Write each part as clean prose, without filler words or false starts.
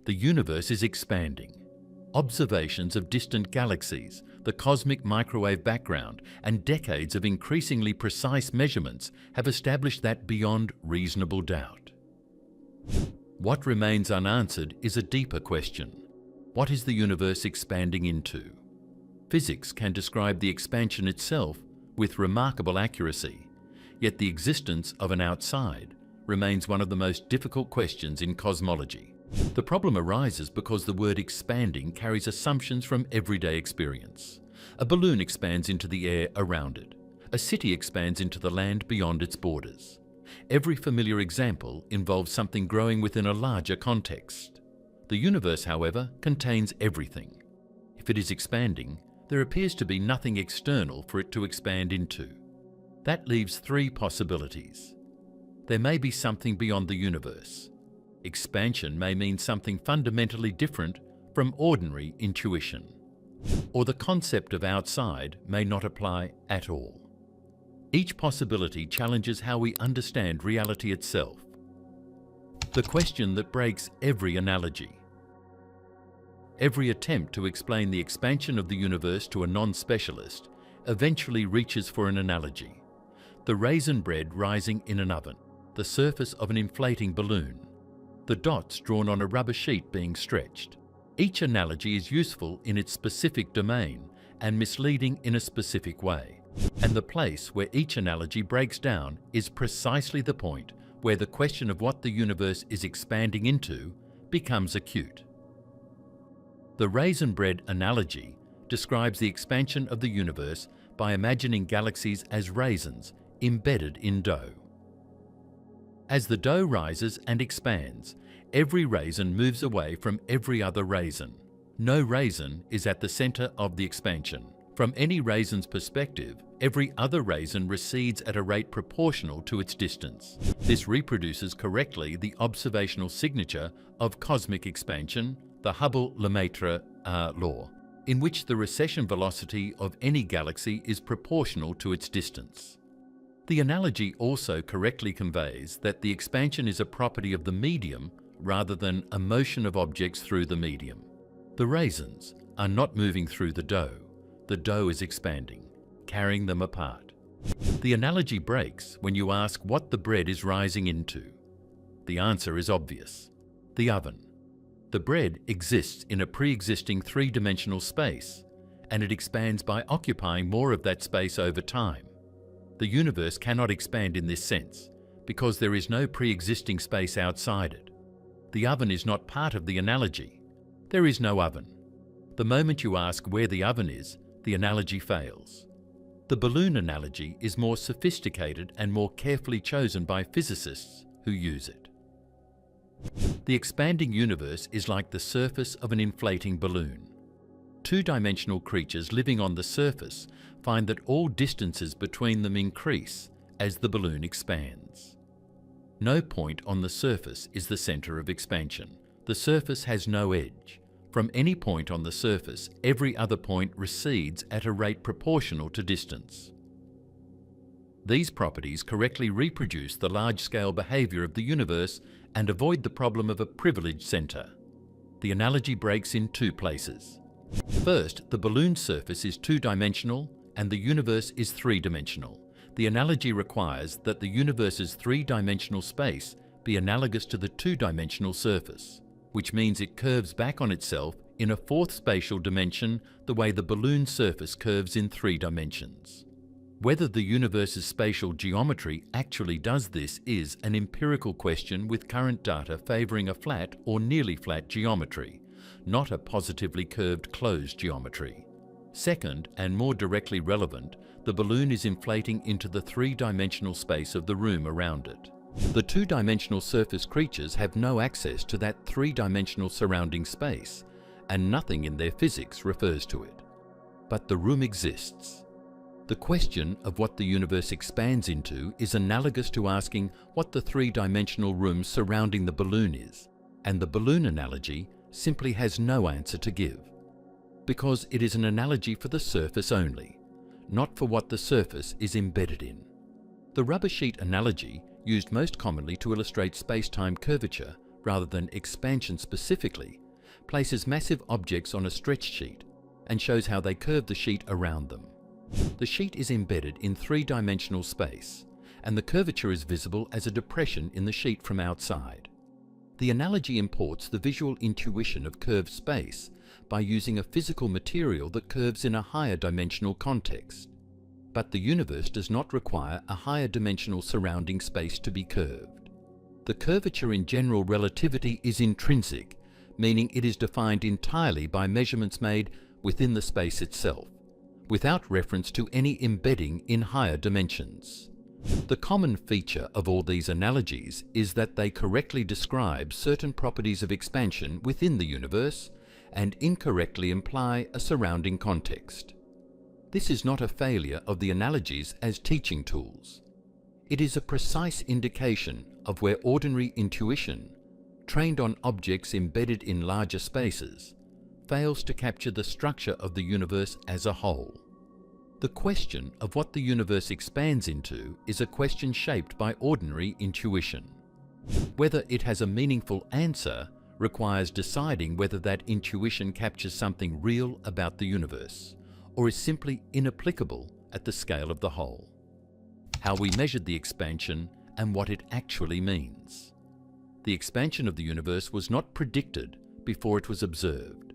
The universe is expanding. Observations of distant galaxies, the cosmic microwave background, and decades of increasingly precise measurements have established that beyond reasonable doubt. What remains unanswered is a deeper question. What is the universe expanding into? Physics can describe the expansion itself with remarkable accuracy, yet the existence of an outside remains one of the most difficult questions in cosmology. The problem arises because the word expanding carries assumptions from everyday experience. A balloon expands into the air around it. A city expands into the land beyond its borders. Every familiar example involves something growing within a larger context. The universe, however, contains everything. If it is expanding, there appears to be nothing external for it to expand into. That leaves three possibilities. There may be something beyond the universe. Expansion may mean something fundamentally different from ordinary intuition. Or the concept of outside may not apply at all. Each possibility challenges how we understand reality itself. The question that breaks every analogy. Every attempt to explain the expansion of the universe to a non-specialist eventually reaches for an analogy. The raisin bread rising in an oven, the surface of an inflating balloon, the dots drawn on a rubber sheet being stretched. Each analogy is useful in its specific domain and misleading in a specific way. And the place where each analogy breaks down is precisely the point where the question of what the universe is expanding into becomes acute. The raisin bread analogy describes the expansion of the universe by imagining galaxies as raisins embedded in dough. As the dough rises and expands, every raisin moves away from every other raisin. No raisin is at the center of the expansion. From any raisin's perspective, every other raisin recedes at a rate proportional to its distance. This reproduces correctly the observational signature of cosmic expansion, the Hubble-Lemaitre law, in which the recession velocity of any galaxy is proportional to its distance. The analogy also correctly conveys that the expansion is a property of the medium rather than a motion of objects through the medium. The raisins are not moving through the dough is expanding, carrying them apart. The analogy breaks when you ask what the bread is rising into. The answer is obvious: the oven. The bread exists in a pre-existing three-dimensional space, and it expands by occupying more of that space over time. The universe cannot expand in this sense, because there is no pre-existing space outside it. The oven is not part of the analogy. There is no oven. The moment you ask where the oven is, the analogy fails. The balloon analogy is more sophisticated and more carefully chosen by physicists who use it. The expanding universe is like the surface of an inflating balloon. Two-dimensional creatures living on the surface find that all distances between them increase as the balloon expands. No point on the surface is the center of expansion. The surface has no edge. From any point on the surface, every other point recedes at a rate proportional to distance. These properties correctly reproduce the large-scale behavior of the universe and avoid the problem of a privileged center. The analogy breaks in two places. First, the balloon surface is two-dimensional and the universe is three-dimensional. The analogy requires that the universe's three-dimensional space be analogous to the two-dimensional surface, which means it curves back on itself in a fourth spatial dimension the way the balloon surface curves in 3 dimensions. Whether the universe's spatial geometry actually does this is an empirical question with current data favoring a flat or nearly flat geometry, not a positively curved closed geometry. Second, and more directly relevant, the balloon is inflating into the 3-dimensional space of the room around it. The 2-dimensional surface creatures have no access to that 3-dimensional surrounding space, and nothing in their physics refers to it. But the room exists. The question of what the universe expands into is analogous to asking what the 3-dimensional room surrounding the balloon is, and the balloon analogy simply has no answer to give, because it is an analogy for the surface only, not for what the surface is embedded in. The rubber sheet analogy, used most commonly to illustrate space-time curvature, rather than expansion specifically, places massive objects on a stretched sheet and shows how they curve the sheet around them. The sheet is embedded in three-dimensional space, and the curvature is visible as a depression in the sheet from outside. The analogy imports the visual intuition of curved space by using a physical material that curves in a higher dimensional context. But the universe does not require a higher dimensional surrounding space to be curved. The curvature in general relativity is intrinsic, meaning it is defined entirely by measurements made within the space itself, without reference to any embedding in higher dimensions. The common feature of all these analogies is that they correctly describe certain properties of expansion within the universe and incorrectly imply a surrounding context. This is not a failure of the analogies as teaching tools. It is a precise indication of where ordinary intuition, trained on objects embedded in larger spaces, fails to capture the structure of the universe as a whole. The question of what the universe expands into is a question shaped by ordinary intuition. Whether it has a meaningful answer requires deciding whether that intuition captures something real about the universe, or is simply inapplicable at the scale of the whole. How we measured the expansion and what it actually means. The expansion of the universe was not predicted before it was observed.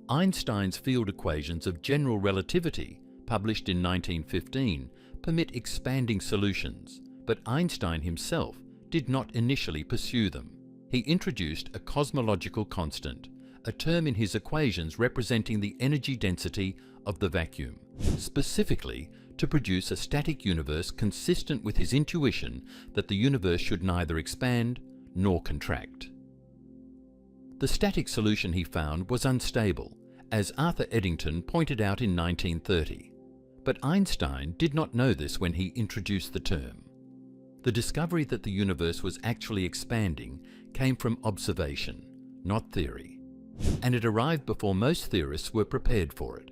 Einstein's field equations of general relativity, published in 1915, permit expanding solutions, but Einstein himself did not initially pursue them. He introduced a cosmological constant, a term in his equations representing the energy density of the vacuum, specifically to produce a static universe consistent with his intuition that the universe should neither expand nor contract. The static solution he found was unstable, as Arthur Eddington pointed out in 1930, but Einstein did not know this when he introduced the term. The discovery that the universe was actually expanding came from observation, not theory, and it arrived before most theorists were prepared for it.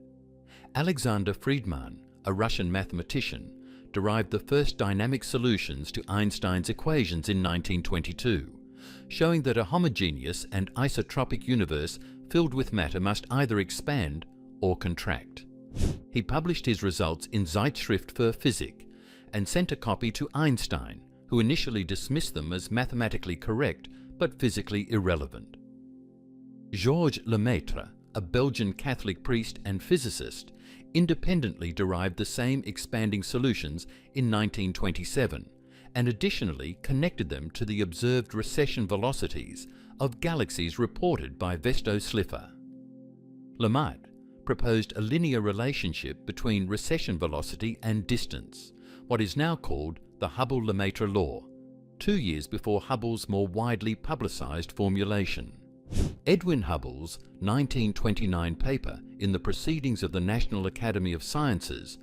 Alexander Friedmann, a Russian mathematician, derived the first dynamic solutions to Einstein's equations in 1922, showing that a homogeneous and isotropic universe filled with matter must either expand or contract. He published his results in Zeitschrift für Physik and sent a copy to Einstein, who initially dismissed them as mathematically correct but physically irrelevant. Georges Lemaitre, a Belgian Catholic priest and physicist, independently derived the same expanding solutions in 1927 and additionally connected them to the observed recession velocities of galaxies reported by Vesto Slipher. Lemaitre proposed a linear relationship between recession velocity and distance, what is now called the Hubble-Lemaitre law, 2 years before Hubble's more widely publicized formulation. Edwin Hubble's 1929 paper in the Proceedings of the National Academy of Sciences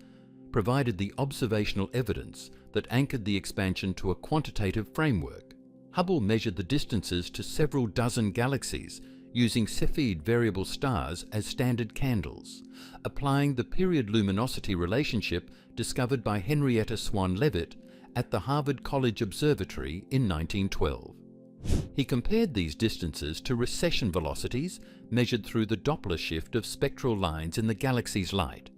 provided the observational evidence that anchored the expansion to a quantitative framework. Hubble measured the distances to several dozen galaxies using Cepheid variable stars as standard candles, applying the period luminosity relationship discovered by Henrietta Swan Leavitt at the Harvard College Observatory in 1912. He compared these distances to recession velocities measured through the Doppler shift of spectral lines in the galaxy's light,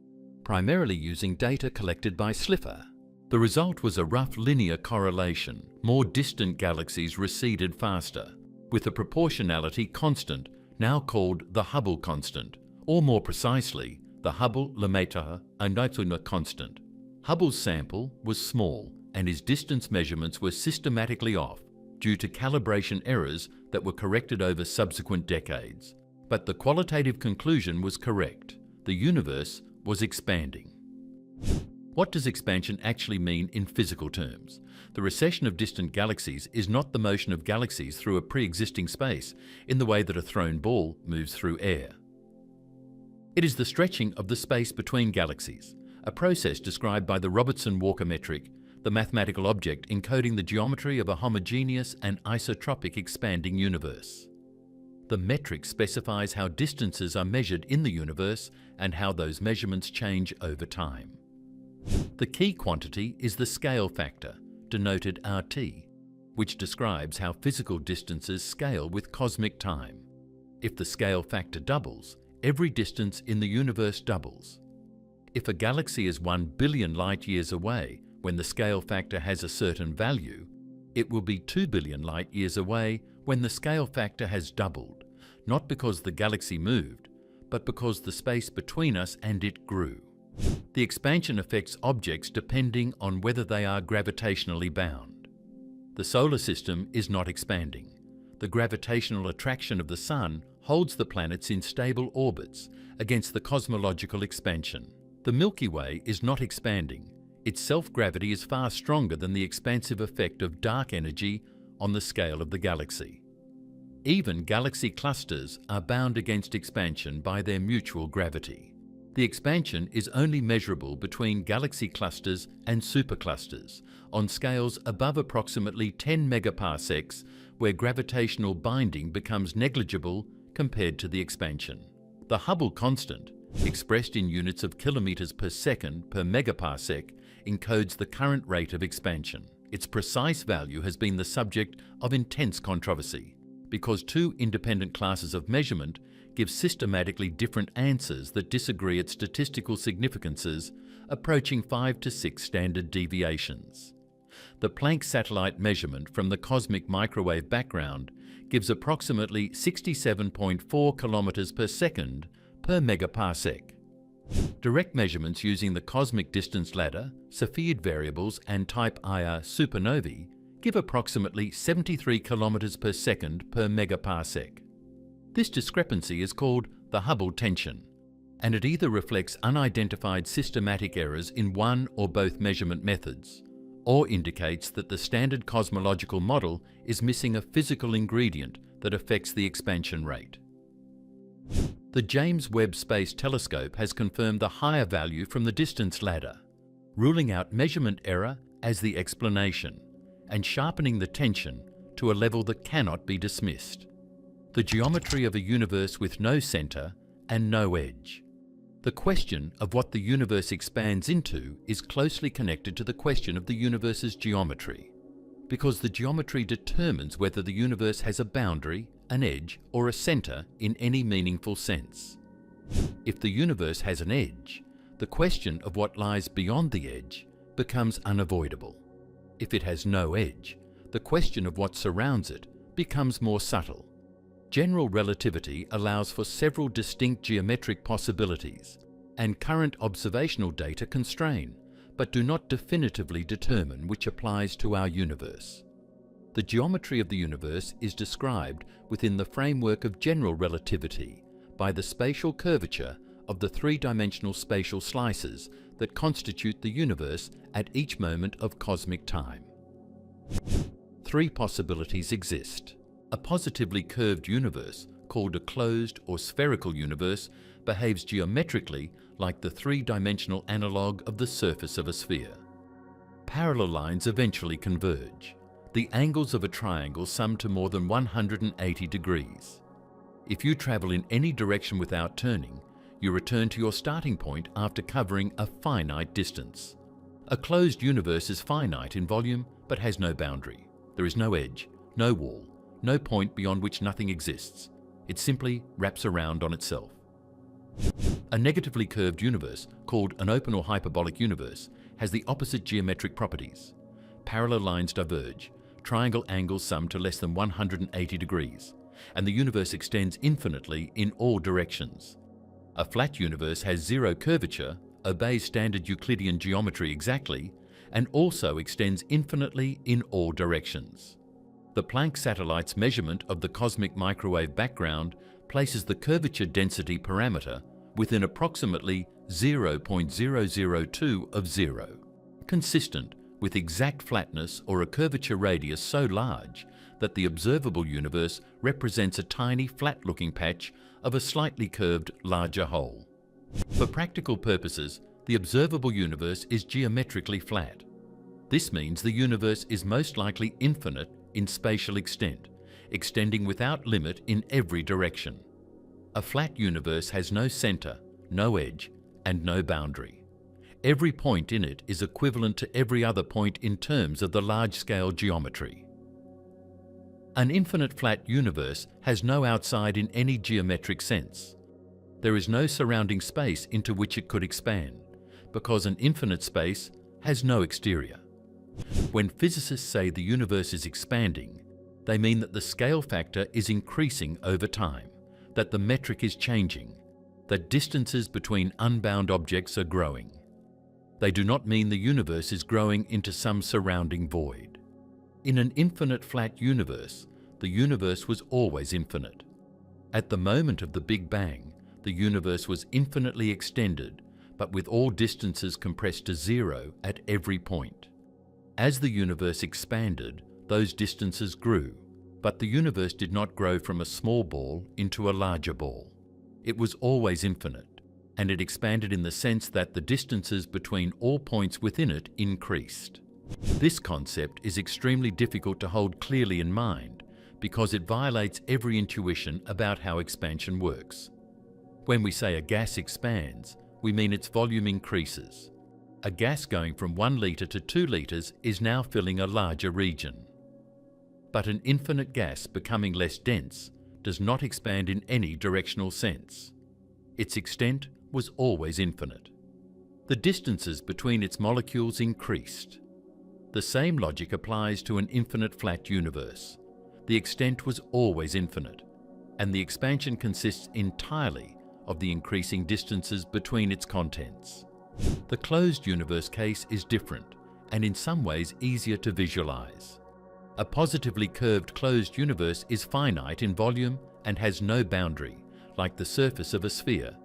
primarily using data collected by Slipher. The result was a rough linear correlation. More distant galaxies receded faster, with a proportionality constant now called the Hubble constant, or more precisely, the Hubble-Lemaitre constant. Hubble's sample was small, and his distance measurements were systematically off due to calibration errors that were corrected over subsequent decades. But the qualitative conclusion was correct. The universe was expanding. What does expansion actually mean in physical terms? The recession of distant galaxies is not the motion of galaxies through a pre-existing space in the way that a thrown ball moves through air. It is the stretching of the space between galaxies, a process described by the Robertson-Walker metric, the mathematical object encoding the geometry of a homogeneous and isotropic expanding universe. The metric specifies how distances are measured in the universe and how those measurements change over time. The key quantity is the scale factor, denoted RT. which describes how physical distances scale with cosmic time. If the scale factor doubles, every distance in the universe doubles. If a galaxy is 1 billion light-years away when the scale factor has a certain value, it will be 2 billion light-years away when the scale factor has doubled, not because the galaxy moved, but because the space between us and it grew. The expansion affects objects depending on whether they are gravitationally bound. The solar system is not expanding. The gravitational attraction of the Sun holds the planets in stable orbits against the cosmological expansion. The Milky Way is not expanding. Its self-gravity is far stronger than the expansive effect of dark energy on the scale of the galaxy. Even galaxy clusters are bound against expansion by their mutual gravity. The expansion is only measurable between galaxy clusters and superclusters on scales above approximately 10 megaparsecs, where gravitational binding becomes negligible compared to the expansion. The Hubble constant, expressed in units of kilometers per second per megaparsec, encodes the current rate of expansion. Its precise value has been the subject of intense controversy, because two independent classes of measurement give systematically different answers that disagree at statistical significances approaching 5 to 6 standard deviations. The Planck satellite measurement from the cosmic microwave background gives approximately 67.4 kilometers per second per megaparsec. Direct measurements using the cosmic distance ladder, Cepheid variables and type Ia supernovae give approximately 73 kilometers per second per megaparsec. This discrepancy is called the Hubble tension, and it either reflects unidentified systematic errors in one or both measurement methods, or indicates that the standard cosmological model is missing a physical ingredient that affects the expansion rate. The James Webb Space Telescope has confirmed the higher value from the distance ladder, ruling out measurement error as the explanation, and sharpening the tension to a level that cannot be dismissed. The geometry of a universe with no center and no edge. The question of what the universe expands into is closely connected to the question of the universe's geometry, because the geometry determines whether the universe has a boundary, an edge, or a center in any meaningful sense. If the universe has an edge, the question of what lies beyond the edge becomes unavoidable. If it has no edge, the question of what surrounds it becomes more subtle. General relativity allows for several distinct geometric possibilities, and current observational data constrain, but do not definitively determine which applies to our universe. The geometry of the universe is described within the framework of general relativity by the spatial curvature of the three-dimensional spatial slices that constitute the universe at each moment of cosmic time. Three possibilities exist. A positively curved universe, called a closed or spherical universe, behaves geometrically like the three-dimensional analogue of the surface of a sphere. Parallel lines eventually converge. The angles of a triangle sum to more than 180 degrees. If you travel in any direction without turning, you return to your starting point after covering a finite distance. A closed universe is finite in volume but has no boundary. There is no edge, no wall, no point beyond which nothing exists. It simply wraps around on itself. A negatively curved universe, called an open or hyperbolic universe, has the opposite geometric properties. Parallel lines diverge, triangle angles sum to less than 180 degrees, and the universe extends infinitely in all directions. A flat universe has zero curvature, obeys standard Euclidean geometry exactly, and also extends infinitely in all directions. The Planck satellite's measurement of the cosmic microwave background places the curvature density parameter within approximately 0.002 of zero, consistent with exact flatness or a curvature radius so large that the observable universe represents a tiny flat-looking patch of a slightly curved larger whole. For practical purposes, the observable universe is geometrically flat. This means the universe is most likely infinite in spatial extent, extending without limit in every direction. A flat universe has no center, no edge, and no boundary. Every point in it is equivalent to every other point in terms of the large-scale geometry. An infinite flat universe has no outside in any geometric sense. There is no surrounding space into which it could expand, because an infinite space has no exterior. When physicists say the universe is expanding, they mean that the scale factor is increasing over time, that the metric is changing, that distances between unbound objects are growing. They do not mean the universe is growing into some surrounding void. In an infinite flat universe, the universe was always infinite. At the moment of the Big Bang, the universe was infinitely extended, but with all distances compressed to zero at every point. As the universe expanded, those distances grew, but the universe did not grow from a small ball into a larger ball. It was always infinite, and it expanded in the sense that the distances between all points within it increased. This concept is extremely difficult to hold clearly in mind because it violates every intuition about how expansion works. When we say a gas expands, we mean its volume increases. A gas going from 1 litre to 2 litres is now filling a larger region. But an infinite gas becoming less dense does not expand in any directional sense. Its extent was always infinite. The distances between its molecules increased. The same logic applies to an infinite flat universe. The extent was always infinite, and the expansion consists entirely of the increasing distances between its contents. The closed universe case is different, and in some ways easier to visualize. A positively curved closed universe is finite in volume and has no boundary, like the surface of a sphere,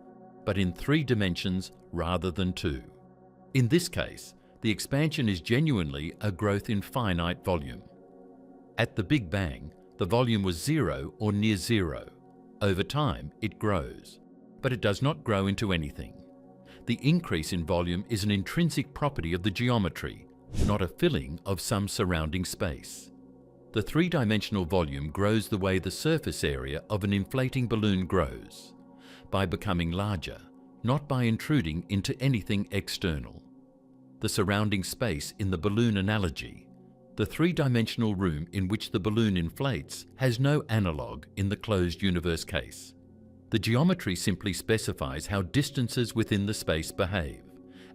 but in 3 dimensions rather than 2. In this case, the expansion is genuinely a growth in finite volume. At the Big Bang, the volume was 0 or near 0. Over time, it grows, but it does not grow into anything. The increase in volume is an intrinsic property of the geometry, not a filling of some surrounding space. The 3-dimensional volume grows the way the surface area of an inflating balloon grows, by becoming larger, not by intruding into anything external. The surrounding space in the balloon analogy, the 3-dimensional room in which the balloon inflates, has no analogue in the closed universe case. The geometry simply specifies how distances within the space behave,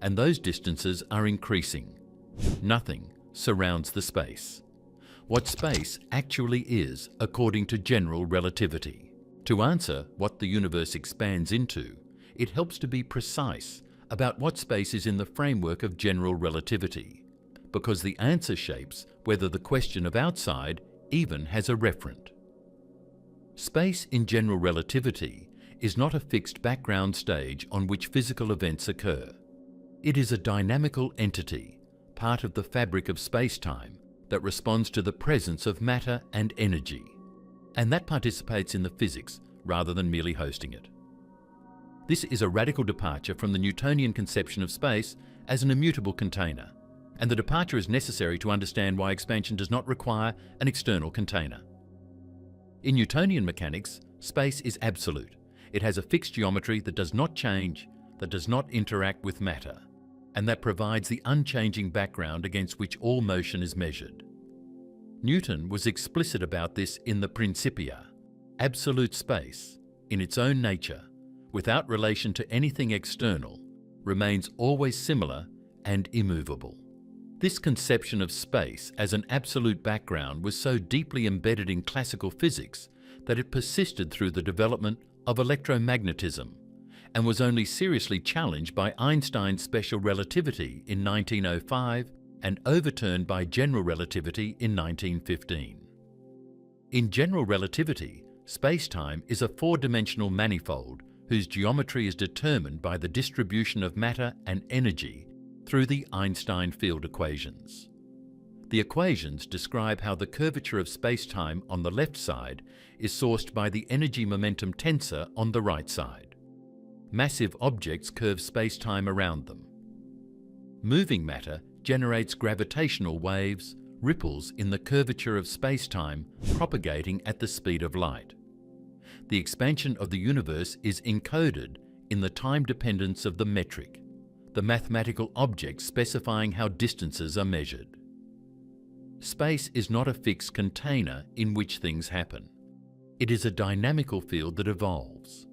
and those distances are increasing. Nothing surrounds the space. What space actually is according to general relativity. To answer what the universe expands into, it helps to be precise about what space is in the framework of general relativity, because the answer shapes whether the question of outside even has a referent. Space in general relativity is not a fixed background stage on which physical events occur. It is a dynamical entity, part of the fabric of space-time, that responds to the presence of matter and energy, and that participates in the physics rather than merely hosting it. This is a radical departure from the Newtonian conception of space as an immutable container, and the departure is necessary to understand why expansion does not require an external container. In Newtonian mechanics, space is absolute. It has a fixed geometry that does not change, that does not interact with matter, and that provides the unchanging background against which all motion is measured. Newton was explicit about this in the Principia. Absolute space, in its own nature, without relation to anything external, remains always similar and immovable. This conception of space as an absolute background was so deeply embedded in classical physics that it persisted through the development of electromagnetism, and was only seriously challenged by Einstein's special relativity in 1905 and overturned by general relativity in 1915. In general relativity, space-time is a 4-dimensional manifold whose geometry is determined by the distribution of matter and energy through the Einstein field equations. The equations describe how the curvature of space-time on the left side is sourced by the energy-momentum tensor on the right side. Massive objects curve space-time around them. Moving matter generates gravitational waves, ripples in the curvature of space-time propagating at the speed of light. The expansion of the universe is encoded in the time dependence of the metric, the mathematical object specifying how distances are measured. space is not a fixed container in which things happen. It is a dynamical field that evolves.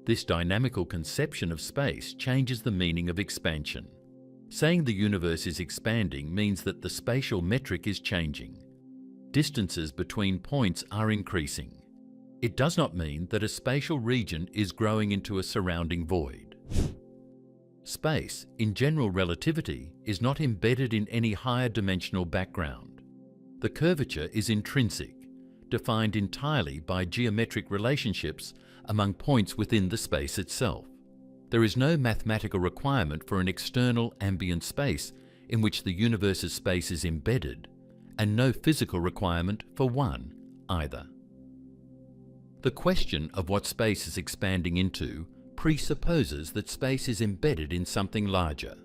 This dynamical conception of space changes the meaning of expansion. Saying the universe is expanding means that the spatial metric is changing. Distances between points are increasing. It does not mean that a spatial region is growing into a surrounding void. Space, in general relativity, is not embedded in any higher dimensional background. The curvature is intrinsic, defined entirely by geometric relationships among points within the space itself. There is no mathematical requirement for an external ambient space in which the universe's space is embedded, and no physical requirement for one either. The question of what space is expanding into presupposes that space is embedded in something larger,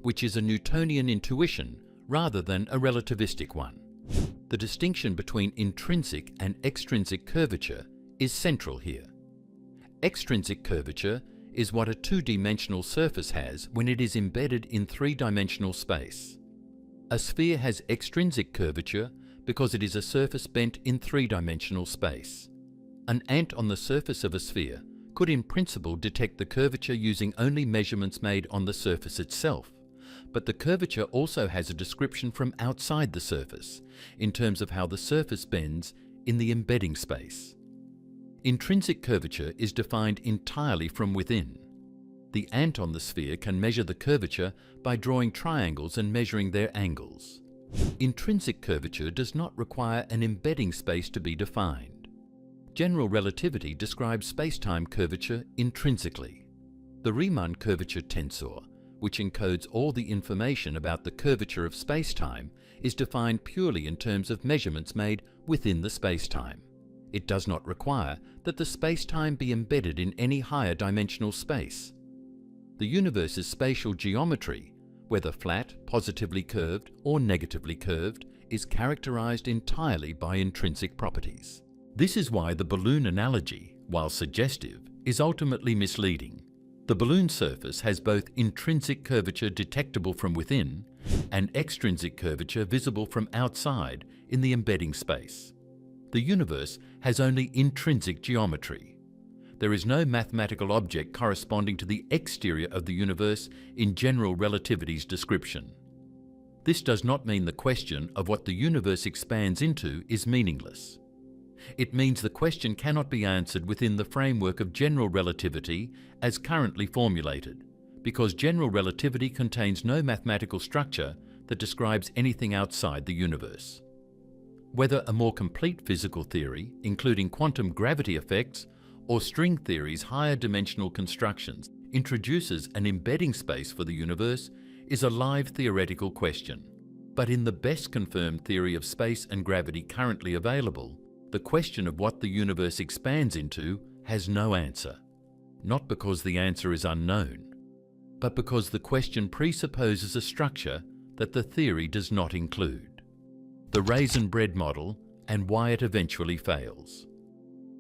which is a Newtonian intuition rather than a relativistic one. The distinction between intrinsic and extrinsic curvature is central here. Extrinsic curvature is what a two-dimensional surface has when it is embedded in three-dimensional space. A sphere has extrinsic curvature because it is a surface bent in three-dimensional space. An ant on the surface of a sphere could in principle detect the curvature using only measurements made on the surface itself, but the curvature also has a description from outside the surface, in terms of how the surface bends in the embedding space. Intrinsic curvature is defined entirely from within. The ant on the sphere can measure the curvature by drawing triangles and measuring their angles. Intrinsic curvature does not require an embedding space to be defined. General relativity describes spacetime curvature intrinsically. The Riemann curvature tensor, which encodes all the information about the curvature of spacetime, is defined purely in terms of measurements made within the spacetime. It does not require that the spacetime be embedded in any higher dimensional space. The universe's spatial geometry, whether flat, positively curved, or negatively curved, is characterized entirely by intrinsic properties. This is why the balloon analogy, while suggestive, is ultimately misleading. The balloon surface has both intrinsic curvature detectable from within and extrinsic curvature visible from outside in the embedding space. The universe has only intrinsic geometry. There is no mathematical object corresponding to the exterior of the universe in general relativity's description. This does not mean the question of what the universe expands into is meaningless. It means the question cannot be answered within the framework of general relativity as currently formulated, because general relativity contains no mathematical structure that describes anything outside the universe. Whether a more complete physical theory, including quantum gravity effects, or string theory's higher dimensional constructions, introduces an embedding space for the universe is a live theoretical question. But in the best confirmed theory of space and gravity currently available, the question of what the universe expands into has no answer, not because the answer is unknown, but because the question presupposes a structure that the theory does not include. The raisin bread model and why it eventually fails.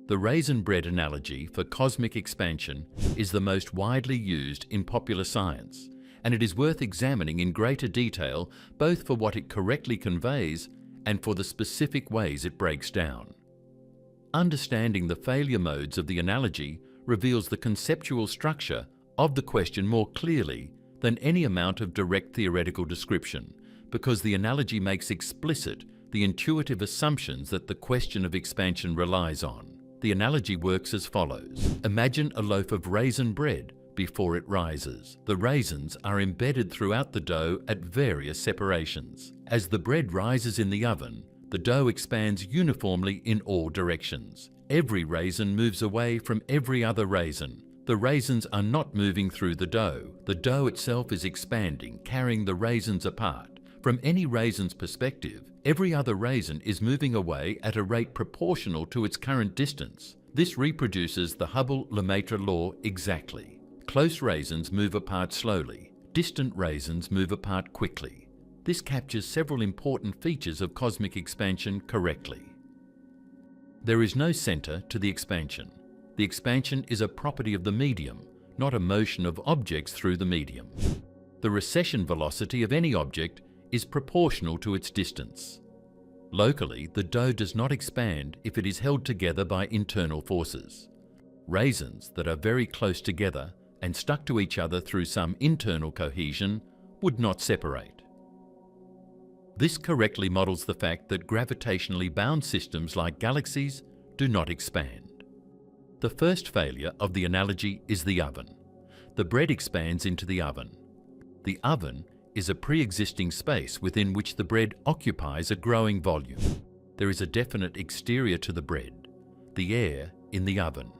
The raisin bread analogy for cosmic expansion is the most widely used in popular science, and it is worth examining in greater detail both for what it correctly conveys and for the specific ways it breaks down. Understanding the failure modes of the analogy reveals the conceptual structure of the question more clearly than any amount of direct theoretical description, because the analogy makes explicit the intuitive assumptions that the question of expansion relies on. The analogy works as follows. Imagine a loaf of raisin bread before it rises. The raisins are embedded throughout the dough at various separations. As the bread rises in the oven, the dough expands uniformly in all directions. Every raisin moves away from every other raisin. The raisins are not moving through the dough. The dough itself is expanding, carrying the raisins apart. From any raisin's perspective, every other raisin is moving away at a rate proportional to its current distance. This reproduces the Hubble-Lemaitre law exactly. Close raisins move apart slowly. Distant raisins move apart quickly. This captures several important features of cosmic expansion correctly. There is no center to the expansion. The expansion is a property of the medium, not a motion of objects through the medium. The recession velocity of any object is proportional to its distance. Locally, the dough does not expand if it is held together by internal forces. Raisins that are very close together and stuck to each other through some internal cohesion would not separate. This correctly models the fact that gravitationally bound systems like galaxies do not expand. The first failure of the analogy is the oven. The bread expands into the oven. The oven is a pre-existing space within which the bread occupies a growing volume. There is a definite exterior to the bread, the air in the oven.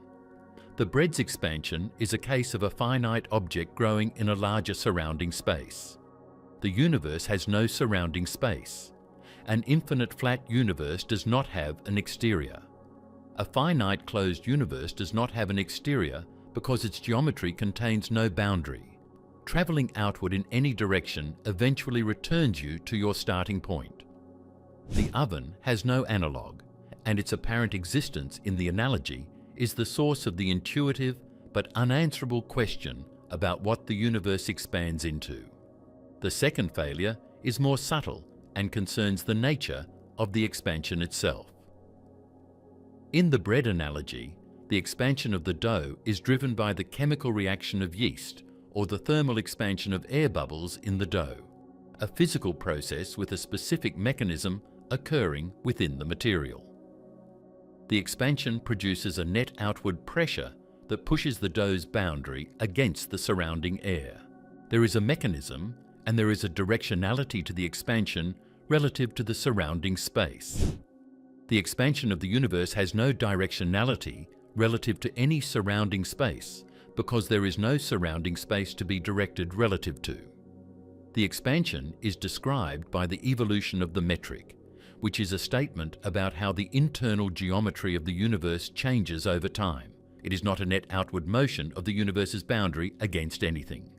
The bread's expansion is a case of a finite object growing in a larger surrounding space. The universe has no surrounding space. An infinite flat universe does not have an exterior. A finite closed universe does not have an exterior because its geometry contains no boundary. Traveling outward in any direction eventually returns you to your starting point. The oven has no analog, and its apparent existence in the analogy is the source of the intuitive but unanswerable question about what the universe expands into. The second failure is more subtle and concerns the nature of the expansion itself. In the bread analogy, the expansion of the dough is driven by the chemical reaction of yeast or the thermal expansion of air bubbles in the dough, a physical process with a specific mechanism occurring within the material. The expansion produces a net outward pressure that pushes the dough's boundary against the surrounding air. There is a mechanism and there is a directionality to the expansion relative to the surrounding space. The expansion of the universe has no directionality relative to any surrounding space because there is no surrounding space to be directed relative to. The expansion is described by the evolution of the metric, which is a statement about how the internal geometry of the universe changes over time. It is not a net outward motion of the universe's boundary against anything.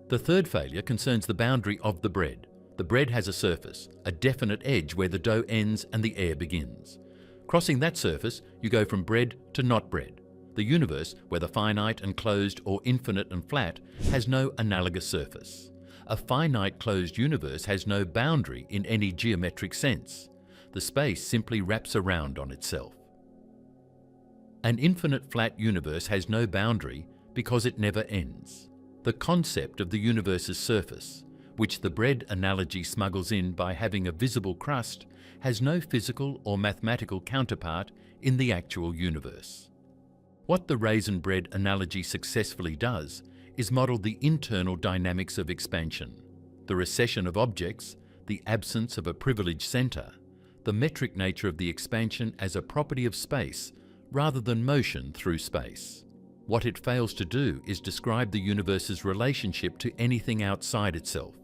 The third failure concerns the boundary of the bread. The bread has a surface, a definite edge where the dough ends and the air begins. Crossing that surface, you go from bread to not bread. The universe, whether finite and closed or infinite and flat, has no analogous surface. A finite closed universe has no boundary in any geometric sense. The space simply wraps around on itself. An infinite flat universe has no boundary because it never ends. The concept of the universe's surface, which the bread analogy smuggles in by having a visible crust, has no physical or mathematical counterpart in the actual universe. What the raisin bread analogy successfully does is model the internal dynamics of expansion, the recession of objects, the absence of a privileged center, the metric nature of the expansion as a property of space rather than motion through space. What it fails to do is describe the universe's relationship to anything outside itself,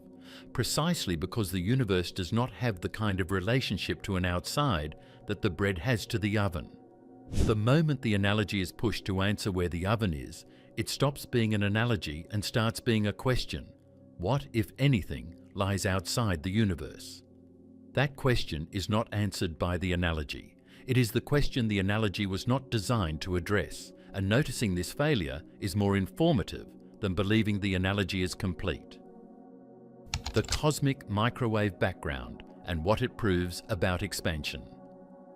precisely because the universe does not have the kind of relationship to an outside that the bread has to the oven. The moment the analogy is pushed to answer where the oven is, it stops being an analogy and starts being a question. What, if anything, lies outside the universe? That question is not answered by the analogy. It is the question the analogy was not designed to address, and noticing this failure is more informative than believing the analogy is complete. The cosmic microwave background and what it proves about expansion.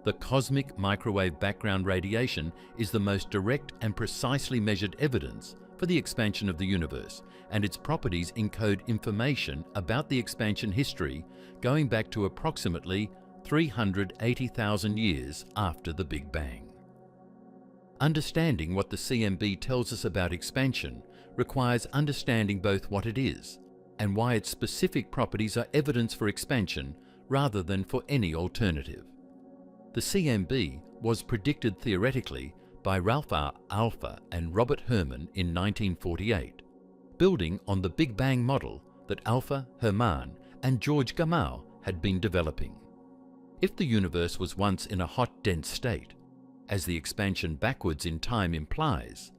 The cosmic microwave background radiation is the most direct and precisely measured evidence for the expansion of the universe, and its properties encode information about the expansion history going back to approximately 380,000 years after the Big Bang. Understanding what the CMB tells us about expansion requires understanding both what it is and why its specific properties are evidence for expansion rather than for any alternative. The CMB was predicted theoretically by Ralph R. Alpha and Robert Herman in 1948, building on the Big Bang model that Alpha, Herman, and George Gamow had been developing. If the universe was once in a hot, dense state, as the expansion backwards in time implies,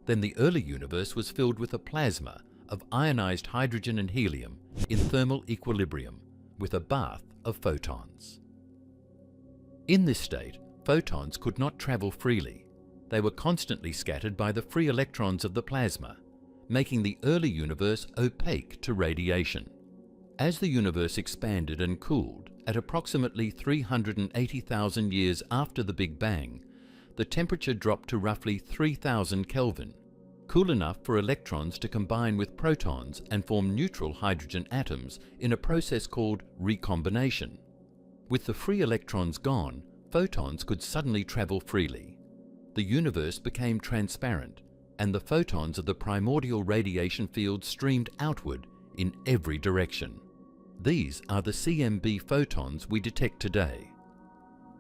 then the early universe was filled with a plasma of ionized hydrogen and helium in thermal equilibrium with a bath of photons. In this state, photons could not travel freely. They were constantly scattered by the free electrons of the plasma, making the early universe opaque to radiation. As the universe expanded and cooled, at approximately 380,000 years after the Big Bang, the temperature dropped to roughly 3,000 Kelvin, cool enough for electrons to combine with protons and form neutral hydrogen atoms in a process called recombination. With the free electrons gone, photons could suddenly travel freely. The universe became transparent, and the photons of the primordial radiation field streamed outward in every direction. These are the CMB photons we detect today.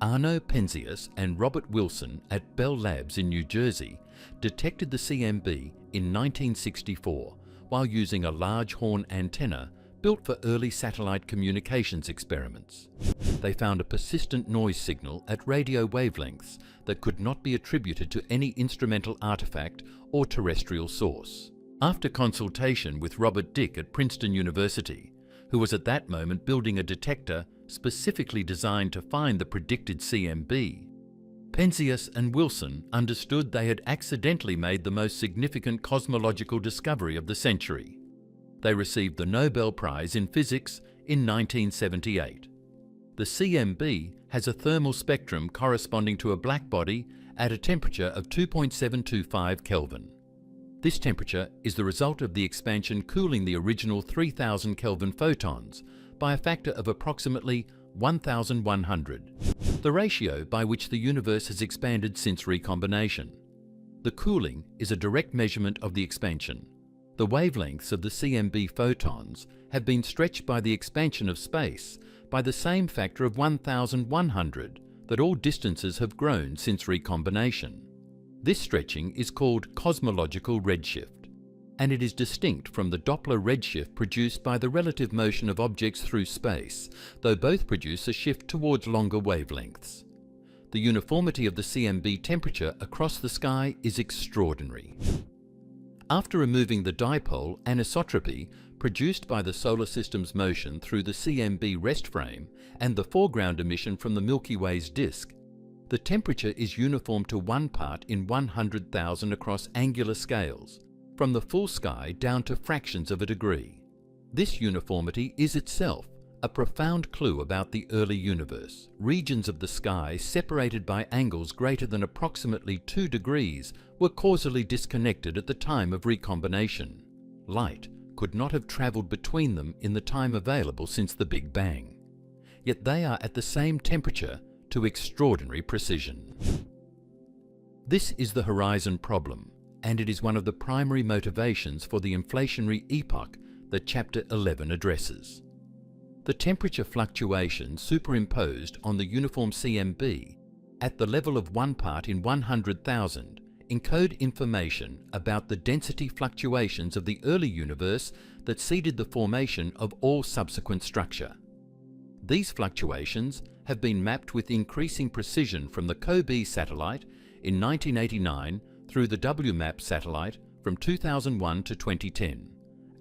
Arno Penzias and Robert Wilson at Bell Labs in New Jersey detected the CMB in 1964 while using a large horn antenna built for early satellite communications experiments. They found a persistent noise signal at radio wavelengths that could not be attributed to any instrumental artifact or terrestrial source. After consultation with Robert Dick at Princeton University, who was at that moment building a detector specifically designed to find the predicted CMB, Penzias and Wilson understood they had accidentally made the most significant cosmological discovery of the century. They received the Nobel Prize in Physics in 1978. The CMB has a thermal spectrum corresponding to a black body at a temperature of 2.725 Kelvin. This temperature is the result of the expansion cooling the original 3000 Kelvin photons by a factor of approximately 1,100, the ratio by which the universe has expanded since recombination. The cooling is a direct measurement of the expansion. The wavelengths of the CMB photons have been stretched by the expansion of space by the same factor of 1,100 that all distances have grown since recombination. This stretching is called cosmological redshift, and it is distinct from the Doppler redshift produced by the relative motion of objects through space, though both produce a shift towards longer wavelengths. The uniformity of the CMB temperature across the sky is extraordinary. After removing the dipole anisotropy produced by the solar system's motion through the CMB rest frame and the foreground emission from the Milky Way's disk, the temperature is uniform to 1 part in 100,000 across angular scales, from the full sky down to fractions of a degree. This uniformity is itself a profound clue about the early universe. Regions of the sky separated by angles greater than approximately 2 degrees were causally disconnected at the time of recombination. Light could not have traveled between them in the time available since the Big Bang. Yet they are at the same temperature to extraordinary precision. This is the horizon problem, and it is one of the primary motivations for the inflationary epoch that Chapter 11 addresses. The temperature fluctuations superimposed on the uniform CMB at the level of 1 part in 100,000 encode information about the density fluctuations of the early universe that seeded the formation of all subsequent structure. These fluctuations have been mapped with increasing precision from the COBE satellite in 1989 through the WMAP satellite from 2001 to 2010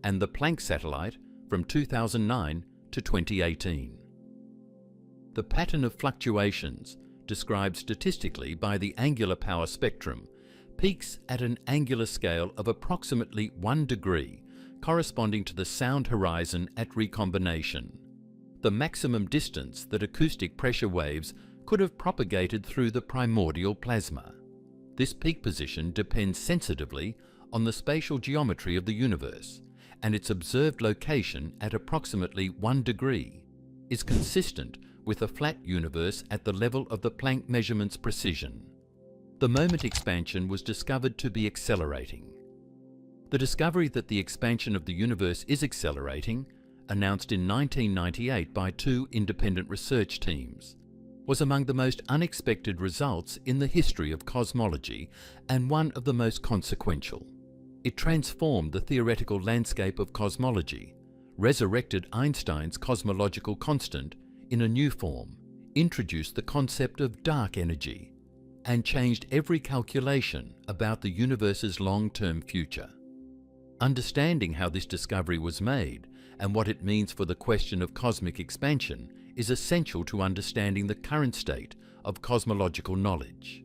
and the Planck satellite from 2009 to 2018. The pattern of fluctuations, described statistically by the angular power spectrum, peaks at an angular scale of approximately 1 degree, corresponding to the sound horizon at recombination, the maximum distance that acoustic pressure waves could have propagated through the primordial plasma. This peak position depends sensitively on the spatial geometry of the universe, and its observed location at approximately 1 degree is consistent with a flat universe at the level of the Planck measurement's precision. The moment expansion was discovered to be accelerating. The discovery that the expansion of the universe is accelerating, announced in 1998 by 2 independent research teams, was among the most unexpected results in the history of cosmology and one of the most consequential. It transformed the theoretical landscape of cosmology, resurrected Einstein's cosmological constant in a new form, introduced the concept of dark energy, and changed every calculation about the universe's long-term future. Understanding how this discovery was made and what it means for the question of cosmic expansion is essential to understanding the current state of cosmological knowledge.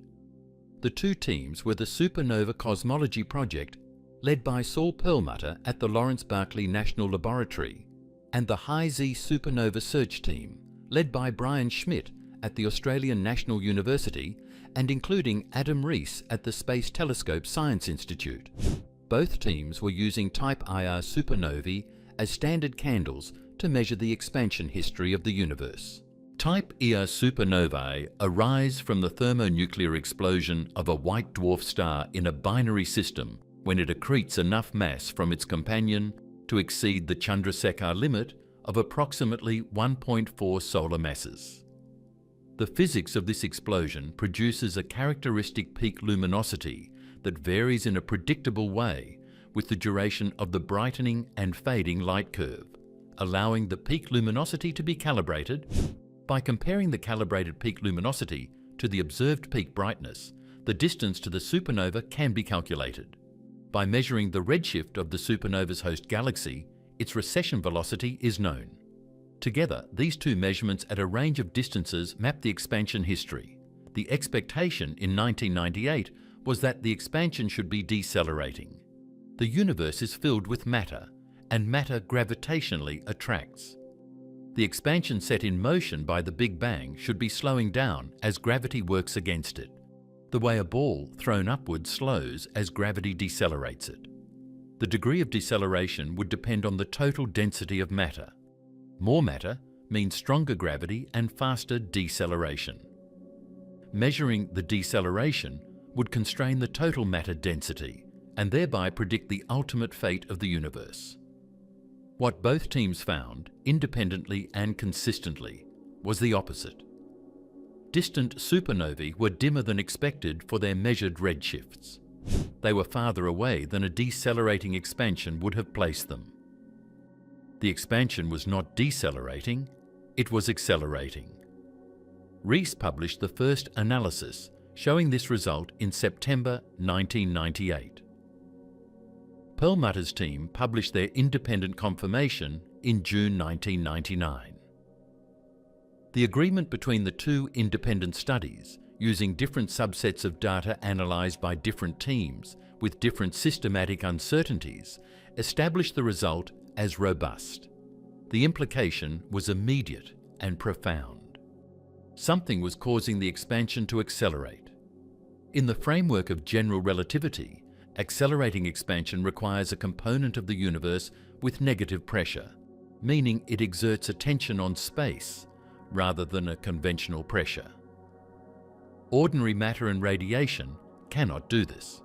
The 2 teams were the Supernova Cosmology Project, led by Saul Perlmutter at the Lawrence Berkeley National Laboratory, and the High Z Supernova Search Team, led by Brian Schmidt at the Australian National University and including Adam Rees at the Space Telescope Science Institute. Both teams were using Type IR supernovae as standard candles to measure the expansion history of the universe. Type IR supernovae arise from the thermonuclear explosion of a white dwarf star in a binary system when it accretes enough mass from its companion to exceed the Chandrasekhar limit of approximately 1.4 solar masses. The physics of this explosion produces a characteristic peak luminosity that varies in a predictable way with the duration of the brightening and fading light curve, allowing the peak luminosity to be calibrated. By comparing the calibrated peak luminosity to the observed peak brightness, the distance to the supernova can be calculated. By measuring the redshift of the supernova's host galaxy, its recession velocity is known. Together, these two measurements at a range of distances map the expansion history. The expectation in 1998 was that the expansion should be decelerating. The universe is filled with matter, and matter gravitationally attracts. The expansion set in motion by the Big Bang should be slowing down as gravity works against it, the way a ball thrown upwards slows as gravity decelerates it. The degree of deceleration would depend on the total density of matter. More matter means stronger gravity and faster deceleration. Measuring the deceleration would constrain the total matter density and thereby predict the ultimate fate of the universe. What both teams found, independently and consistently, was the opposite. Distant supernovae were dimmer than expected for their measured redshifts. They were farther away than a decelerating expansion would have placed them. The expansion was not decelerating, it was accelerating. Rees published the first analysis showing this result in September 1998. Perlmutter's team published their independent confirmation in June 1999. The agreement between the two independent studies, using different subsets of data analysed by different teams with different systematic uncertainties, established the result as robust. The implication was immediate and profound. Something was causing the expansion to accelerate. In the framework of general relativity, accelerating expansion requires a component of the universe with negative pressure, meaning it exerts a tension on space rather than a conventional pressure. Ordinary matter and radiation cannot do this.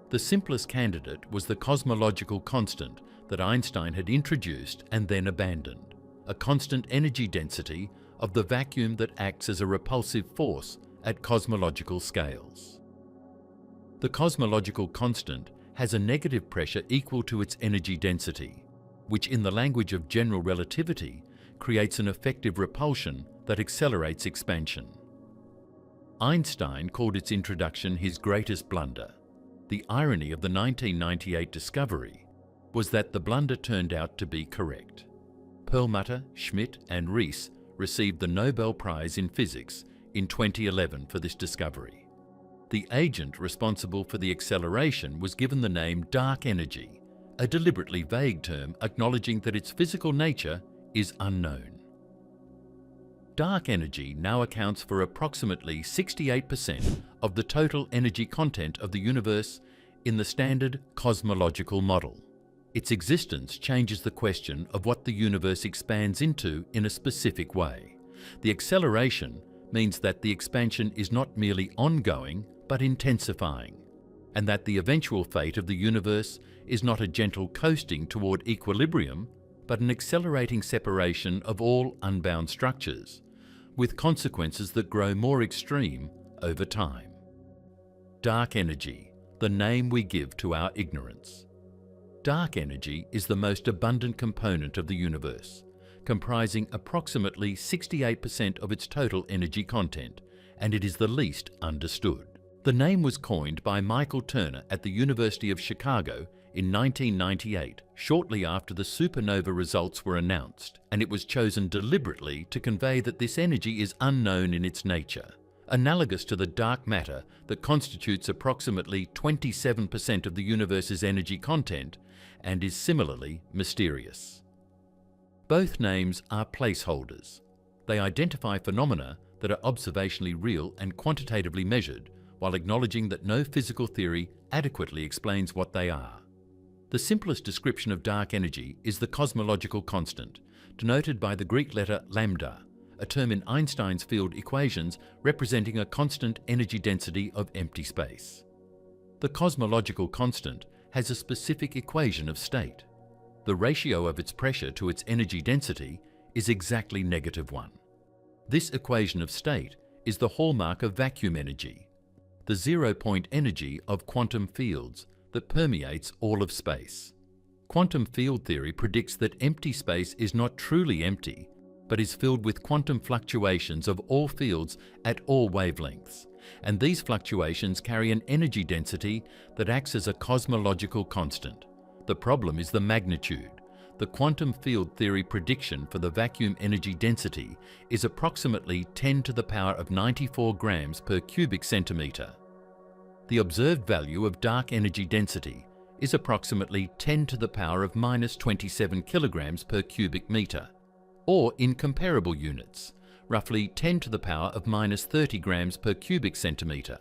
The simplest candidate was the cosmological constant that Einstein had introduced and then abandoned, a constant energy density of the vacuum that acts as a repulsive force at cosmological scales. The cosmological constant has a negative pressure equal to its energy density, which in the language of general relativity creates an effective repulsion that accelerates expansion. Einstein called its introduction his greatest blunder. The irony of the 1998 discovery was that the blunder turned out to be correct. Perlmutter, Schmidt and Rees received the Nobel Prize in Physics in 2011 for this discovery. The agent responsible for the acceleration was given the name dark energy, a deliberately vague term acknowledging that its physical nature is unknown. Dark energy now accounts for approximately 68% of the total energy content of the universe in the standard cosmological model. Its existence changes the question of what the universe expands into in a specific way. The acceleration means that the expansion is not merely ongoing but intensifying, and that the eventual fate of the universe is not a gentle coasting toward equilibrium, but an accelerating separation of all unbound structures, with consequences that grow more extreme over time. Dark energy, the name we give to our ignorance. Dark energy is the most abundant component of the universe, comprising approximately 68% of its total energy content, and it is the least understood. The name was coined by Michael Turner at the University of Chicago in 1998, shortly after the supernova results were announced, and it was chosen deliberately to convey that this energy is unknown in its nature, analogous to the dark matter that constitutes approximately 27% of the universe's energy content and is similarly mysterious. Both names are placeholders. They identify phenomena that are observationally real and quantitatively measured, while acknowledging that no physical theory adequately explains what they are. The simplest description of dark energy is the cosmological constant, denoted by the Greek letter lambda, a term in Einstein's field equations representing a constant energy density of empty space. The cosmological constant has a specific equation of state. The ratio of its pressure to its energy density is exactly -1. This equation of state is the hallmark of vacuum energy, the zero-point energy of quantum fields that permeates all of space. Quantum field theory predicts that empty space is not truly empty, but is filled with quantum fluctuations of all fields at all wavelengths, and these fluctuations carry an energy density that acts as a cosmological constant. The problem is the magnitude. The quantum field theory prediction for the vacuum energy density is approximately 10 to the power of 94 grams per cubic centimetre. The observed value of dark energy density is approximately 10 to the power of -27 kilograms per cubic metre, or in comparable units, roughly 10 to the power of -30 grams per cubic centimetre.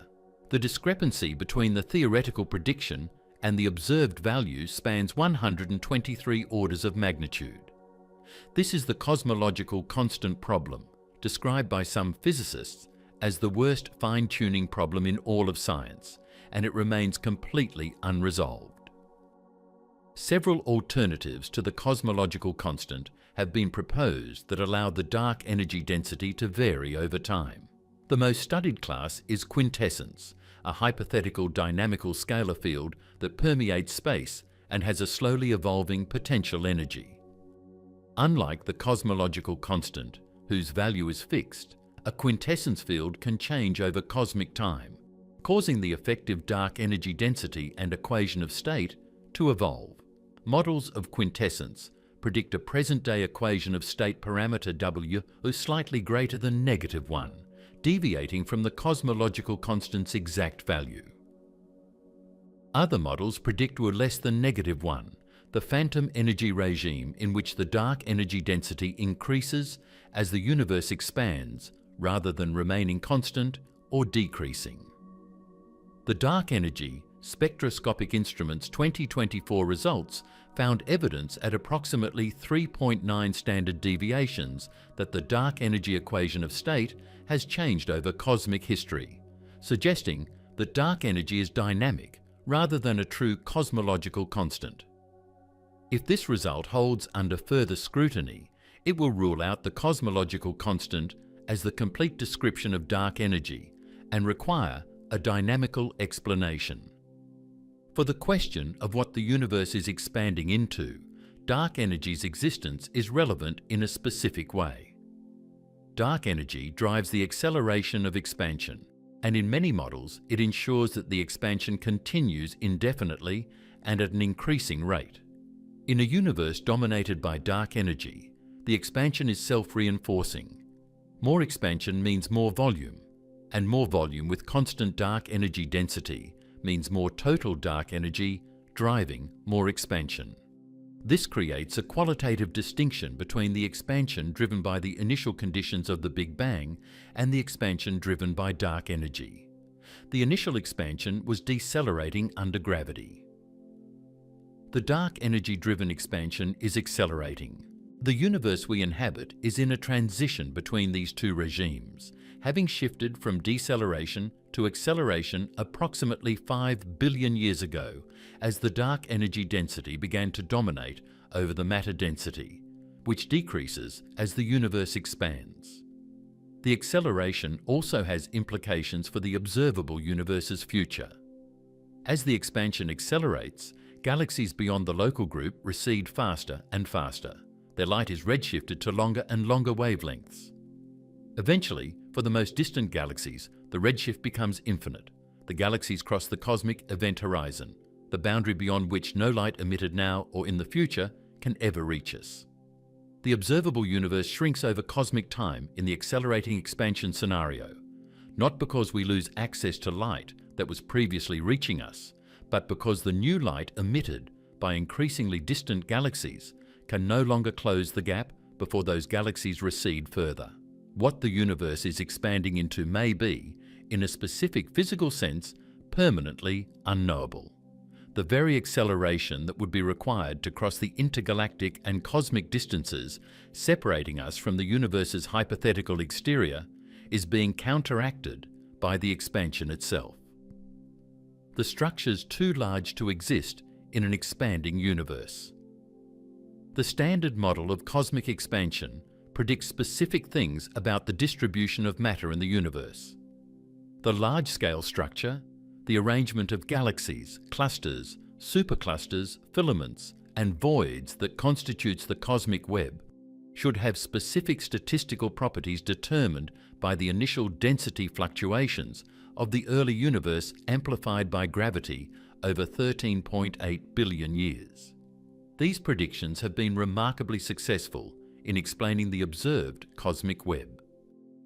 The discrepancy between the theoretical prediction and the observed value spans 123 orders of magnitude. This is the cosmological constant problem, described by some physicists as the worst fine-tuning problem in all of science, and it remains completely unresolved. Several alternatives to the cosmological constant have been proposed that allow the dark energy density to vary over time. The most studied class is quintessence, a hypothetical dynamical scalar field that permeates space and has a slowly evolving potential energy. Unlike the cosmological constant, whose value is fixed, a quintessence field can change over cosmic time, causing the effective dark energy density and equation of state to evolve. Models of quintessence predict a present-day equation of state parameter W is slightly greater than -1, deviating from the cosmological constant's exact value. Other models predict we're less than -1, the phantom energy regime in which the dark energy density increases as the universe expands rather than remaining constant or decreasing. The Dark Energy Spectroscopic Instruments 2024 results found evidence at approximately 3.9 standard deviations that the dark energy equation of state has changed over cosmic history, suggesting that dark energy is dynamic rather than a true cosmological constant. If this result holds under further scrutiny, it will rule out the cosmological constant as the complete description of dark energy and require a dynamical explanation. For the question of what the universe is expanding into, dark energy's existence is relevant in a specific way. Dark energy drives the acceleration of expansion, and in many models it ensures that the expansion continues indefinitely and at an increasing rate. In a universe dominated by dark energy, the expansion is self-reinforcing. More expansion means more volume, and more volume with constant dark energy density means more total dark energy, driving more expansion. This creates a qualitative distinction between the expansion driven by the initial conditions of the Big Bang and the expansion driven by dark energy. The initial expansion was decelerating under gravity. The dark energy-driven expansion is accelerating. The universe we inhabit is in a transition between these two regimes, having shifted from deceleration to acceleration approximately 5 billion years ago as the dark energy density began to dominate over the matter density, which decreases as the universe expands. The acceleration also has implications for the observable universe's future. As the expansion accelerates, galaxies beyond the local group recede faster and faster. Their light is redshifted to longer and longer wavelengths. Eventually, for the most distant galaxies, the redshift becomes infinite. The galaxies cross the cosmic event horizon, the boundary beyond which no light emitted now or in the future can ever reach us. The observable universe shrinks over cosmic time in the accelerating expansion scenario, not because we lose access to light that was previously reaching us, but because the new light emitted by increasingly distant galaxies can no longer close the gap before those galaxies recede further. What the universe is expanding into may be, in a specific physical sense, permanently unknowable. The very acceleration that would be required to cross the intergalactic and cosmic distances separating us from the universe's hypothetical exterior is being counteracted by the expansion itself. The structure's too large to exist in an expanding universe. The standard model of cosmic expansion predicts specific things about the distribution of matter in the universe. The large-scale structure, the arrangement of galaxies, clusters, superclusters, filaments, and voids that constitutes the cosmic web, should have specific statistical properties determined by the initial density fluctuations of the early universe amplified by gravity over 13.8 billion years. These predictions have been remarkably successful in explaining the observed cosmic web.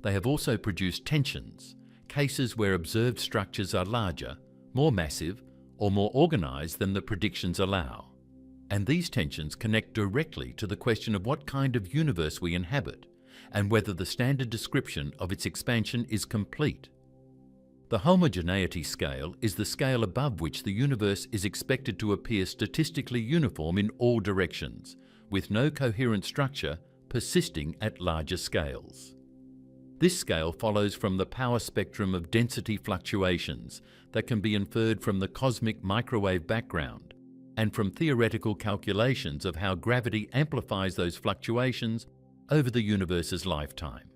They have also produced tensions, cases where observed structures are larger, more massive, or more organized than the predictions allow. And these tensions connect directly to the question of what kind of universe we inhabit and whether the standard description of its expansion is complete. The homogeneity scale is the scale above which the universe is expected to appear statistically uniform in all directions, with no coherent structure persisting at larger scales. This scale follows from the power spectrum of density fluctuations that can be inferred from the cosmic microwave background and from theoretical calculations of how gravity amplifies those fluctuations over the universe's lifetime.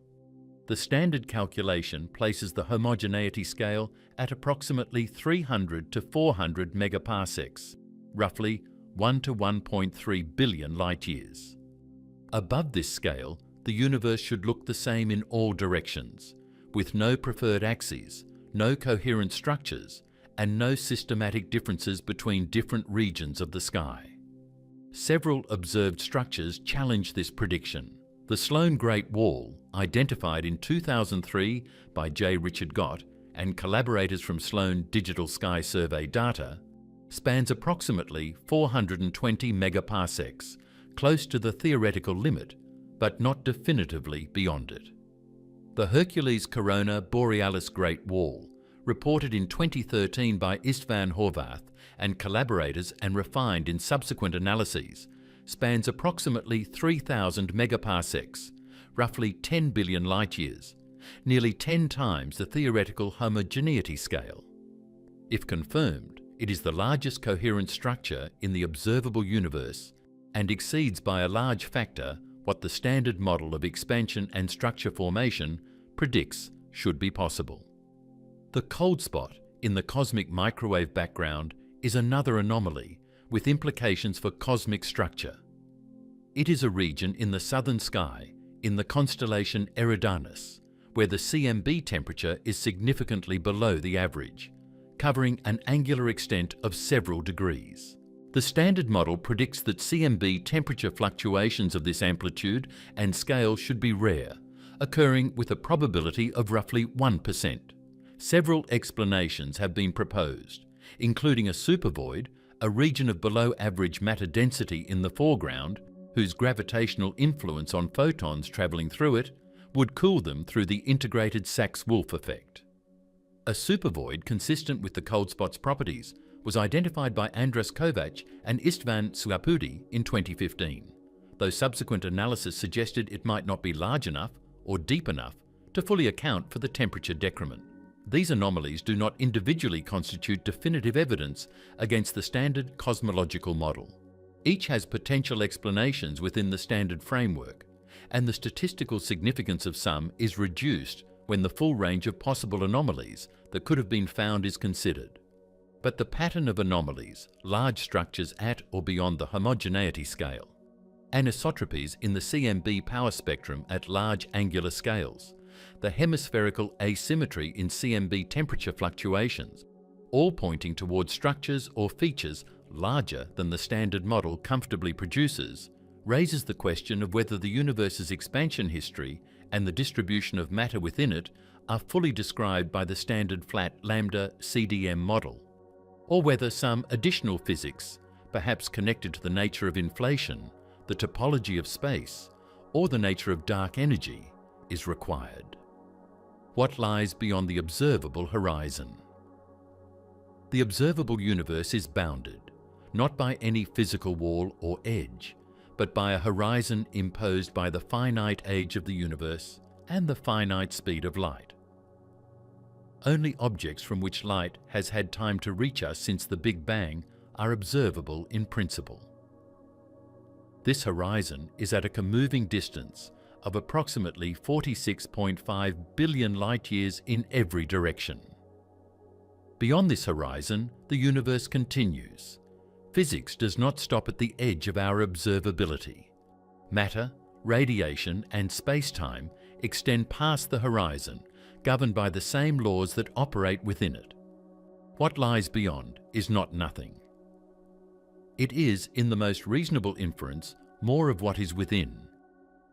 The standard calculation places the homogeneity scale at approximately 300 to 400 megaparsecs, roughly 1 to 1.3 billion light-years. Above this scale, the universe should look the same in all directions, with no preferred axes, no coherent structures, and no systematic differences between different regions of the sky. Several observed structures challenge this prediction. The Sloan Great Wall, identified in 2003 by J. Richard Gott and collaborators from Sloan Digital Sky Survey data, spans approximately 420 megaparsecs, close to the theoretical limit, but not definitively beyond it. The Hercules Corona Borealis Great Wall, reported in 2013 by Istvan Horvath and collaborators and refined in subsequent analyses, spans approximately 3,000 megaparsecs, roughly 10 billion light-years, nearly 10 times the theoretical homogeneity scale. If confirmed, it is the largest coherent structure in the observable universe and exceeds by a large factor what the standard model of expansion and structure formation predicts should be possible. The cold spot in the cosmic microwave background is another anomaly with implications for cosmic structure. It is a region in the southern sky, in the constellation Eridanus, where the CMB temperature is significantly below the average, covering an angular extent of several degrees. The standard model predicts that CMB temperature fluctuations of this amplitude and scale should be rare, occurring with a probability of roughly 1%. Several explanations have been proposed, including a supervoid, a region of below-average matter density in the foreground, whose gravitational influence on photons travelling through it would cool them through the integrated Sachs-Wolf effect. A supervoid consistent with the cold spot's properties was identified by Andras Kovac and Istvan Suapudi in 2015, though subsequent analysis suggested it might not be large enough or deep enough to fully account for the temperature decrement. These anomalies do not individually constitute definitive evidence against the standard cosmological model. Each has potential explanations within the standard framework, and the statistical significance of some is reduced when the full range of possible anomalies that could have been found is considered. But the pattern of anomalies, large structures at or beyond the homogeneity scale, anisotropies in the CMB power spectrum at large angular scales, the hemispherical asymmetry in CMB temperature fluctuations, all pointing towards structures or features larger than the standard model comfortably produces, raises the question of whether the universe's expansion history and the distribution of matter within it are fully described by the standard flat lambda CDM model, or whether some additional physics, perhaps connected to the nature of inflation, the topology of space, or the nature of dark energy is required. What lies beyond the observable horizon? The observable universe is bounded, not by any physical wall or edge, but by a horizon imposed by the finite age of the universe and the finite speed of light. Only objects from which light has had time to reach us since the Big Bang are observable in principle. This horizon is at a comoving distance of approximately 46.5 billion light-years in every direction. Beyond this horizon, the universe continues. Physics does not stop at the edge of our observability. Matter, radiation, and space-time extend past the horizon, governed by the same laws that operate within it. What lies beyond is not nothing. It is, in the most reasonable inference, more of what is within.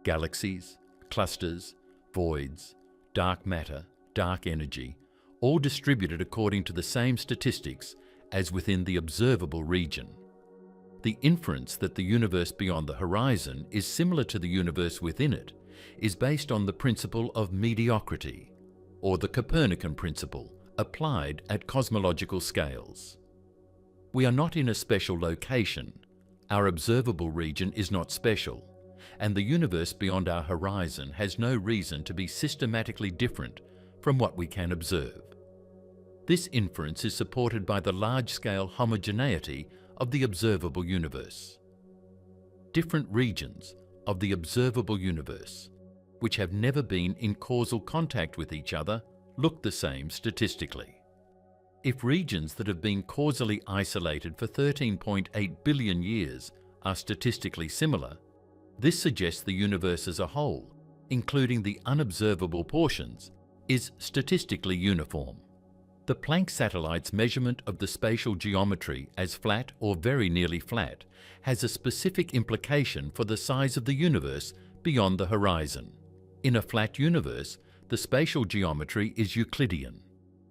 Galaxies, clusters, voids, dark matter, dark energy, all distributed according to the same statistics as within the observable region. The inference that the universe beyond the horizon is similar to the universe within it is based on the principle of mediocrity, or the Copernican principle, applied at cosmological scales. We are not in a special location. Our observable region is not special, and the universe beyond our horizon has no reason to be systematically different from what we can observe. This inference is supported by the large-scale homogeneity of the observable universe. Different regions of the observable universe, which have never been in causal contact with each other, look the same statistically. If regions that have been causally isolated for 13.8 billion years are statistically similar, this suggests the universe as a whole, including the unobservable portions, is statistically uniform. The Planck satellite's measurement of the spatial geometry as flat or very nearly flat has a specific implication for the size of the universe beyond the horizon. In a flat universe, the spatial geometry is Euclidean,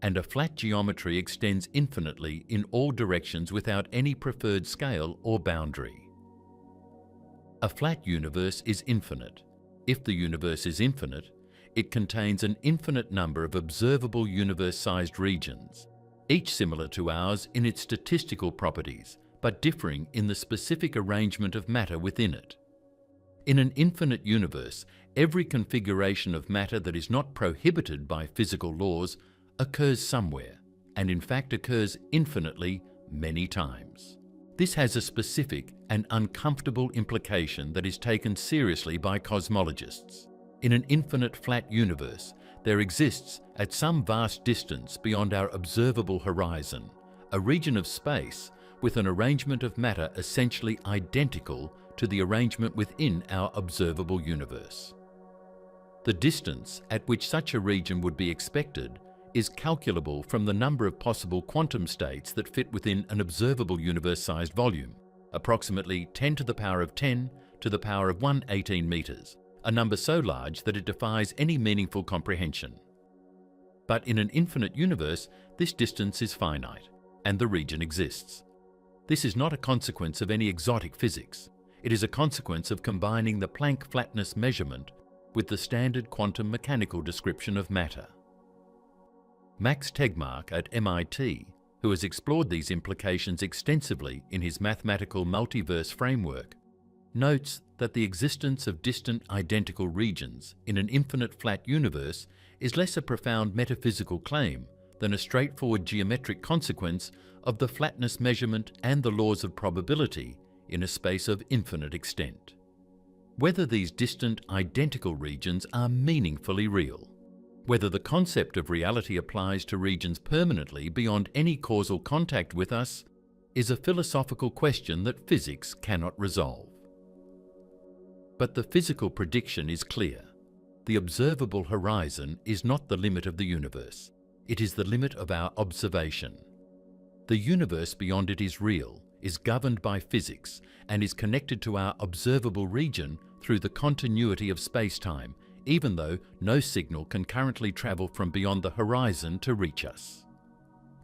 and a flat geometry extends infinitely in all directions without any preferred scale or boundary. A flat universe is infinite. If the universe is infinite, it contains an infinite number of observable universe-sized regions, each similar to ours in its statistical properties, but differing in the specific arrangement of matter within it. In an infinite universe, every configuration of matter that is not prohibited by physical laws occurs somewhere, and in fact occurs infinitely many times. This has a specific and uncomfortable implication that is taken seriously by cosmologists. In an infinite flat universe, there exists, at some vast distance beyond our observable horizon, a region of space with an arrangement of matter essentially identical to the arrangement within our observable universe. The distance at which such a region would be expected is calculable from the number of possible quantum states that fit within an observable universe-sized volume, approximately 10 to the power of 10 to the power of 118 meters, a number so large that it defies any meaningful comprehension. But in an infinite universe, this distance is finite, and the region exists. This is not a consequence of any exotic physics. It is a consequence of combining the Planck flatness measurement with the standard quantum mechanical description of matter. Max Tegmark at MIT, who has explored these implications extensively in his mathematical multiverse framework, notes that the existence of distant identical regions in an infinite flat universe is less a profound metaphysical claim than a straightforward geometric consequence of the flatness measurement and the laws of probability in a space of infinite extent. Whether these distant identical regions are meaningfully real, whether the concept of reality applies to regions permanently beyond any causal contact with us, is a philosophical question that physics cannot resolve. But the physical prediction is clear. The observable horizon is not the limit of the universe. It is the limit of our observation. The universe beyond it is real, is governed by physics, and is connected to our observable region through the continuity of space-time, even though no signal can currently travel from beyond the horizon to reach us.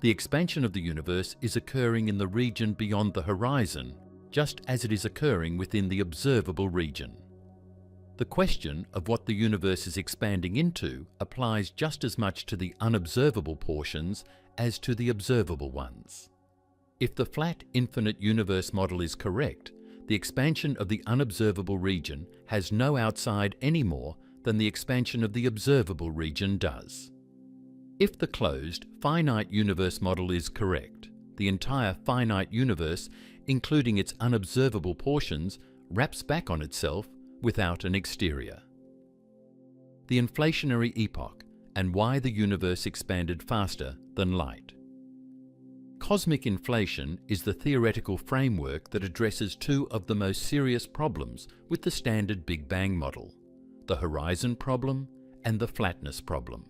The expansion of the universe is occurring in the region beyond the horizon, just as it is occurring within the observable region. The question of what the universe is expanding into applies just as much to the unobservable portions as to the observable ones. If the flat, infinite universe model is correct, the expansion of the unobservable region has no outside any more than the expansion of the observable region does. If the closed, finite universe model is correct, the entire finite universe, including its unobservable portions, wraps back on itself without an exterior. The inflationary epoch, and why the universe expanded faster than light. Cosmic inflation is the theoretical framework that addresses two of the most serious problems with the standard Big Bang model: the horizon problem and the flatness problem.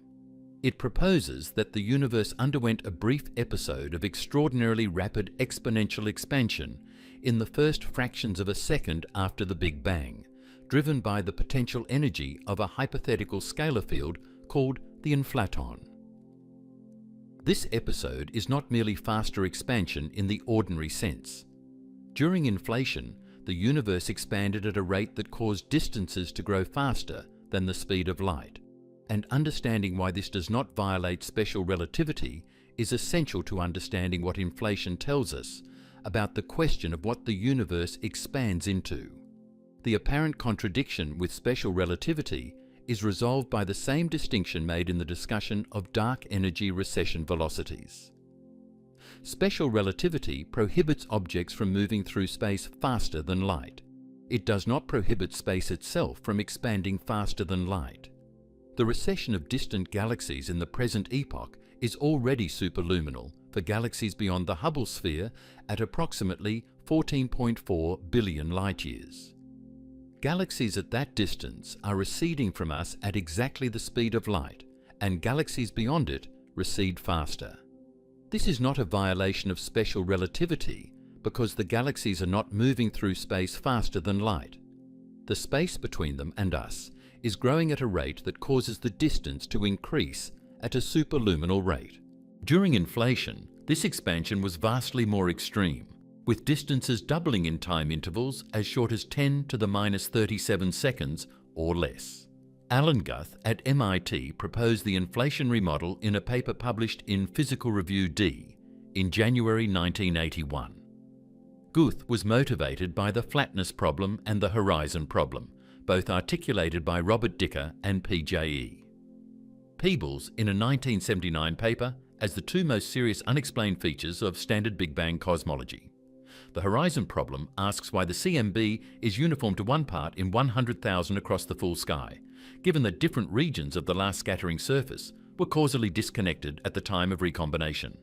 It proposes that the universe underwent a brief episode of extraordinarily rapid exponential expansion in the first fractions of a second after the Big Bang, driven by the potential energy of a hypothetical scalar field called the inflaton. This episode is not merely faster expansion in the ordinary sense. During inflation, the universe expanded at a rate that caused distances to grow faster than the speed of light, and understanding why this does not violate special relativity is essential to understanding what inflation tells us about the question of what the universe expands into. The apparent contradiction with special relativity is resolved by the same distinction made in the discussion of dark energy recession velocities. Special relativity prohibits objects from moving through space faster than light. It does not prohibit space itself from expanding faster than light. The recession of distant galaxies in the present epoch is already superluminal for galaxies beyond the Hubble sphere at approximately 14.4 billion light-years. Galaxies at that distance are receding from us at exactly the speed of light, and galaxies beyond it recede faster. This is not a violation of special relativity because the galaxies are not moving through space faster than light. The space between them and us is growing at a rate that causes the distance to increase at a superluminal rate. During inflation, this expansion was vastly more extreme, with distances doubling in time intervals as short as 10 to the minus 37 seconds or less. Alan Guth at MIT proposed the inflationary model in a paper published in Physical Review D in January 1981. Guth was motivated by the flatness problem and the horizon problem, both articulated by Robert Dicker and PJE. Peebles, in a 1979 paper, as the two most serious unexplained features of standard Big Bang cosmology. The horizon problem asks why the CMB is uniform to 1 part in 100,000 across the full sky, given that different regions of the last scattering surface were causally disconnected at the time of recombination.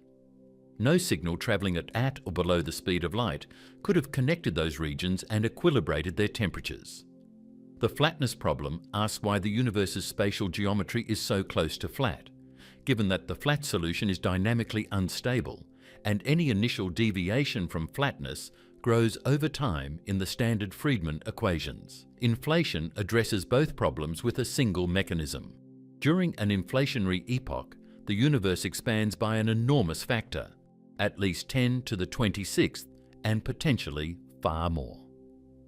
No signal travelling at or below the speed of light could have connected those regions and equilibrated their temperatures. The flatness problem asks why the universe's spatial geometry is so close to flat, given that the flat solution is dynamically unstable, and any initial deviation from flatness grows over time in the standard Friedmann equations. Inflation addresses both problems with a single mechanism. During an inflationary epoch, the universe expands by an enormous factor, at least 10 to the 26th, and potentially far more.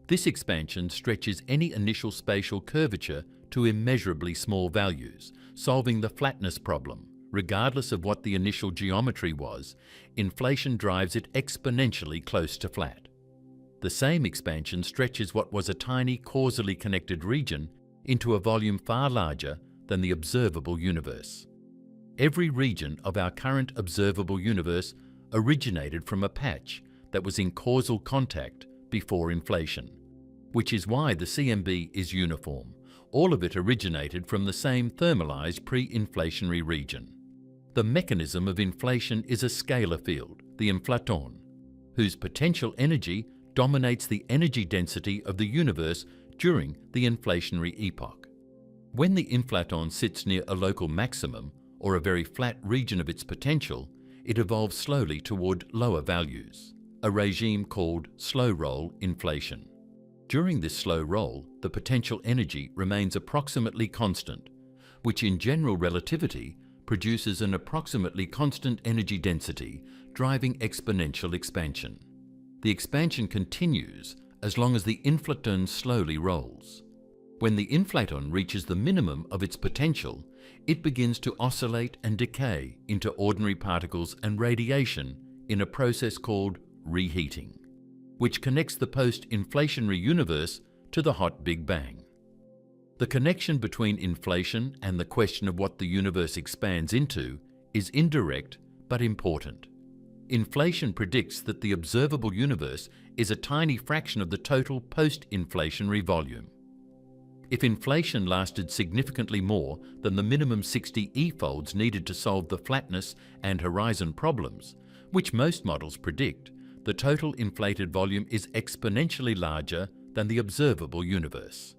This expansion stretches any initial spatial curvature to immeasurably small values, solving the flatness problem. Regardless of what the initial geometry was, inflation drives it exponentially close to flat. The same expansion stretches what was a tiny causally connected region into a volume far larger than the observable universe. Every region of our current observable universe originated from a patch that was in causal contact before inflation, which is why the CMB is uniform. All of it originated from the same thermalized pre-inflationary region. The mechanism of inflation is a scalar field, the inflaton, whose potential energy dominates the energy density of the universe during the inflationary epoch. When the inflaton sits near a local maximum, or a very flat region of its potential, it evolves slowly toward lower values, a regime called slow roll inflation. During this slow roll, the potential energy remains approximately constant, which in general relativity produces an approximately constant energy density, driving exponential expansion. The expansion continues as long as the inflaton slowly rolls. When the inflaton reaches the minimum of its potential, it begins to oscillate and decay into ordinary particles and radiation in a process called reheating, which connects the post-inflationary universe to the hot Big Bang. The connection between inflation and the question of what the universe expands into is indirect but important. Inflation predicts that the observable universe is a tiny fraction of the total post-inflationary volume. If inflation lasted significantly more than the minimum 60 E-folds needed to solve the flatness and horizon problems, which most models predict, the total inflated volume is exponentially larger than the observable universe.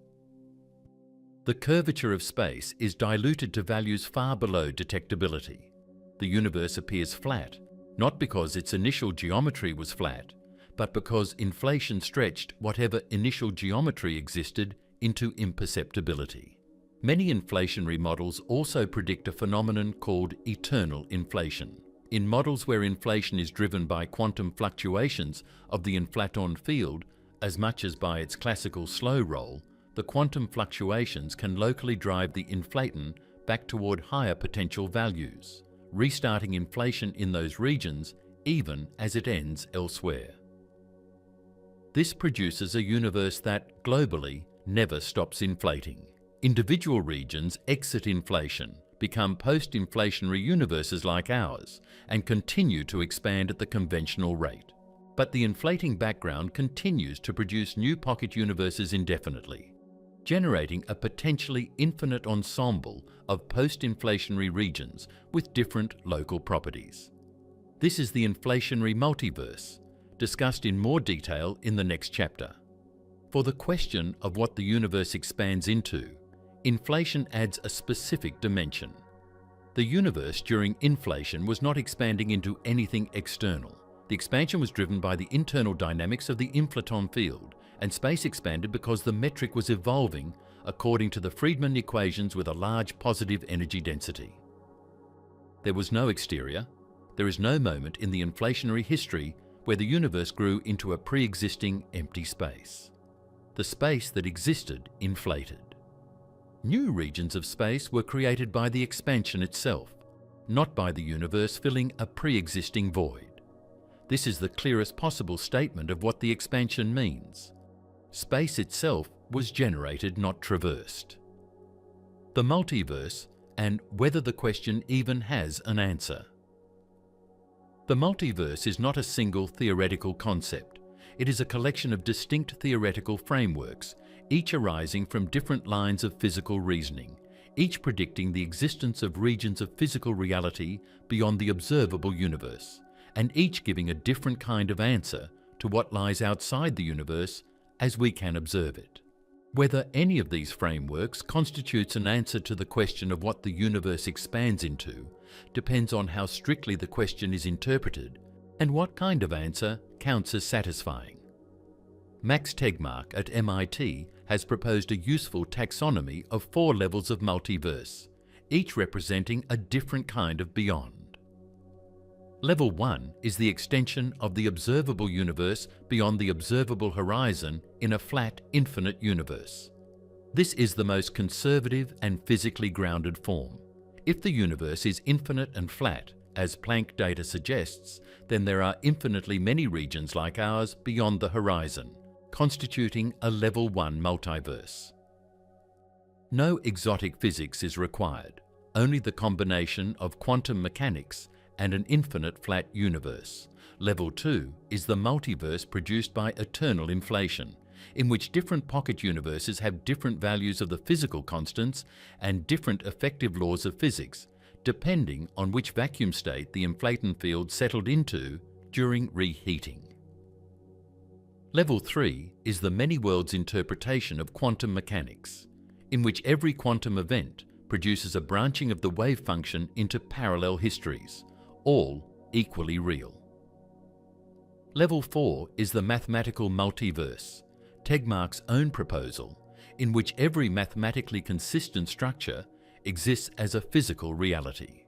The curvature of space is diluted to values far below detectability. The universe appears flat, not because its initial geometry was flat, but because inflation stretched whatever initial geometry existed into imperceptibility. Many inflationary models also predict a phenomenon called eternal inflation. In models where inflation is driven by quantum fluctuations of the inflaton field as much as by its classical slow roll, the quantum fluctuations can locally drive the inflaton back toward higher potential values, restarting inflation in those regions even as it ends elsewhere. This produces a universe that, globally, never stops inflating. Individual regions exit inflation, become post-inflationary universes like ours, and continue to expand at the conventional rate. But the inflating background continues to produce new pocket universes indefinitely, generating a potentially infinite ensemble of post-inflationary regions with different local properties. This is the inflationary multiverse, discussed in more detail in the next chapter. For the question of what the universe expands into, inflation adds a specific dimension. The universe during inflation was not expanding into anything external. The expansion was driven by the internal dynamics of the inflaton field, and space expanded because the metric was evolving according to the Friedmann equations with a large positive energy density. There was no exterior. There is no moment in the inflationary history where the universe grew into a pre-existing empty space. The space that existed inflated. New regions of space were created by the expansion itself, not by the universe filling a pre-existing void. This is the clearest possible statement of what the expansion means. Space itself was generated, not traversed. The multiverse, and whether the question even has an answer. The multiverse is not a single theoretical concept. It is a collection of distinct theoretical frameworks, each arising from different lines of physical reasoning, each predicting the existence of regions of physical reality beyond the observable universe, and each giving a different kind of answer to what lies outside the universe as we can observe it. Whether any of these frameworks constitutes an answer to the question of what the universe expands into depends on how strictly the question is interpreted and what kind of answer counts as satisfying. Max Tegmark at MIT has proposed a useful taxonomy of 4 levels of multiverse, each representing a different kind of beyond. Level 1 is the extension of the observable universe beyond the observable horizon in a flat, infinite universe. This is the most conservative and physically grounded form. If the universe is infinite and flat, as Planck data suggests, then there are infinitely many regions like ours beyond the horizon, constituting a level 1 multiverse. No exotic physics is required, only the combination of quantum mechanics and an infinite flat universe. Level 2 is the multiverse produced by eternal inflation, in which different pocket universes have different values of the physical constants and different effective laws of physics, depending on which vacuum state the inflaton field settled into during reheating. Level 3 is the many worlds interpretation of quantum mechanics, in which every quantum event produces a branching of the wave function into parallel histories, all equally real. Level 4 is the mathematical multiverse, Tegmark's own proposal, in which every mathematically consistent structure exists as a physical reality.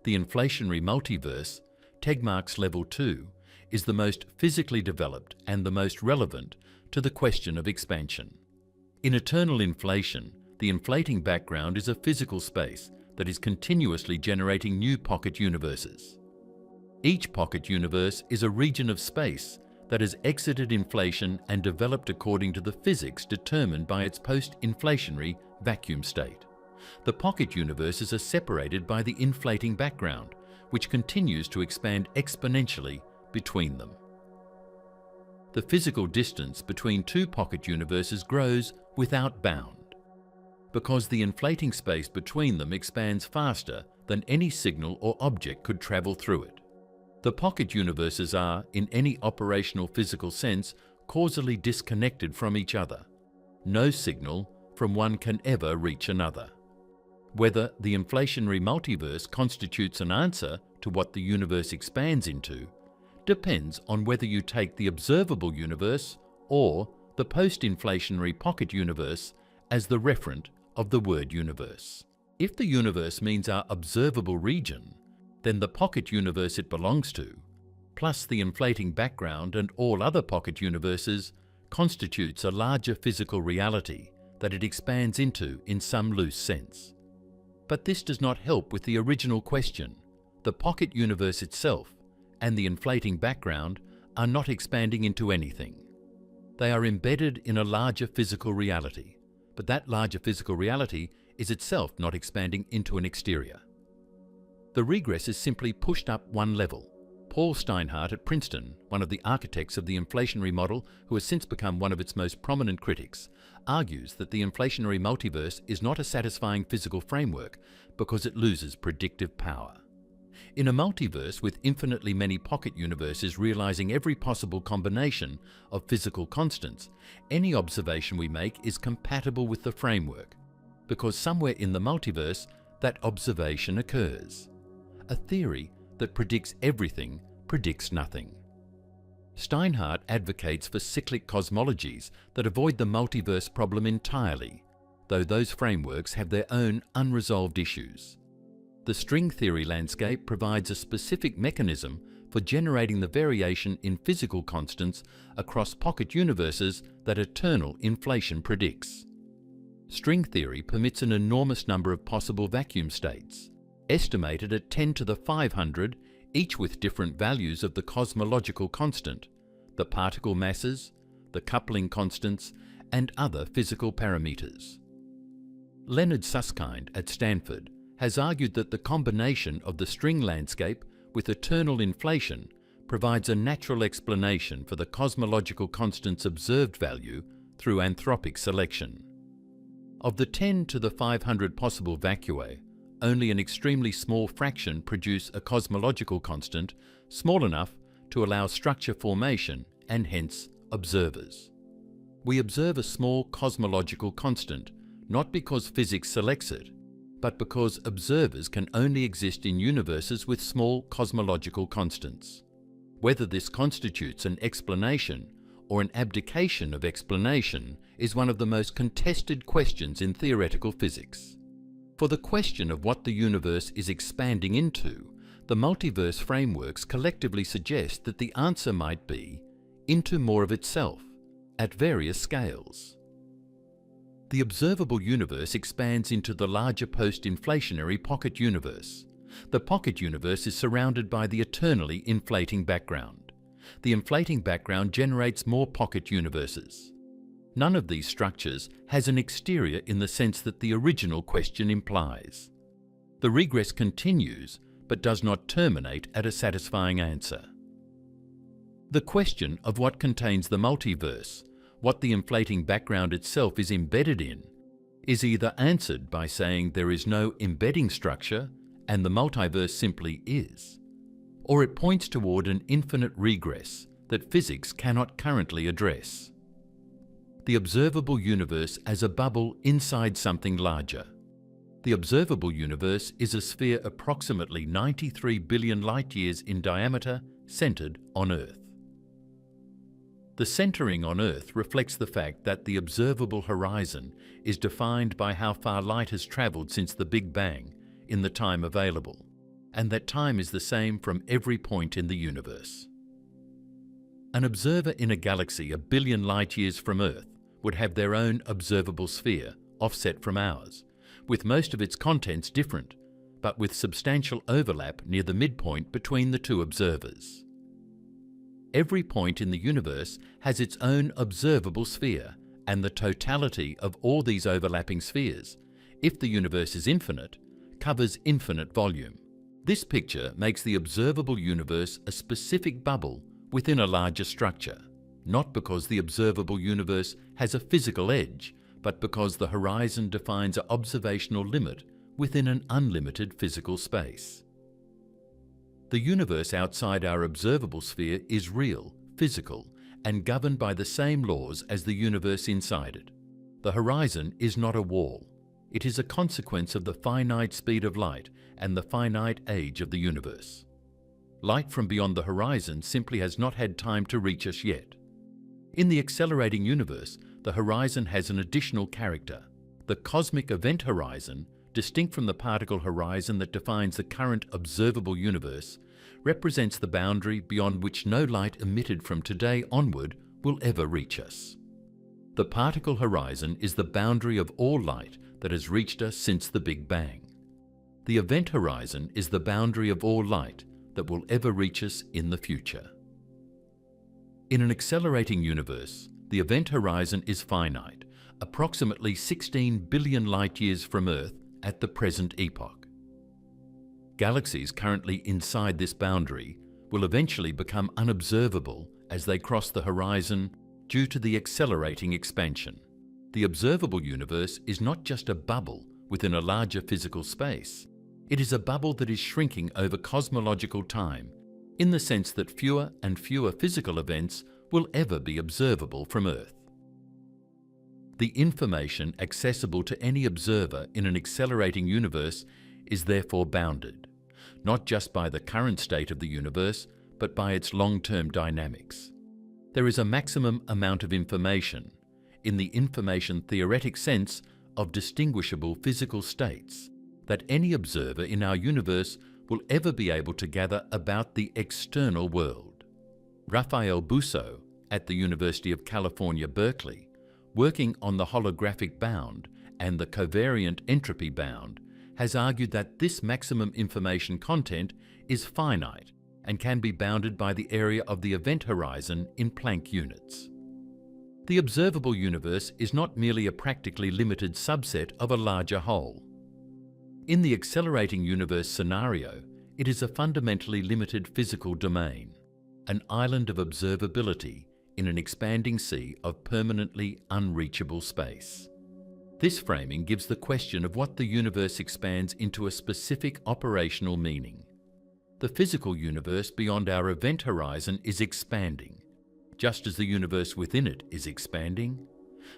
The inflationary multiverse, Tegmark's level 2, is the most physically developed and the most relevant to the question of expansion. In eternal inflation, the inflating background is a physical space that is continuously generating new pocket universes. Each pocket universe is a region of space that has exited inflation and developed according to the physics determined by its post-inflationary vacuum state. The pocket universes are separated by the inflating background, which continues to expand exponentially between them. The physical distance between two pocket universes grows without bound, because the inflating space between them expands faster than any signal or object could travel through it. The pocket universes are, in any operational physical sense, causally disconnected from each other. No signal from one can ever reach another. Whether the inflationary multiverse constitutes an answer to what the universe expands into depends on whether you take the observable universe or the post-inflationary pocket universe as the referent of the word universe. If the universe means our observable region, then the pocket universe it belongs to, plus the inflating background and all other pocket universes, constitutes a larger physical reality that it expands into in some loose sense. But this does not help with the original question. The pocket universe itself and the inflating background are not expanding into anything. They are embedded in a larger physical reality, but that larger physical reality is itself not expanding into an exterior. The regress is simply pushed up one level. Paul Steinhardt at Princeton, one of the architects of the inflationary model who has since become one of its most prominent critics, argues that the inflationary multiverse is not a satisfying physical framework because it loses predictive power. In a multiverse with infinitely many pocket universes realizing every possible combination of physical constants, any observation we make is compatible with the framework, because somewhere in the multiverse that observation occurs. A theory that predicts everything predicts nothing. Steinhardt advocates for cyclic cosmologies that avoid the multiverse problem entirely, though those frameworks have their own unresolved issues. The string theory landscape provides a specific mechanism for generating the variation in physical constants across pocket universes that eternal inflation predicts. String theory permits an enormous number of possible vacuum states, estimated at 10 to the 500, each with different values of the cosmological constant, the particle masses, the coupling constants, and other physical parameters. Leonard Susskind at Stanford has argued that the combination of the string landscape with eternal inflation provides a natural explanation for the cosmological constant's observed value through anthropic selection. Of the 10 to the 500 possible vacui, only an extremely small fraction produce a cosmological constant small enough to allow structure formation and hence observers. We observe a small cosmological constant not because physics selects it, but because observers can only exist in universes with small cosmological constants. Whether this constitutes an explanation or an abdication of explanation is one of the most contested questions in theoretical physics. For the question of what the universe is expanding into, the multiverse frameworks collectively suggest that the answer might be into more of itself, at various scales. The observable universe expands into the larger post-inflationary pocket universe. The pocket universe is surrounded by the eternally inflating background. The inflating background generates more pocket universes. None of these structures has an exterior in the sense that the original question implies. The regress continues, but does not terminate at a satisfying answer. The question of what contains the multiverse, what the inflating background itself is embedded in, is either answered by saying there is no embedding structure and the multiverse simply is, or it points toward an infinite regress that physics cannot currently address. The observable universe as a bubble inside something larger. The observable universe is a sphere approximately 93 billion light-years in diameter, centered on Earth. The centering on Earth reflects the fact that the observable horizon is defined by how far light has traveled since the Big Bang in the time available, and that time is the same from every point in the universe. An observer in a galaxy a billion light-years from Earth would have their own observable sphere, offset from ours, with most of its contents different, but with substantial overlap near the midpoint between the two observers. Every point in the universe has its own observable sphere, and the totality of all these overlapping spheres, if the universe is infinite, covers infinite volume. This picture makes the observable universe a specific bubble within a larger structure, not because the observable universe has a physical edge, but because the horizon defines an observational limit within an unlimited physical space. The universe outside our observable sphere is real, physical, and governed by the same laws as the universe inside it. The horizon is not a wall. It is a consequence of the finite speed of light and the finite age of the universe. Light from beyond the horizon simply has not had time to reach us yet. In the accelerating universe, the horizon has an additional character. The cosmic event horizon, distinct from the particle horizon that defines the current observable universe, represents the boundary beyond which no light emitted from today onward will ever reach us. The particle horizon is the boundary of all light that has reached us since the Big Bang. The event horizon is the boundary of all light that will ever reach us in the future. In an accelerating universe, the event horizon is finite, approximately 16 billion light-years from Earth at the present epoch. Galaxies currently inside this boundary will eventually become unobservable as they cross the horizon due to the accelerating expansion. The observable universe is not just a bubble within a larger physical space. It is a bubble that is shrinking over cosmological time, in the sense that fewer and fewer physical events will ever be observable from Earth. The information accessible to any observer in an accelerating universe is therefore bounded, not just by the current state of the universe, but by its long-term dynamics. There is a maximum amount of information, in the information theoretic sense of distinguishable physical states, that any observer in our universe will ever be able to gather about the external world. Raphael Bousso, at the University of California, Berkeley, working on the holographic bound and the covariant entropy bound, has argued that this maximum information content is finite and can be bounded by the area of the event horizon in Planck units. The observable universe is not merely a practically limited subset of a larger whole. In the accelerating universe scenario, it is a fundamentally limited physical domain, an island of observability in an expanding sea of permanently unreachable space. This framing gives the question of what the universe expands into a specific operational meaning. The physical universe beyond our event horizon is expanding, just as the universe within it is expanding,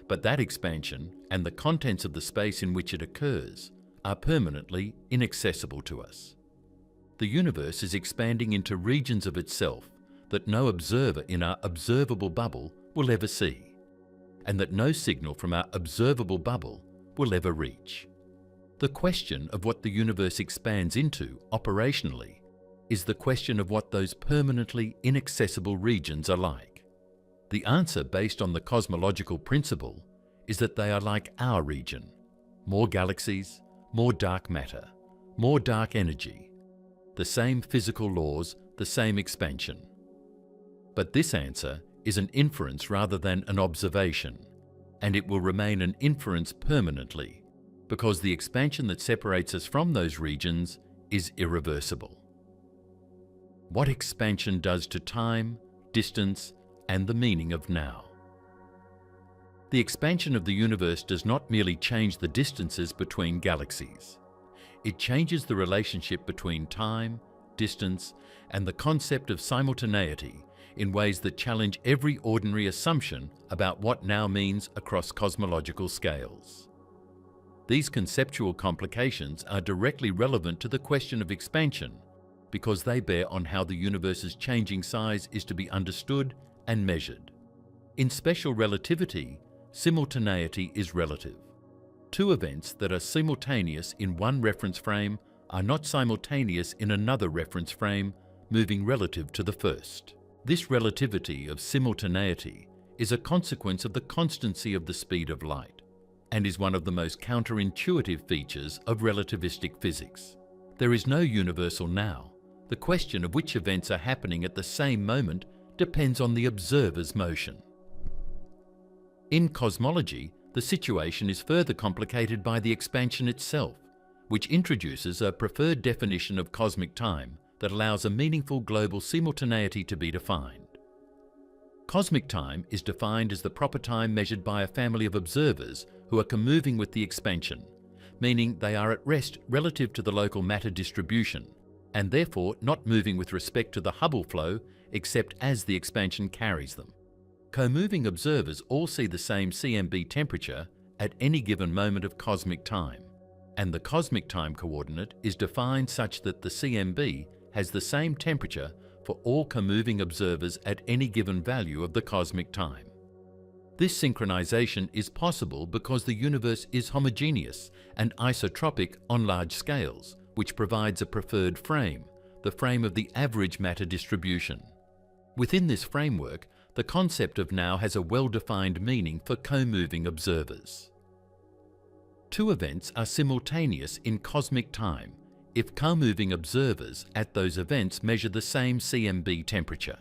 but that expansion and the contents of the space in which it occurs are permanently inaccessible to us. The universe is expanding into regions of itself that no observer in our observable bubble will ever see, and that no signal from our observable bubble will ever reach. The question of what the universe expands into operationally is the question of what those permanently inaccessible regions are like. The answer, based on the cosmological principle, is that they are like our region: more galaxies, more dark matter, more dark energy, the same physical laws, the same expansion. But this answer is an inference rather than an observation, and it will remain an inference permanently, because the expansion that separates us from those regions is irreversible. What expansion does to time, distance, and the meaning of now. The expansion of the universe does not merely change the distances between galaxies. It changes the relationship between time, distance, and the concept of simultaneity in ways that challenge every ordinary assumption about what now means across cosmological scales. These conceptual complications are directly relevant to the question of expansion because they bear on how the universe's changing size is to be understood and measured. In special relativity, simultaneity is relative. Two events that are simultaneous in one reference frame are not simultaneous in another reference frame, moving relative to the first. This relativity of simultaneity is a consequence of the constancy of the speed of light, and is one of the most counterintuitive features of relativistic physics. There is no universal now. The question of which events are happening at the same moment depends on the observer's motion. In cosmology, the situation is further complicated by the expansion itself, which introduces a preferred definition of cosmic time that allows a meaningful global simultaneity to be defined. Cosmic time is defined as the proper time measured by a family of observers who are commoving with the expansion, meaning they are at rest relative to the local matter distribution, and therefore not moving with respect to the Hubble flow except as the expansion carries them. Co-moving observers all see the same CMB temperature at any given moment of cosmic time, and the cosmic time coordinate is defined such that the CMB has the same temperature for all co-moving observers at any given value of the cosmic time. This synchronization is possible because the universe is homogeneous and isotropic on large scales, which provides a preferred frame, the frame of the average matter distribution. Within this framework, the concept of now has a well-defined meaning for co-moving observers. Two events are simultaneous in cosmic time if co-moving observers at those events measure the same CMB temperature.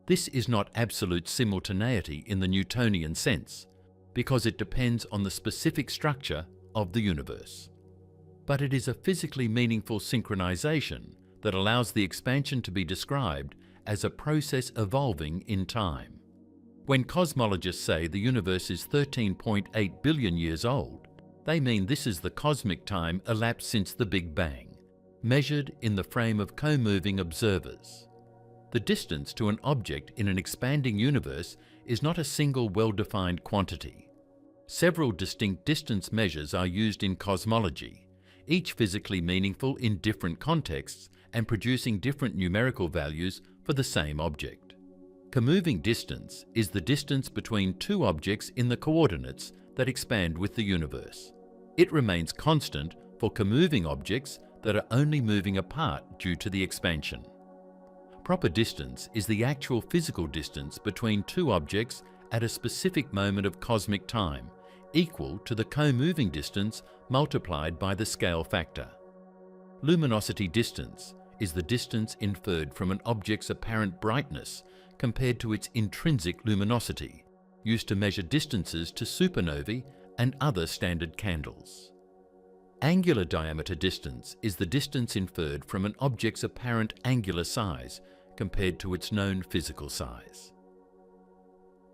This is not absolute simultaneity in the Newtonian sense, because it depends on the specific structure of the universe. But it is a physically meaningful synchronization that allows the expansion to be described as a process evolving in time. When cosmologists say the universe is 13.8 billion years old, they mean this is the cosmic time elapsed since the Big Bang, measured in the frame of co-moving observers. The distance to an object in an expanding universe is not a single well-defined quantity. Several distinct distance measures are used in cosmology, each physically meaningful in different contexts and producing different numerical values for the same object. Co-moving distance is the distance between two objects in the coordinates that expand with the universe. It remains constant for co-moving objects that are only moving apart due to the expansion. Proper distance is the actual physical distance between two objects at a specific moment of cosmic time, equal to the co-moving distance multiplied by the scale factor. Luminosity distance is the distance inferred from an object's apparent brightness compared to its intrinsic luminosity, used to measure distances to supernovae and other standard candles. Angular diameter distance is the distance inferred from an object's apparent angular size compared to its known physical size.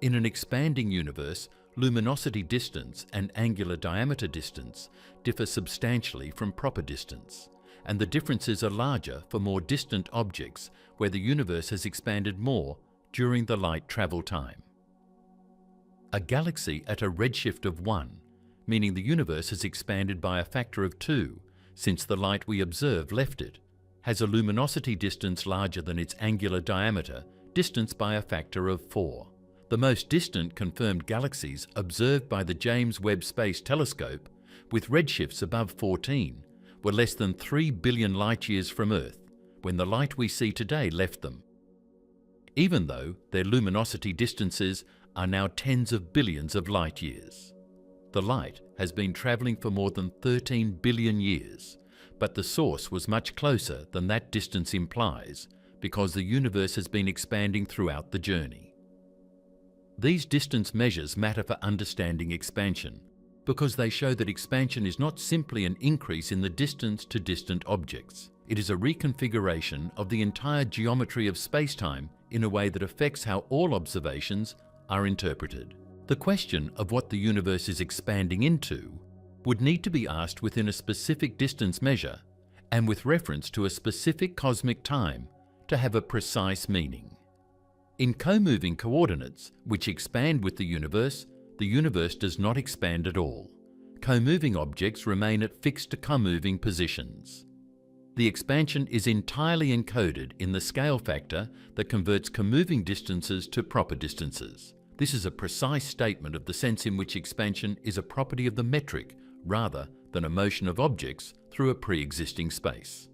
In an expanding universe, luminosity distance and angular diameter distance differ substantially from proper distance, and the differences are larger for more distant objects where the universe has expanded more during the light travel time. A galaxy at a redshift of 1, meaning the universe has expanded by a factor of 2 since the light we observe left it, has a luminosity distance larger than its angular diameter, distanced by a factor of 4. The most distant confirmed galaxies observed by the James Webb Space Telescope, with redshifts above 14, were less than 3 billion light-years from Earth when the light we see today left them, even though their luminosity distances are now tens of billions of light-years. The light has been travelling for more than 13 billion years, but the source was much closer than that distance implies because the universe has been expanding throughout the journey. These distance measures matter for understanding expansion because they show that expansion is not simply an increase in the distance to distant objects. It is a reconfiguration of the entire geometry of spacetime in a way that affects how all observations are interpreted. The question of what the universe is expanding into would need to be asked within a specific distance measure and with reference to a specific cosmic time to have a precise meaning. In co-moving coordinates, which expand with the universe does not expand at all. Co-moving objects remain at fixed co-moving positions. The expansion is entirely encoded in the scale factor that converts co-moving distances to proper distances. This is a precise statement of the sense in which expansion is a property of the metric rather than a motion of objects through a pre-existing space.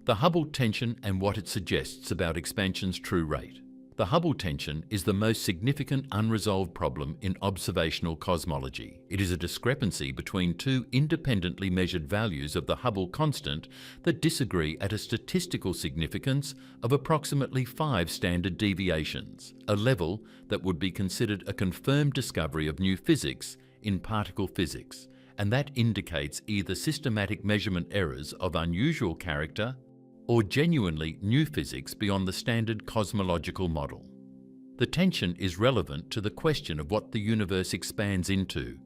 The Hubble tension and what it suggests about expansion's true rate. The Hubble tension is the most significant unresolved problem in observational cosmology. It is a discrepancy between two independently measured values of the Hubble constant that disagree at a statistical significance of approximately 5 standard deviations, a level that would be considered a confirmed discovery of new physics in particle physics, and that indicates either systematic measurement errors of unusual character or genuinely new physics beyond the standard cosmological model. The tension is relevant to the question of what the universe expands into,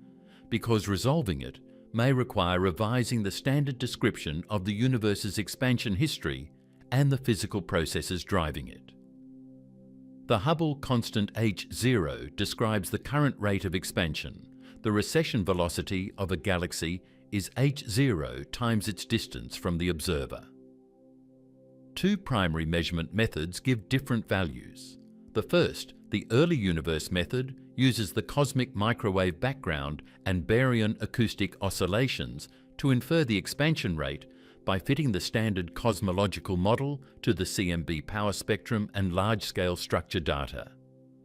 because resolving it may require revising the standard description of the universe's expansion history and the physical processes driving it. The Hubble constant h0 describes the current rate of expansion. The recession velocity of a galaxy is h0 times its distance from the observer. Two primary measurement methods give different values. The first, the early universe method, uses the cosmic microwave background and baryon acoustic oscillations to infer the expansion rate by fitting the standard cosmological model to the CMB power spectrum and large-scale structure data.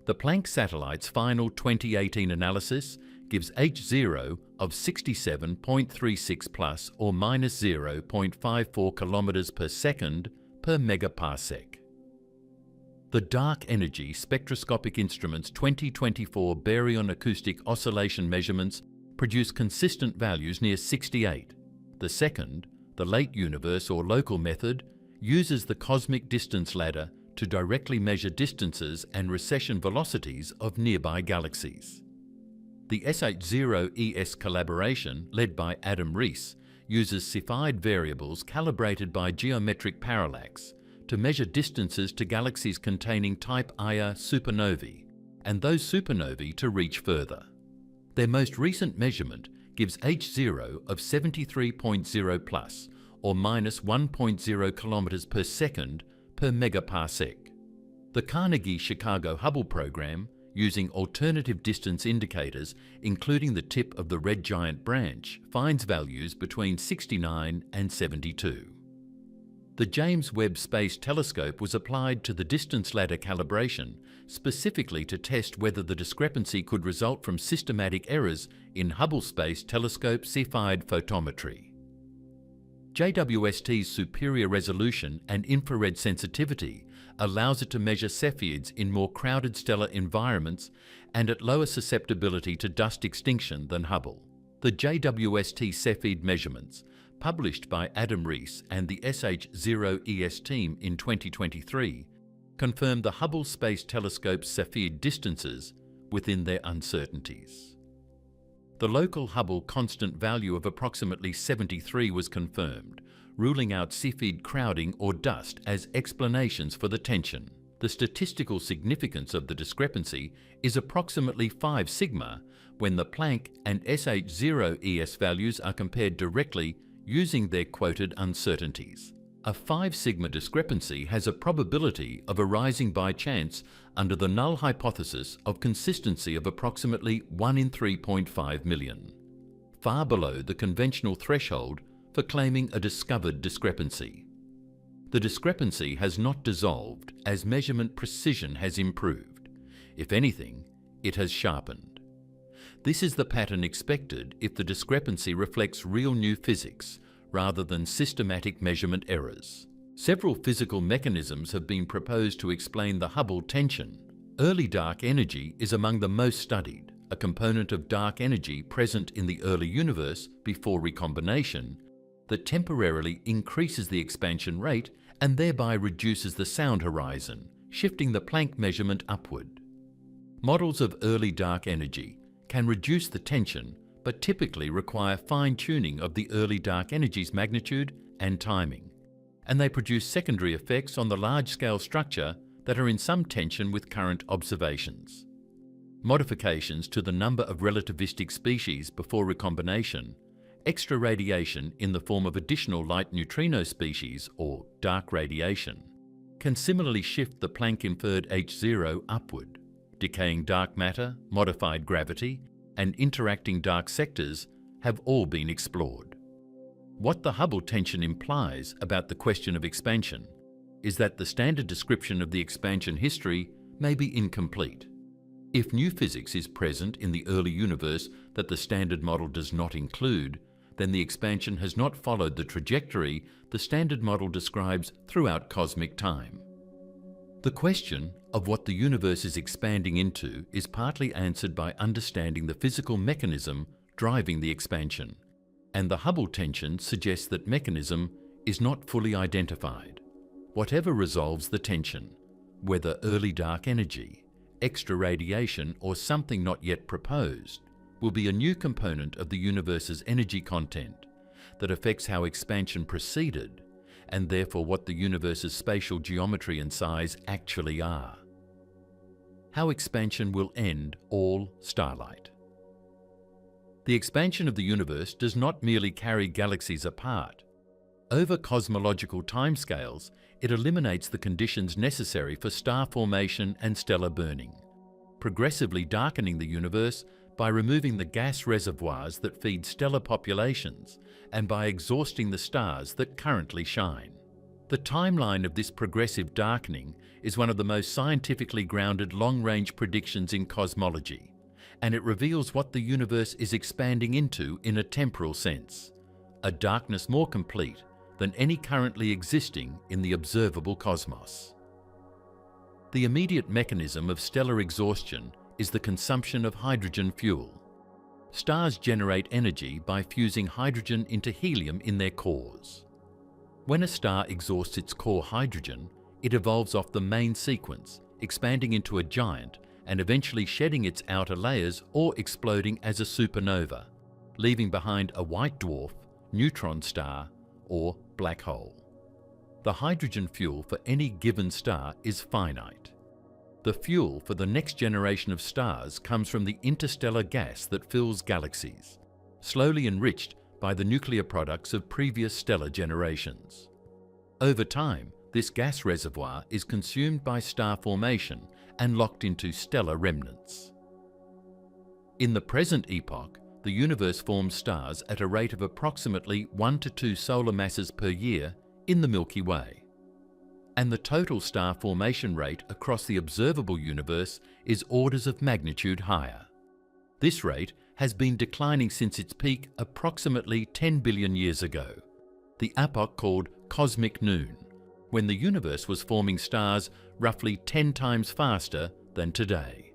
The Planck satellite's final 2018 analysis gives h0 of 67.36 plus or minus 0.54 kilometers per second per megaparsec. The Dark Energy Spectroscopic Instrument's 2024 baryon acoustic oscillation measurements produce consistent values near 68. The second, the Late Universe or Local method, uses the cosmic distance ladder to directly measure distances and recession velocities of nearby galaxies. The SH0ES collaboration, led by Adam Rees, uses Cepheid variables calibrated by geometric parallax to measure distances to galaxies containing type Ia supernovae, and those supernovae to reach further. Their most recent measurement gives h0 of 73.0 plus, or minus 1.0 kilometers per second per megaparsec. The Carnegie-Chicago Hubble program, using alternative distance indicators, including the tip of the red giant branch, finds values between 69 and 72. The James Webb Space Telescope was applied to the distance ladder calibration specifically to test whether the discrepancy could result from systematic errors in Hubble Space Telescope Cepheid photometry. JWST's superior resolution and infrared sensitivity allows it to measure Cepheids in more crowded stellar environments and at lower susceptibility to dust extinction than Hubble. The JWST Cepheid measurements, published by Adam Rees and the SH0ES team in 2023, confirmed the Hubble Space Telescope's Cepheid distances within their uncertainties. The local Hubble constant value of approximately 73 was confirmed, ruling out Cepheid crowding or dust as explanations for the tension. The statistical significance of the discrepancy is approximately 5 sigma when the Planck and SH0ES values are compared directly using their quoted uncertainties. A 5 sigma discrepancy has a probability of arising by chance under the null hypothesis of consistency of approximately 1 in 3.5 million, far below the conventional threshold for claiming a discovered discrepancy. The discrepancy has not dissolved as measurement precision has improved. If anything, it has sharpened. This is the pattern expected if the discrepancy reflects real new physics rather than systematic measurement errors. Several physical mechanisms have been proposed to explain the Hubble tension. Early dark energy is among the most studied, a component of dark energy present in the early universe before recombination that temporarily increases the expansion rate and thereby reduces the sound horizon, shifting the Planck measurement upward. Models of early dark energy can reduce the tension but typically require fine-tuning of the early dark energy's magnitude and timing, and they produce secondary effects on the large-scale structure that are in some tension with current observations. Modifications to the number of relativistic species before recombination, extra radiation in the form of additional light neutrino species or dark radiation, can similarly shift the Planck-inferred H0 upward. Decaying dark matter, modified gravity, and interacting dark sectors have all been explored. What the Hubble tension implies about the question of expansion is that the standard description of the expansion history may be incomplete. If new physics is present in the early universe that the Standard Model does not include, then the expansion has not followed the trajectory the Standard Model describes throughout cosmic time. The question of what the universe is expanding into is partly answered by understanding the physical mechanism driving the expansion, and the Hubble tension suggests that mechanism is not fully identified. Whatever resolves the tension, whether early dark energy, extra radiation, or something not yet proposed, will be a new component of the universe's energy content that affects how expansion proceeded, and therefore what the universe's spatial geometry and size actually are. How expansion will end all starlight. The expansion of the universe does not merely carry galaxies apart. Over cosmological timescales, it eliminates the conditions necessary for star formation and stellar burning, progressively darkening the universe by removing the gas reservoirs that feed stellar populations and by exhausting the stars that currently shine. The timeline of this progressive darkening is one of the most scientifically grounded long-range predictions in cosmology, and it reveals what the universe is expanding into in a temporal sense, a darkness more complete than any currently existing in the observable cosmos. The immediate mechanism of stellar exhaustion is the consumption of hydrogen fuel. Stars generate energy by fusing hydrogen into helium in their cores. When a star exhausts its core hydrogen, it evolves off the main sequence, expanding into a giant and eventually shedding its outer layers or exploding as a supernova, leaving behind a white dwarf, neutron star, or black hole. The hydrogen fuel for any given star is finite. The fuel for the next generation of stars comes from the interstellar gas that fills galaxies, slowly enriched by the nuclear products of previous stellar generations. Over time, this gas reservoir is consumed by star formation and locked into stellar remnants. In the present epoch, the universe forms stars at a rate of approximately 1 to 2 solar masses per year in the Milky Way. And the total star formation rate across the observable universe is orders of magnitude higher. This rate has been declining since its peak approximately 10 billion years ago, the epoch called cosmic noon, when the universe was forming stars roughly 10 times faster than today.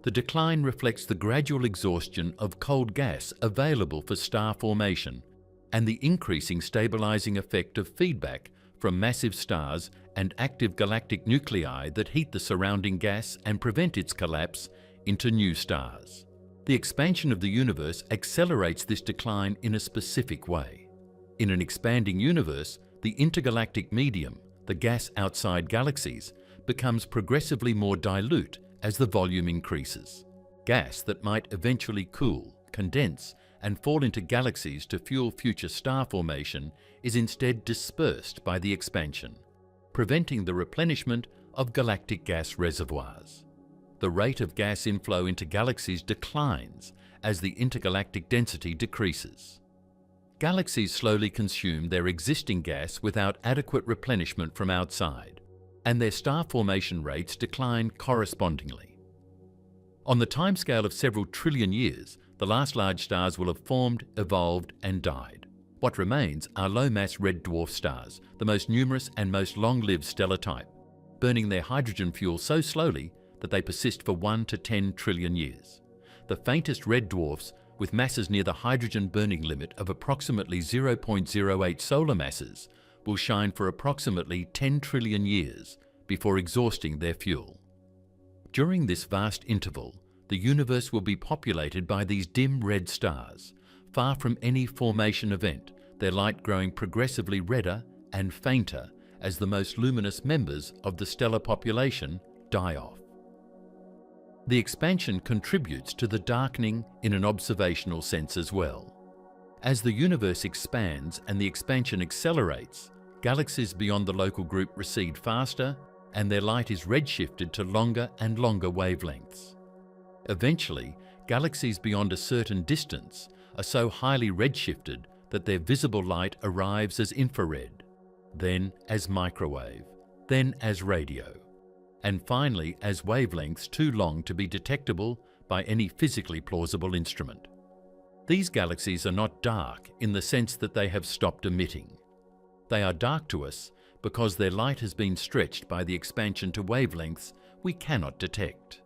The decline reflects the gradual exhaustion of cold gas available for star formation and the increasing stabilizing effect of feedback from massive stars and active galactic nuclei that heat the surrounding gas and prevent its collapse into new stars. The expansion of the universe accelerates this decline in a specific way. In an expanding universe, the intergalactic medium, the gas outside galaxies, becomes progressively more dilute as the volume increases. Gas that might eventually cool, condense, and fall into galaxies to fuel future star formation is instead dispersed by the expansion, preventing the replenishment of galactic gas reservoirs. The rate of gas inflow into galaxies declines as the intergalactic density decreases. Galaxies slowly consume their existing gas without adequate replenishment from outside, and their star formation rates decline correspondingly. On the timescale of several trillion years, the last large stars will have formed, evolved, and died. What remains are low-mass red dwarf stars, the most numerous and most long-lived stellar type, burning their hydrogen fuel so slowly that they persist for 1 to 10 trillion years. The faintest red dwarfs, with masses near the hydrogen burning limit of approximately 0.08 solar masses, will shine for approximately 10 trillion years before exhausting their fuel. During this vast interval, the universe will be populated by these dim red stars, far from any formation event, their light growing progressively redder and fainter as the most luminous members of the stellar population die off. The expansion contributes to the darkening in an observational sense as well. As the universe expands and the expansion accelerates, galaxies beyond the local group recede faster and their light is redshifted to longer and longer wavelengths. Eventually, galaxies beyond a certain distance are so highly redshifted that their visible light arrives as infrared, then as microwave, then as radio. and finally as wavelengths too long to be detectable by any physically plausible instrument. These galaxies are not dark in the sense that they have stopped emitting. They are dark to us because their light has been stretched by the expansion to wavelengths we cannot detect.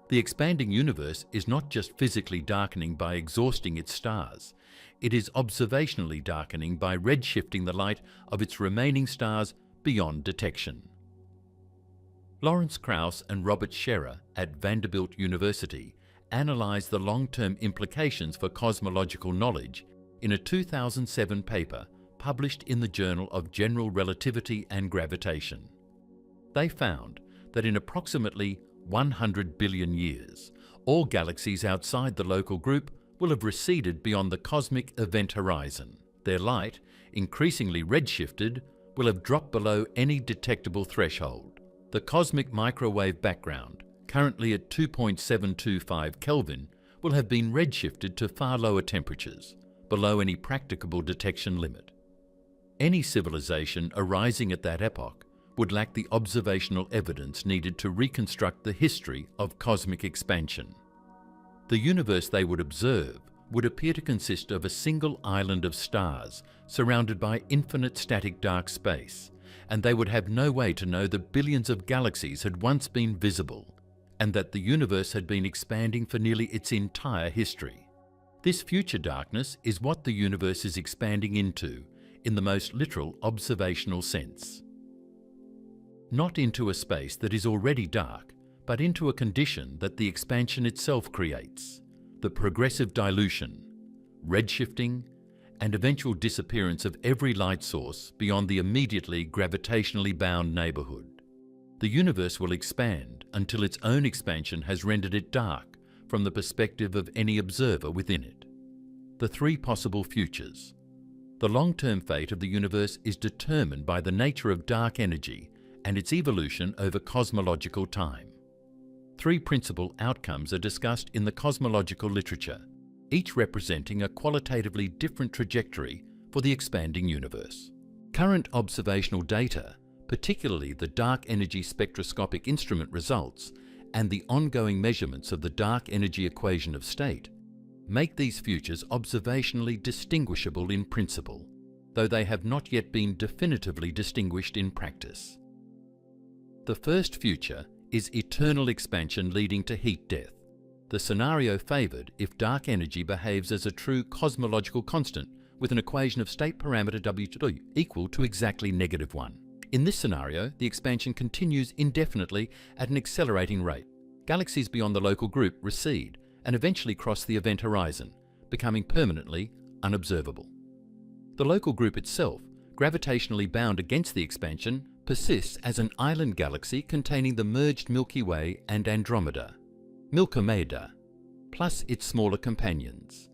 The expanding universe is not just physically darkening by exhausting its stars, it is observationally darkening by redshifting the light of its remaining stars beyond detection. Lawrence Krauss and Robert Scherer at Vanderbilt University analysed the long-term implications for cosmological knowledge in a 2007 paper published in the Journal of General Relativity and Gravitation. They found that in approximately 100 billion years, all galaxies outside the local group will have receded beyond the cosmic event horizon. Their light, increasingly redshifted, will have dropped below any detectable threshold. The cosmic microwave background, currently at 2.725 Kelvin, will have been redshifted to far lower temperatures, below any practicable detection limit. Any civilization arising at that epoch would lack the observational evidence needed to reconstruct the history of cosmic expansion. The universe they would observe would appear to consist of a single island of stars surrounded by infinite static dark space, and they would have no way to know that billions of galaxies had once been visible, and that the universe had been expanding for nearly its entire history. This future darkness is what the universe is expanding into, in the most literal observational sense. Not into a space that is already dark, but into a condition that the expansion itself creates, the progressive dilution, redshifting, and eventual disappearance of every light source beyond the immediately gravitationally bound neighbourhood. The universe will expand until its own expansion has rendered it dark from the perspective of any observer within it. The three possible futures. The long-term fate of the universe is determined by the nature of dark energy and its evolution over cosmological time. Three principal outcomes are discussed in the cosmological literature, each representing a qualitatively different trajectory for the expanding universe. Current observational data, particularly the dark energy spectroscopic instrument results and the ongoing measurements of the dark energy equation of state, make these futures observationally distinguishable in principle, though they have not yet been definitively distinguished in practice. The first future is eternal expansion leading to heat death, the scenario favoured if dark energy behaves as a true cosmological constant with an equation of state parameter W equal to exactly -1. In this scenario, the expansion continues indefinitely at an accelerating rate. Galaxies beyond the local group recede and eventually cross the event horizon, becoming permanently unobservable. The local group itself, gravitationally bound against the expansion, persists as an island galaxy containing the merged Milky Way and Andromeda, Milkomeda, plus its smaller companions.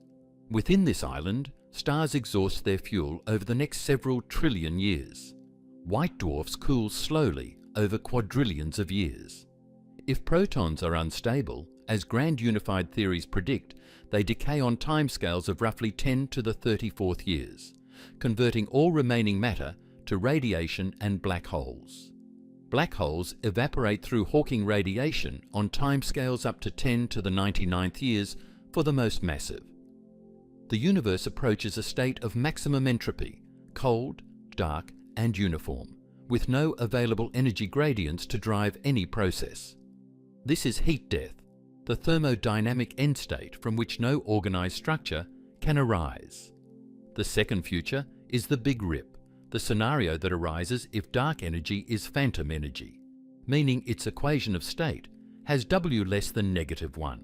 Within this island, stars exhaust their fuel over the next several trillion years. White dwarfs cool slowly over quadrillions of years. If protons are unstable, as grand unified theories predict, they decay on timescales of roughly 10 to the 34th years, converting all remaining matter to radiation and black holes. Black holes evaporate through Hawking radiation on timescales up to 10 to the 99th years for the most massive. The universe approaches a state of maximum entropy, cold, dark, and uniform, with no available energy gradients to drive any process. This is heat death, the thermodynamic end state from which no organized structure can arise. The second future is the Big Rip, the scenario that arises if dark energy is phantom energy, meaning its equation of state has W less than -1.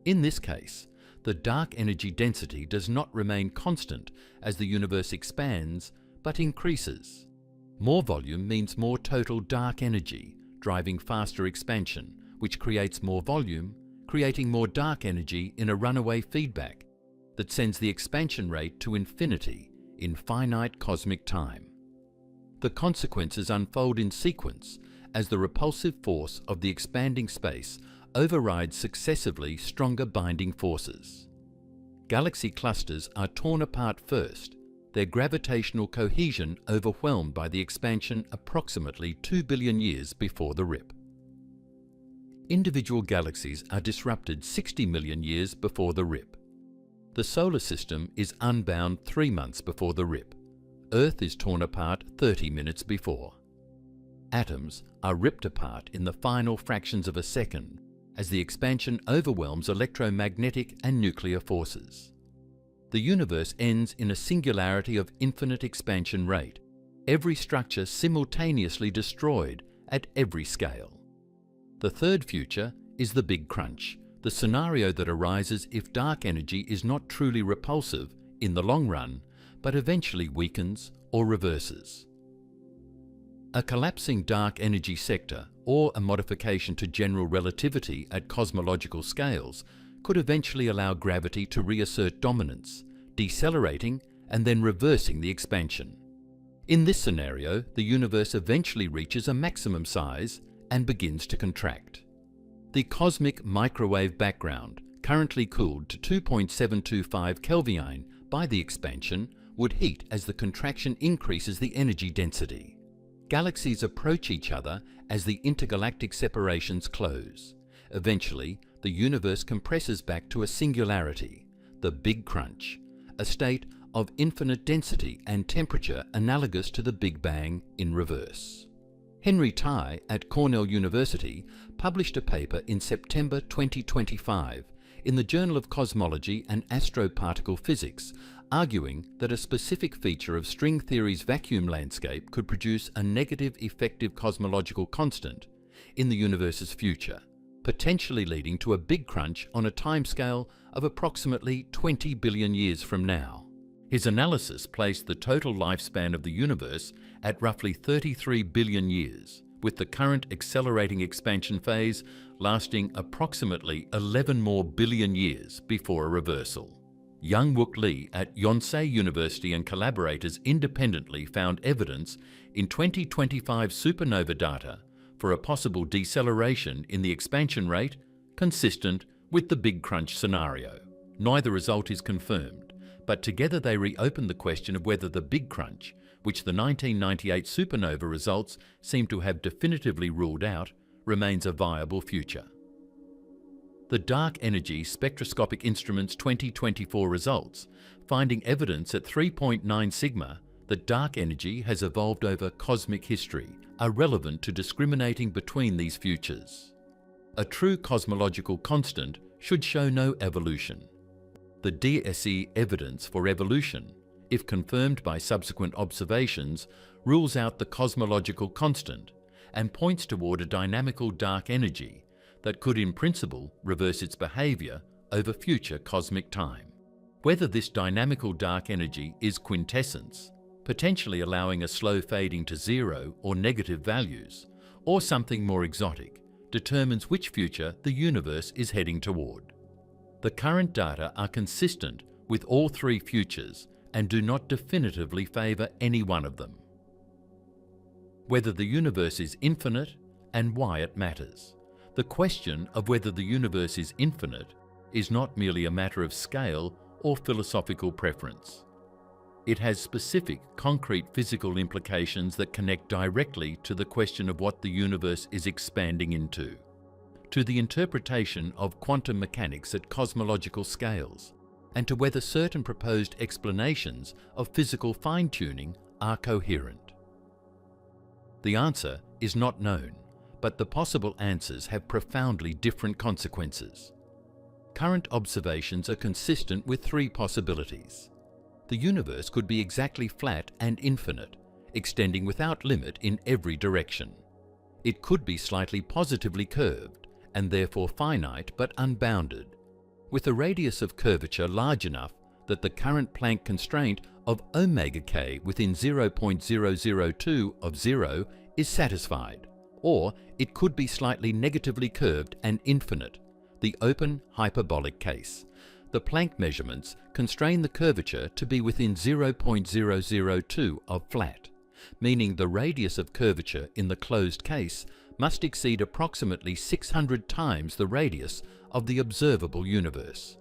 In this case, the dark energy density does not remain constant as the universe expands, but increases. More volume means more total dark energy, driving faster expansion, which creates more volume, creating more dark energy in a runaway feedback that sends the expansion rate to infinity in finite cosmic time. The consequences unfold in sequence as the repulsive force of the expanding space overrides successively stronger binding forces. Galaxy clusters are torn apart first, their gravitational cohesion overwhelmed by the expansion approximately 2 billion years before the rip. Individual galaxies are disrupted 60 million years before the rip. The solar system is unbound 3 months before the rip. Earth is torn apart 30 minutes before. Atoms are ripped apart in the final fractions of a second as the expansion overwhelms electromagnetic and nuclear forces. The universe ends in a singularity of infinite expansion rate, every structure simultaneously destroyed at every scale. The third future is the Big Crunch, the scenario that arises if dark energy is not truly repulsive in the long run, but eventually weakens or reverses. A collapsing dark energy sector or a modification to general relativity at cosmological scales could eventually allow gravity to reassert dominance, decelerating and then reversing the expansion. In this scenario, the universe eventually reaches a maximum size and begins to contract. The cosmic microwave background, currently cooled to 2.725 Kelvin by the expansion, would heat as the contraction increases the energy density. Galaxies approach each other as the intergalactic separations close. Eventually, the universe compresses back to a singularity, the Big Crunch, a state of infinite density and temperature analogous to the Big Bang in reverse. Henry Tai at Cornell University published a paper in September 2025 in the Journal of Cosmology and Astroparticle Physics, arguing that a specific feature of string theory's vacuum landscape could produce a negative effective cosmological constant in the universe's future, potentially leading to a big crunch on a timescale of approximately 20 billion years from now. His analysis placed the total lifespan of the universe at roughly 33 billion years, with the current accelerating expansion phase lasting approximately 11 more billion years before a reversal. Young-Wook Lee at Yonsei University and collaborators independently found evidence in 2025 supernova data for a possible deceleration in the expansion rate consistent with the Big Crunch scenario. Neither result is confirmed, but together they reopen the question of whether the Big Crunch, which the 1998 supernova results seem to have definitively ruled out, remains a viable future. The Dark Energy Spectroscopic Instruments 2024 results, finding evidence at 3.9 sigma that dark energy has evolved over cosmic history, are relevant to discriminating between these futures. A true cosmological constant should show no evolution. The DSE evidence for evolution, if confirmed by subsequent observations, rules out the cosmological constant and points toward a dynamical dark energy that could in principle reverse its behaviour over future cosmic time. Whether this dynamical dark energy is quintessence, potentially allowing a slow fading to zero or negative values, or something more exotic, determines which future the universe is heading toward. The current data are consistent with all three futures and do not definitively favour any one of them. Whether the universe is infinite and why it matters. The question of whether the universe is infinite is not merely a matter of scale or philosophical preference. It has specific, concrete physical implications that connect directly to the question of what the universe is expanding into, to the interpretation of quantum mechanics at cosmological scales, and to whether certain proposed explanations of physical fine-tuning are coherent. The answer is not known, but the possible answers have profoundly different consequences. Current observations are consistent with three possibilities. The universe could be exactly flat and infinite, extending without limit in every direction. It could be slightly positively curved, and therefore finite but unbounded, with a radius of curvature large enough that the current Planck constraint of omega k within 0.002 of 0 is satisfied. Or it could be slightly negatively curved and infinite, the open hyperbolic case. The Planck measurements constrain the curvature to be within 0.002 of flat, meaning the radius of curvature in the closed case must exceed approximately 600 times the radius of the observable universe.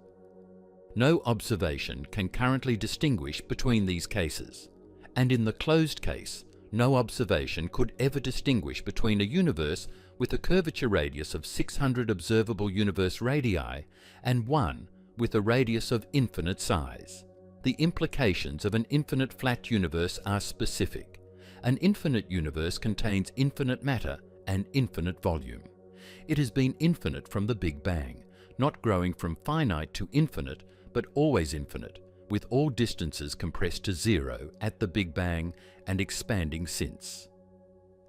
No observation can currently distinguish between these cases, and in the closed case, no observation could ever distinguish between a universe with a curvature radius of 600 observable universe radii and one with a radius of infinite size. The implications of an infinite flat universe are specific. An infinite universe contains infinite matter and infinite volume. It has been infinite from the Big Bang, not growing from finite to infinite, but always infinite, with all distances compressed to zero at the Big Bang and expanding since.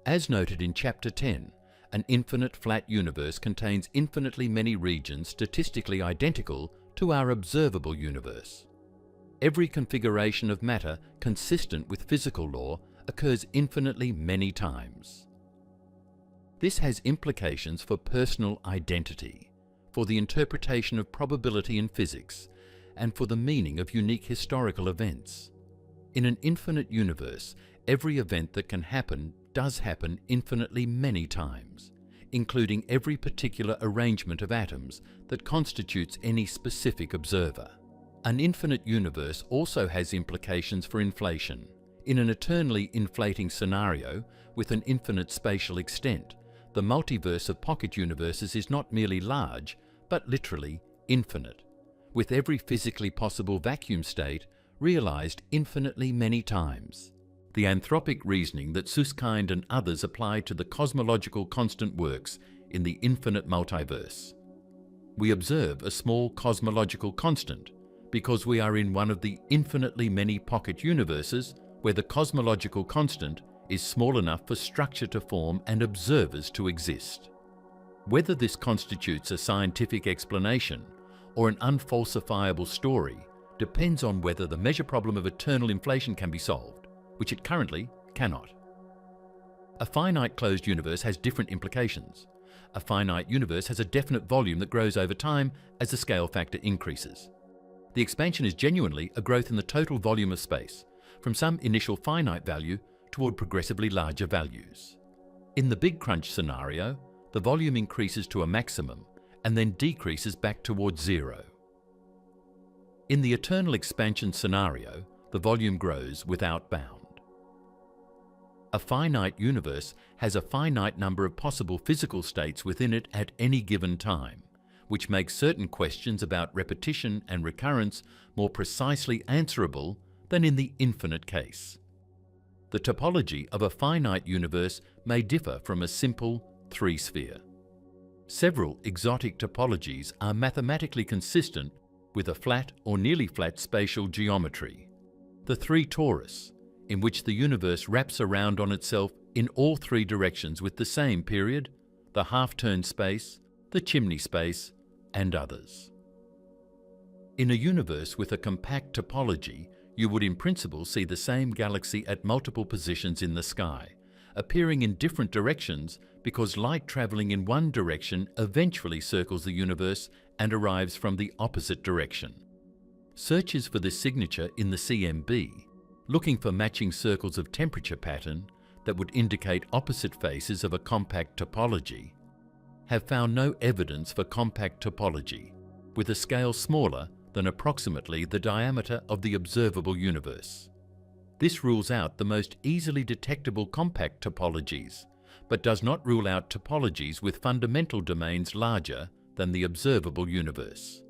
As noted in Chapter 10, an infinite flat universe contains infinitely many regions statistically identical to our observable universe. Every configuration of matter consistent with physical law occurs infinitely many times. This has implications for personal identity, for the interpretation of probability in physics, and for the meaning of unique historical events. In an infinite universe, every event that can happen does happen infinitely many times, including every particular arrangement of atoms that constitutes any specific observer. An infinite universe also has implications for inflation. In an eternally inflating scenario with an infinite spatial extent, the multiverse of pocket universes is not merely large, but literally infinite, with every physically possible vacuum state realized infinitely many times. The anthropic reasoning that Susskind and others apply to the cosmological constant works in the infinite multiverse. We observe a small cosmological constant because we are in one of the infinitely many pocket universes where the cosmological constant is small enough for structure to form and observers to exist. Whether this constitutes a scientific explanation or an unfalsifiable story depends on whether the measure problem of eternal inflation can be solved, which it currently cannot. A finite closed universe has different implications. A finite universe has a definite volume that grows over time as the scale factor increases. The expansion is genuinely a growth in the total volume of space, from some initial finite value toward progressively larger values. In the Big Crunch scenario, the volume increases to a maximum and then decreases back towards zero. In the eternal expansion scenario, the volume grows without bound. A finite universe has a finite number of possible physical states within it at any given time, which makes certain questions about repetition and recurrence more precisely answerable than in the infinite case. The topology of a finite universe may differ from a simple three-sphere. Several exotic topologies are mathematically consistent with a flat or nearly flat spatial geometry. The three torus, in which the universe wraps around on itself in all three directions with the same period, the half-turn space, the chimney space, and others. In a universe with a compact topology, you would in principle see the same galaxy at multiple positions in the sky, appearing in different directions because light traveling in one direction eventually circles the universe and arrives from the opposite direction. Searches for this signature in the CMB, looking for matching circles of temperature pattern that would indicate opposite faces of a compact topology, have found no evidence for compact topology with a scale smaller than approximately the diameter of the observable universe. This rules out the most easily detectable compact topologies, but does not rule out topologies with fundamental domains larger than the observable universe.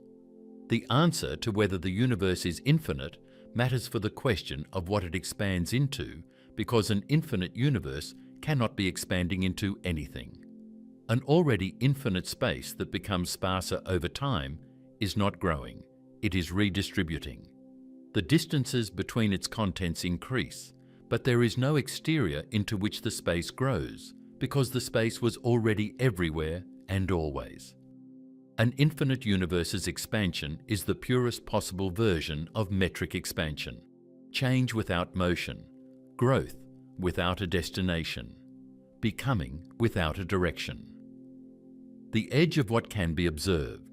The answer to whether the universe is infinite matters for the question of what it expands into, because an infinite universe cannot be expanding into anything. An already infinite space that becomes sparser over time is not growing, it is redistributing. The distances between its contents increase, but there is no exterior into which the space grows, because the space was already everywhere and always. An infinite universe's expansion is the purest possible version of metric expansion. Change without motion, growth without a destination, becoming without a direction. The edge of what can be observed.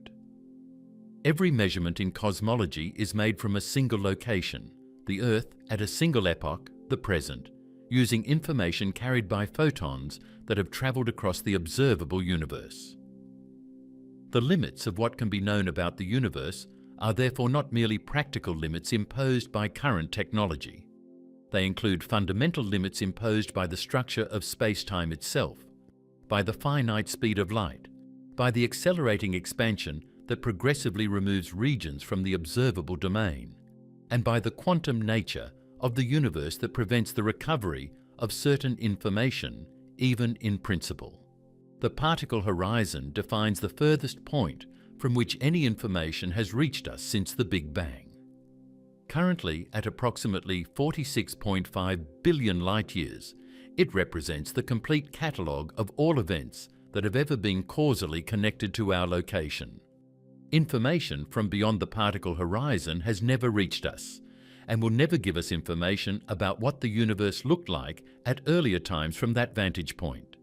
Every measurement in cosmology is made from a single location, the Earth at a single epoch, the present, using information carried by photons that have travelled across the observable universe. The limits of what can be known about the universe are therefore not merely practical limits imposed by current technology. They include fundamental limits imposed by the structure of space-time itself, by the finite speed of light, by the accelerating expansion that progressively removes regions from the observable domain, and by the quantum nature of the universe that prevents the recovery of certain information, even in principle. The particle horizon defines the furthest point from which any information has reached us since the Big Bang. Currently at approximately 46.5 billion light-years, it represents the complete catalogue of all events that have ever been causally connected to our location. Information from beyond the particle horizon has never reached us, and will never give us information about what the universe looked like at earlier times from that vantage point.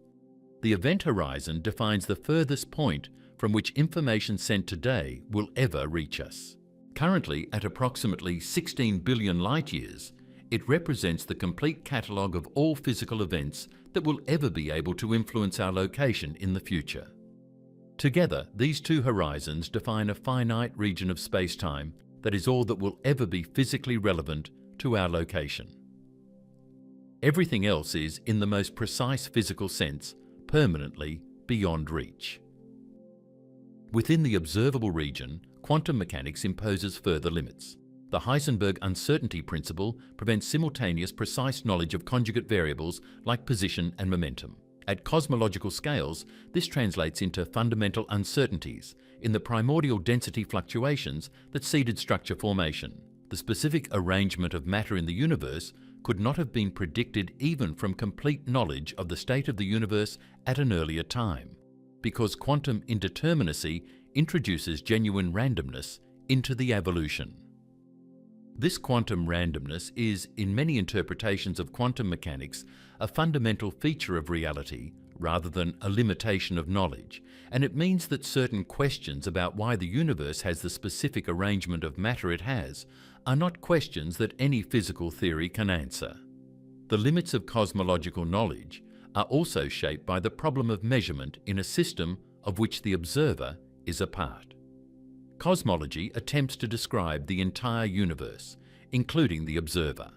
The event horizon defines the furthest point from which information sent today will ever reach us. Currently at approximately 16 billion light-years, it represents the complete catalogue of all physical events that will ever be able to influence our location in the future. Together, these two horizons define a finite region of space-time that is all that will ever be physically relevant to our location. Everything else is, in the most precise physical sense, permanently beyond reach. Within the observable region, quantum mechanics imposes further limits. The Heisenberg uncertainty principle prevents simultaneous precise knowledge of conjugate variables like position and momentum. At cosmological scales, this translates into fundamental uncertainties in the primordial density fluctuations that seeded structure formation. The specific arrangement of matter in the universe could not have been predicted even from complete knowledge of the state of the universe at an earlier time, because quantum indeterminacy introduces genuine randomness into the evolution. This quantum randomness is, in many interpretations of quantum mechanics, a fundamental feature of reality rather than a limitation of knowledge, and it means that certain questions about why the universe has the specific arrangement of matter it has are not questions that any physical theory can answer. The limits of cosmological knowledge are also shaped by the problem of measurement in a system of which the observer is a part. Cosmology attempts to describe the entire universe, including the observer.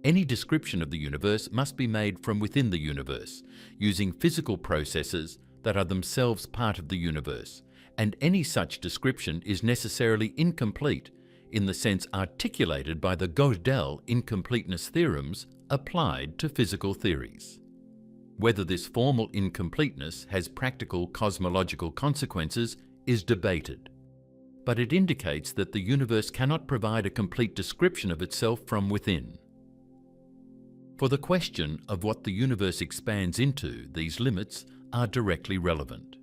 Any description of the universe must be made from within the universe, using physical processes that are themselves part of the universe, and any such description is necessarily incomplete in the sense articulated by the Gödel incompleteness theorems applied to physical theories. Whether this formal incompleteness has practical cosmological consequences is debated, but it indicates that the universe cannot provide a complete description of itself from within. For the question of what the universe expands into, these limits are directly relevant.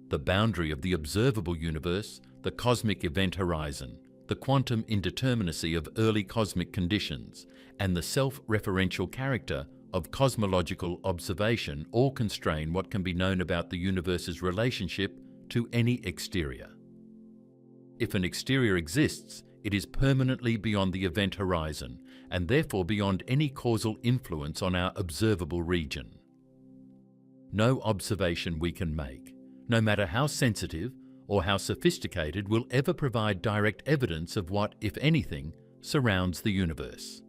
The boundary of the observable universe, the cosmic event horizon, the quantum indeterminacy of early cosmic conditions, and the self-referential character of cosmological observation all constrain what can be known about the universe's relationship to any exterior. If an exterior exists, it is permanently beyond the event horizon and therefore beyond any causal influence on our observable region. No observation we can make, no matter how sensitive or how sophisticated, will ever provide direct evidence of what, if anything, surrounds the universe.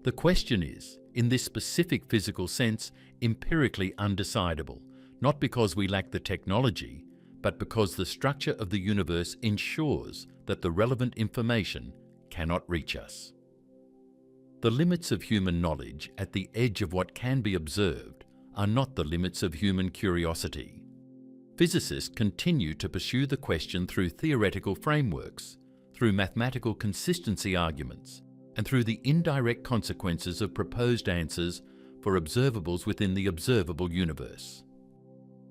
The question is, in this specific physical sense, empirically undecidable, not because we lack the technology, but because the structure of the universe ensures that the relevant information cannot reach us. The limits of human knowledge at the edge of what can be observed are not the limits of human curiosity. Physicists continue to pursue the question through theoretical frameworks, through mathematical consistency arguments, and through the indirect consequences of proposed answers for observables within the observable universe.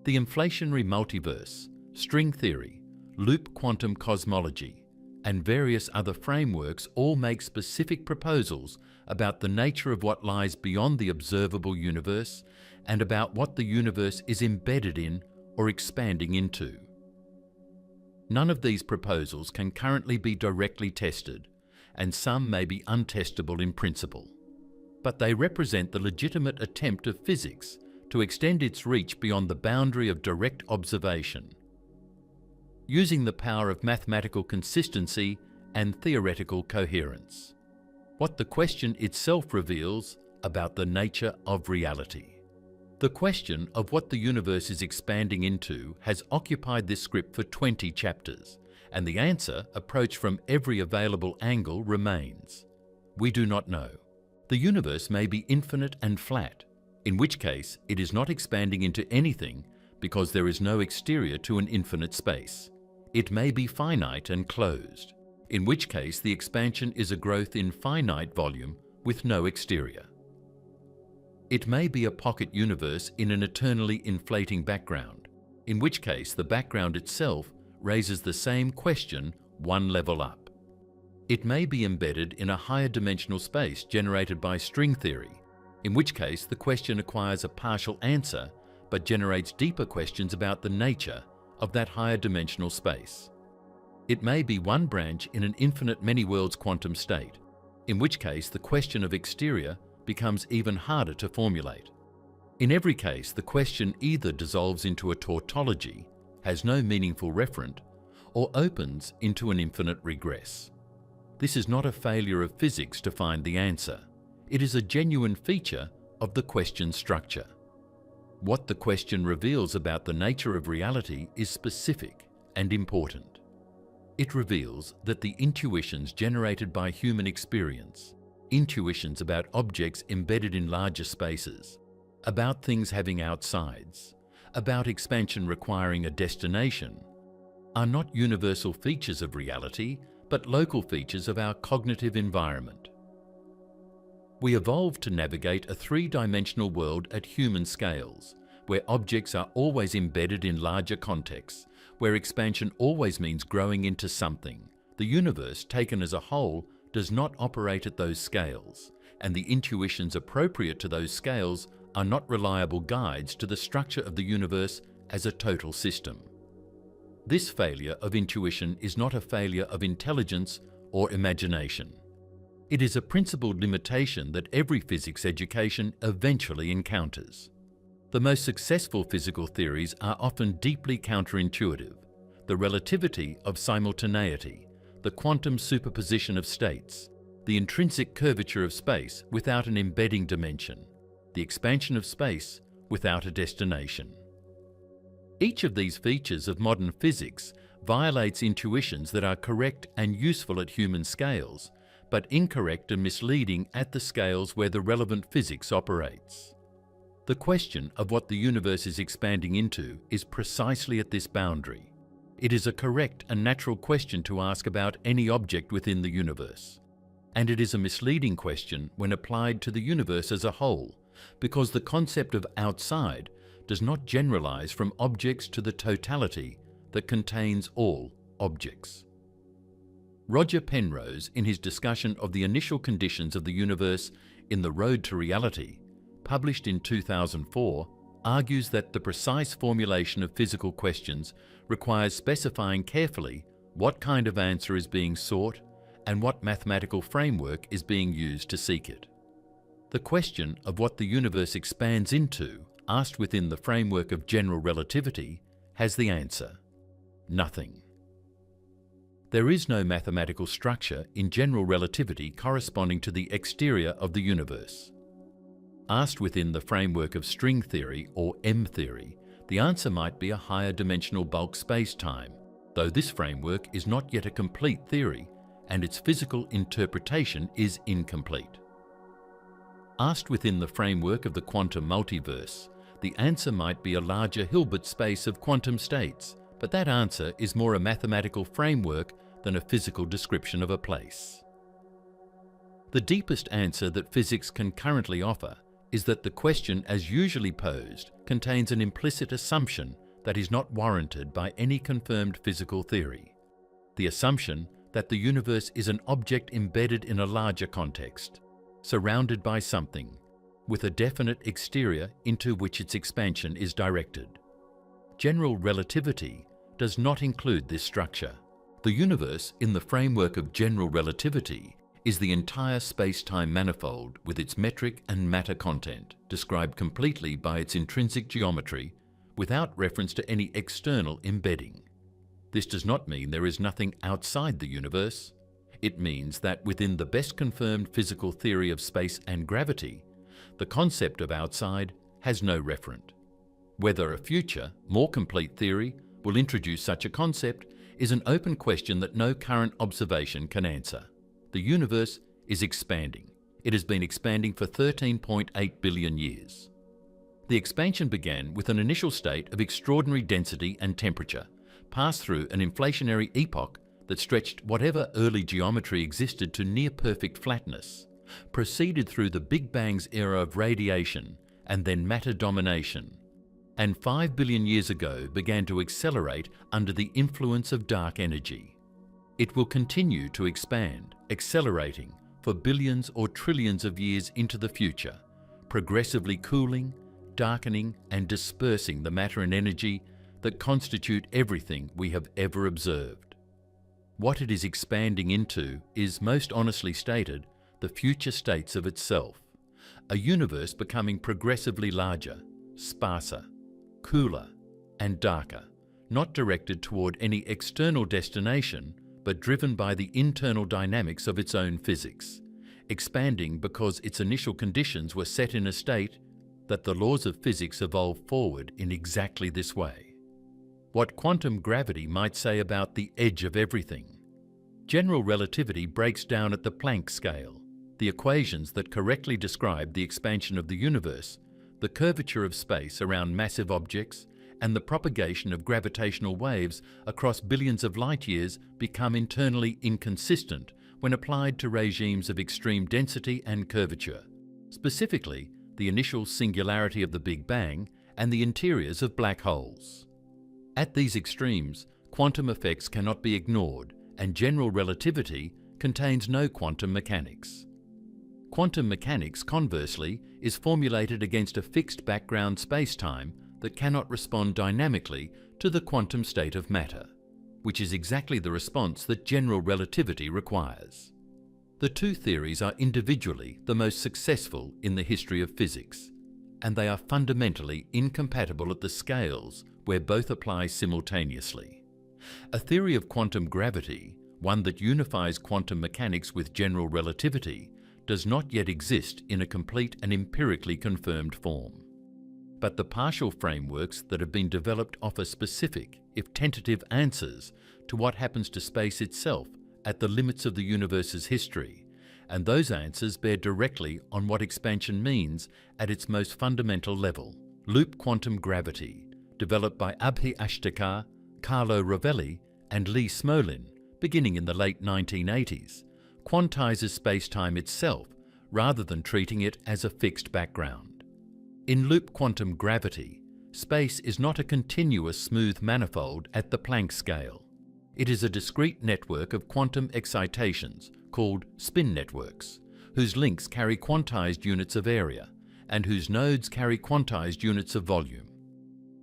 The inflationary multiverse, string theory, loop quantum cosmology, and various other frameworks all make specific proposals about the nature of what lies beyond the observable universe and about what the universe is embedded in or expanding into. None of these proposals can currently be directly tested, and some may be untestable in principle, but they represent the legitimate attempt of physics to extend its reach beyond the boundary of direct observation. using the power of mathematical consistency and theoretical coherence. What the question itself reveals about the nature of reality. The question of what the universe is expanding into has occupied this script for 20 chapters, and the answer, approached from every available angle, remains. We do not know. The universe may be infinite and flat, in which case it is not expanding into anything because there is no exterior to an infinite space. It may be finite and closed, in which case the expansion is a growth in finite volume with no exterior. It may be a pocket universe in an eternally inflating background, in which case the background itself raises the same question one level up. It may be embedded in a higher dimensional space generated by string theory, in which case the question acquires a partial answer but generates deeper questions about the nature of that higher dimensional space. It may be one branch in an infinite many worlds quantum state, in which case the question of exterior becomes even harder to formulate. In every case, the question either dissolves into a tautology, has no meaningful referent, or opens into an infinite regress. This is not a failure of physics to find the answer. It is a genuine feature of the question structure. What the question reveals about the nature of reality is specific and important. It reveals that the intuitions generated by human experience, intuitions about objects embedded in larger spaces, about things having outsides, about expansion requiring a destination, are not universal features of reality, but local features of our cognitive environment. We evolved to navigate a three-dimensional world at human scales, where objects are always embedded in larger contexts, where expansion always means growing into something. The universe, taken as a whole, does not operate at those scales, and the intuitions appropriate to those scales are not reliable guides to the structure of the universe as a total system. This failure of intuition is not a failure of intelligence or imagination. It is a principled limitation that every physics education eventually encounters. The most successful physical theories are often deeply counterintuitive. The relativity of simultaneity, the quantum superposition of states, the intrinsic curvature of space without an embedding dimension, the expansion of space without a destination. Each of these features of modern physics violates intuitions that are correct and useful at human scales, but incorrect and misleading at the scales where the relevant physics operates. The question of what the universe is expanding into is precisely at this boundary. It is a correct and natural question to ask about any object within the universe. And it is a misleading question when applied to the universe as a whole, because the concept of outside does not generalize from objects to the totality that contains all objects. Roger Penrose, in his discussion of the initial conditions of the universe in The Road to Reality, published in 2004, argues that the precise formulation of physical questions requires specifying carefully what kind of answer is being sought and what mathematical framework is being used to seek it. The question of what the universe expands into, asked within the framework of general relativity, has the answer: nothing. There is no mathematical structure in general relativity corresponding to the exterior of the universe. Asked within the framework of string theory or M theory, the answer might be a higher dimensional bulk space-time, though this framework is not yet a complete theory and its physical interpretation is incomplete. Asked within the framework of the quantum multiverse, the answer might be a larger Hilbert space of quantum states, but that answer is more a mathematical framework than a physical description of a place. The deepest answer that physics can currently offer is that the question as usually posed contains an implicit assumption that is not warranted by any confirmed physical theory. The assumption that the universe is an object embedded in a larger context, surrounded by something, with a definite exterior into which its expansion is directed. General relativity does not include this structure. The universe, in the framework of general relativity, is the entire space-time manifold with its metric and matter content, described completely by its intrinsic geometry, without reference to any external embedding. This does not mean there is nothing outside the universe. It means that within the best confirmed physical theory of space and gravity, the concept of outside has no referent. Whether a future, more complete theory will introduce such a concept is an open question that no current observation can answer. The universe is expanding. It has been expanding for 13.8 billion years. The expansion began with an initial state of extraordinary density and temperature, passed through an inflationary epoch that stretched whatever early geometry existed to near-perfect flatness, proceeded through the Big Bang's era of radiation and then matter domination, and 5 billion years ago began to accelerate under the influence of dark energy. It will continue to expand, accelerating for billions or trillions of years into the future, progressively cooling, darkening and dispersing the matter and energy that constitute everything we have ever observed. What it is expanding into is, most honestly stated, the future states of itself, a universe becoming progressively larger, sparser, cooler and darker, not directed toward any external destination, but driven by the internal dynamics of its own physics, expanding because its initial conditions were set in a state that the laws of physics evolve forward in exactly this way. What quantum gravity might say about the edge of everything. General relativity breaks down at the Planck scale, the equations that correctly describe the expansion of the universe, the curvature of space around massive objects, and the propagation of gravitational waves across billions of light years become internally inconsistent when applied to regimes of extreme density and curvature, specifically the initial singularity of the Big Bang and the interiors of black holes. At these extremes, quantum effects cannot be ignored, and general relativity contains no quantum mechanics. Quantum mechanics, conversely, is formulated against a fixed background space-time that cannot respond dynamically to the quantum state of matter, which is exactly the response that general relativity requires. The two theories are individually the most successful in the history of physics, and they are fundamentally incompatible at the scales where both apply simultaneously. A theory of quantum gravity, one that unifies quantum mechanics with general relativity, does not yet exist in a complete and empirically confirmed form. But the partial frameworks that have been developed offer specific, if tentative, answers to what happens to space itself at the limits of the universe's history, and those answers bear directly on what expansion means at its most fundamental level. Loop quantum gravity, developed by Abhi Ashtekar, Carlo Rovelli and Lee Smolin, beginning in the late 1980s, quantizes space-time itself rather than treating it as a fixed background. In loop quantum gravity, space is not a continuous smooth manifold at the Planck scale. It is a discrete network of quantum excitations called spin networks, whose links carry quantized units of area and whose nodes carry quantized units of volume.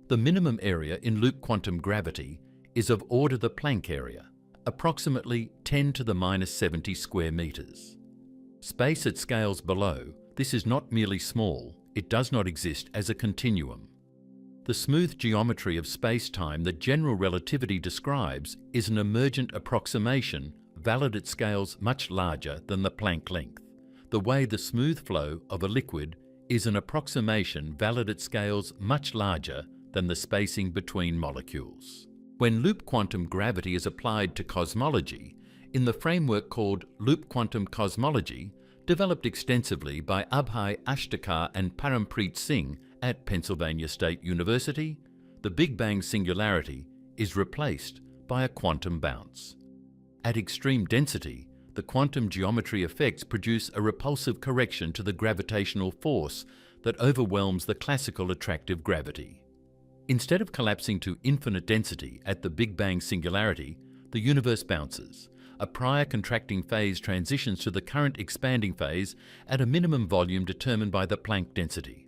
The minimum area in loop quantum gravity is of order the Planck area, approximately 10 to the minus 70 square meters. Space at scales below, this is not merely small, it does not exist as a continuum. The smooth geometry of space-time that general relativity describes is an emergent approximation valid at scales much larger than the Planck length, the way the smooth flow of a liquid is an approximation valid at scales much larger than the spacing between molecules. When loop quantum gravity is applied to cosmology, in the framework called loop quantum cosmology, developed extensively by Abhay Ashtekar and Parampreet Singh at Pennsylvania State University, the Big Bang singularity is replaced by a quantum bounce. At extreme density, the quantum geometry effects produce a repulsive correction to the gravitational force that overwhelms the classical attractive gravity. Instead of collapsing to infinite density at the Big Bang singularity, the universe bounces. A prior contracting phase transitions to the current expanding phase at a minimum volume determined by the Planck density.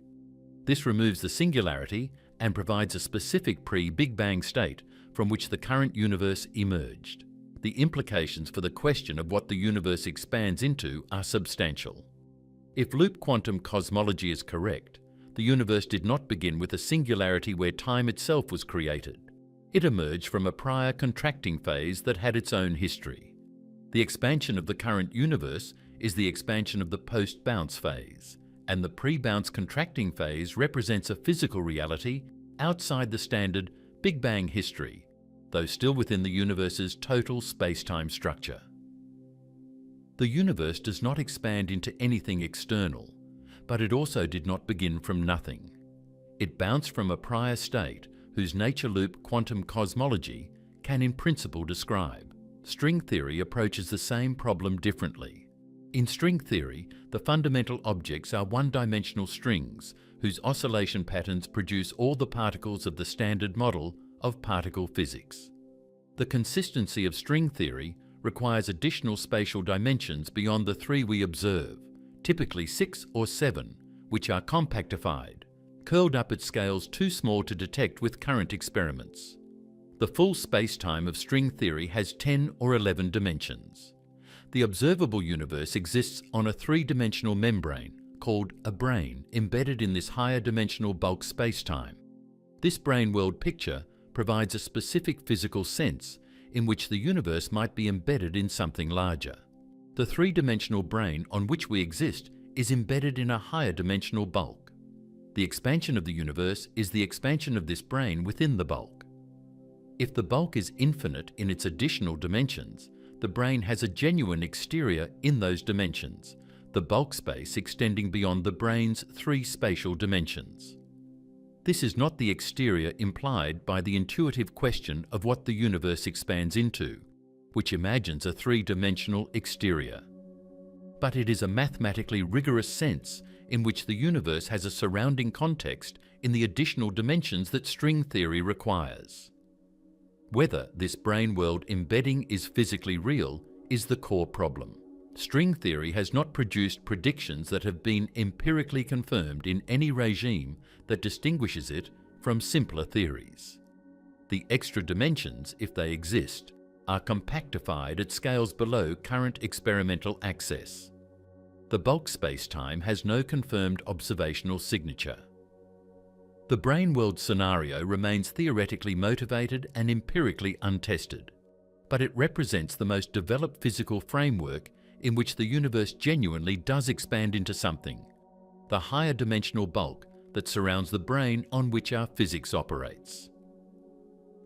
This removes the singularity and provides a specific pre-Big Bang state from which the current universe emerged. The implications for the question of what the universe expands into are substantial. If loop quantum cosmology is correct, the universe did not begin with a singularity where time itself was created. It emerged from a prior contracting phase that had its own history. The expansion of the current universe is the expansion of the post-bounce phase, and the pre-bounce contracting phase represents a physical reality outside the standard Big Bang history, though still within the universe's total space-time structure. The universe does not expand into anything external, but it also did not begin from nothing. It bounced from a prior state whose nature loop quantum cosmology can in principle describe. String theory approaches the same problem differently. In string theory, the fundamental objects are one-dimensional strings whose oscillation patterns produce all the particles of the standard model of particle physics. The consistency of string theory requires additional spatial dimensions beyond the 3 we observe, typically 6 or 7, which are compactified, curled up at scales too small to detect with current experiments. The full spacetime of string theory has 10 or 11 dimensions. The observable universe exists on a 3-dimensional membrane called a brane embedded in this higher dimensional bulk spacetime. This brane world picture provides a specific physical sense in which the universe might be embedded in something larger. The 3-dimensional brane on which we exist is embedded in a higher dimensional bulk. The expansion of the universe is the expansion of this brane within the bulk. If the bulk is infinite in its additional dimensions, the brane has a genuine exterior in those dimensions, the bulk space extending beyond the brane's 3 spatial dimensions. This is not the exterior implied by the intuitive question of what the universe expands into, which imagines a 3-dimensional exterior. But it is a mathematically rigorous sense in which the universe has a surrounding context in the additional dimensions that string theory requires. Whether this brane world embedding is physically real is the core problem. String theory has not produced predictions that have been empirically confirmed in any regime that distinguishes it from simpler theories. The extra dimensions, if they exist, are compactified at scales below current experimental access. The bulk spacetime has no confirmed observational signature. The brane world scenario remains theoretically motivated and empirically untested, but it represents the most developed physical framework in which the universe genuinely does expand into something, the higher dimensional bulk that surrounds the brane on which our physics operates.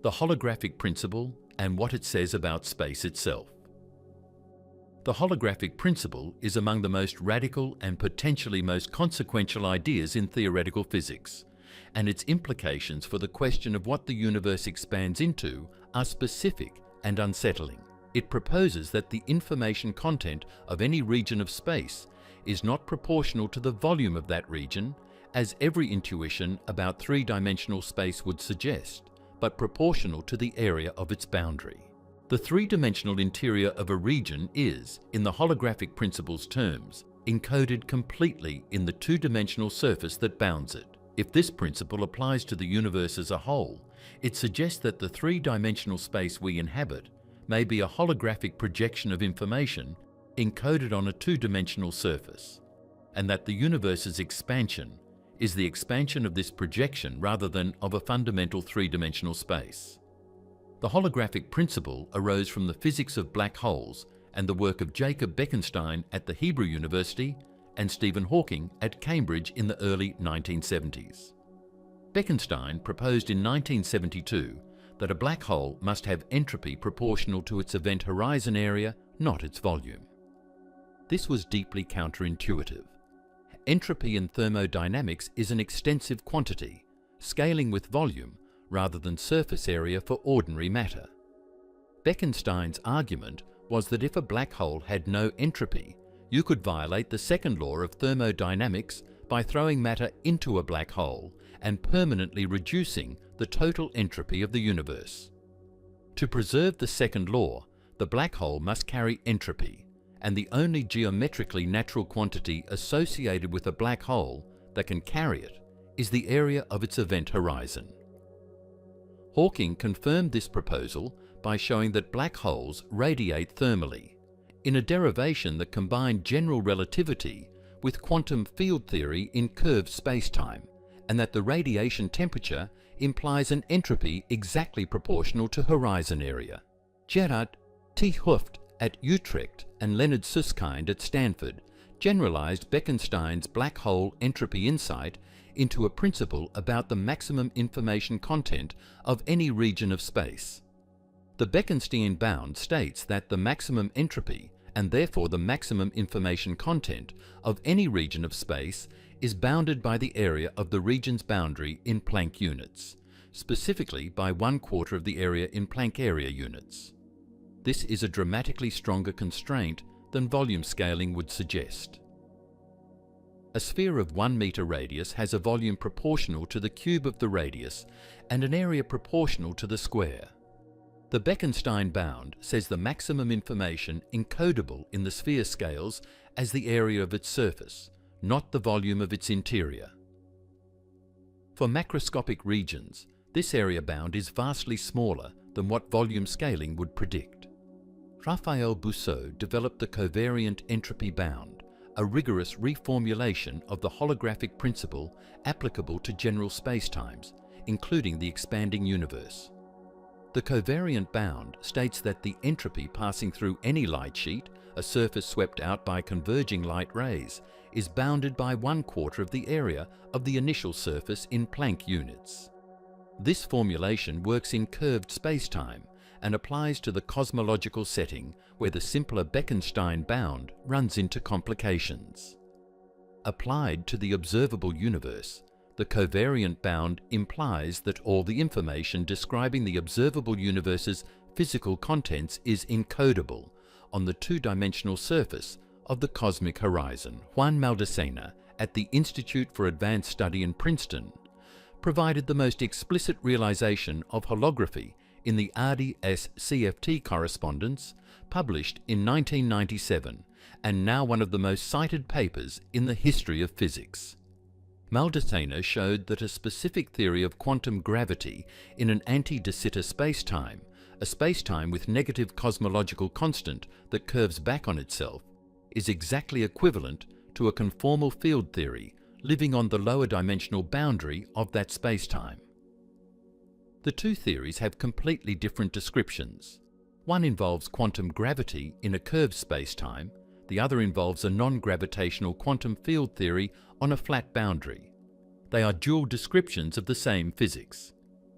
The holographic principle and what it says about space itself. The holographic principle is among the most radical and potentially most consequential ideas in theoretical physics, and its implications for the question of what the universe expands into are specific and unsettling. It proposes that the information content of any region of space is not proportional to the volume of that region, as every intuition about 3-dimensional space would suggest, but proportional to the area of its boundary. The 3-dimensional interior of a region is, in the holographic principle's terms, encoded completely in the 2-dimensional surface that bounds it. If this principle applies to the universe as a whole, it suggests that the 3-dimensional space we inhabit may be a holographic projection of information encoded on a 2-dimensional surface, and that the universe's expansion is the expansion of this projection rather than of a fundamental 3-dimensional space. The holographic principle arose from the physics of black holes and the work of Jacob Bekenstein at the Hebrew University and Stephen Hawking at Cambridge in the early 1970s. Bekenstein proposed in 1972 that a black hole must have entropy proportional to its event horizon area, not its volume. This was deeply counterintuitive. Entropy in thermodynamics is an extensive quantity, scaling with volume rather than surface area for ordinary matter. Bekenstein's argument was that if a black hole had no entropy, you could violate the second law of thermodynamics by throwing matter into a black hole and permanently reducing the total entropy of the universe. To preserve the second law, the black hole must carry entropy, and the only geometrically natural quantity associated with a black hole that can carry it is the area of its event horizon. Hawking confirmed this proposal by showing that black holes radiate thermally, in a derivation that combined general relativity with quantum field theory in curved spacetime, and that the radiation temperature implies an entropy exactly proportional to horizon area. Gerard T. Hooft at Utrecht and Leonard Susskind at Stanford generalized Bekenstein's black hole entropy insight into a principle about the maximum information content of any region of space. The Bekenstein bound states that the maximum entropy, and therefore the maximum information content, of any region of space is bounded by the area of the region's boundary in Planck units, specifically by 1/4 of the area in Planck area units. This is a dramatically stronger constraint than volume scaling would suggest. A sphere of 1 meter radius has a volume proportional to the cube of the radius and an area proportional to the square. The Bekenstein bound says the maximum information encodable in the sphere scales as the area of its surface, not the volume of its interior. For macroscopic regions, this area bound is vastly smaller than what volume scaling would predict. Raphael Bousseau developed the covariant entropy bound, a rigorous reformulation of the holographic principle applicable to general spacetimes, including the expanding universe. The covariant bound states that the entropy passing through any light sheet, a surface swept out by converging light rays, is bounded by 1/4 of the area of the initial surface in Planck units. This formulation works in curved spacetime and applies to the cosmological setting where the simpler Bekenstein bound runs into complications. Applied to the observable universe, the covariant bound implies that all the information describing the observable universe's physical contents is encodable on the two-dimensional surface of the cosmic horizon. Juan Maldacena at the Institute for Advanced Study in Princeton provided the most explicit realization of holography in the RDS-CFT correspondence published in 1997 and now one of the most cited papers in the history of physics. Maldacena showed that a specific theory of quantum gravity in an anti-de Sitter spacetime, a spacetime with negative cosmological constant that curves back on itself, is exactly equivalent to a conformal field theory living on the lower dimensional boundary of that spacetime. The two theories have completely different descriptions. One involves quantum gravity in a curved spacetime, the other involves a non-gravitational quantum field theory on a flat boundary. They are dual descriptions of the same physics.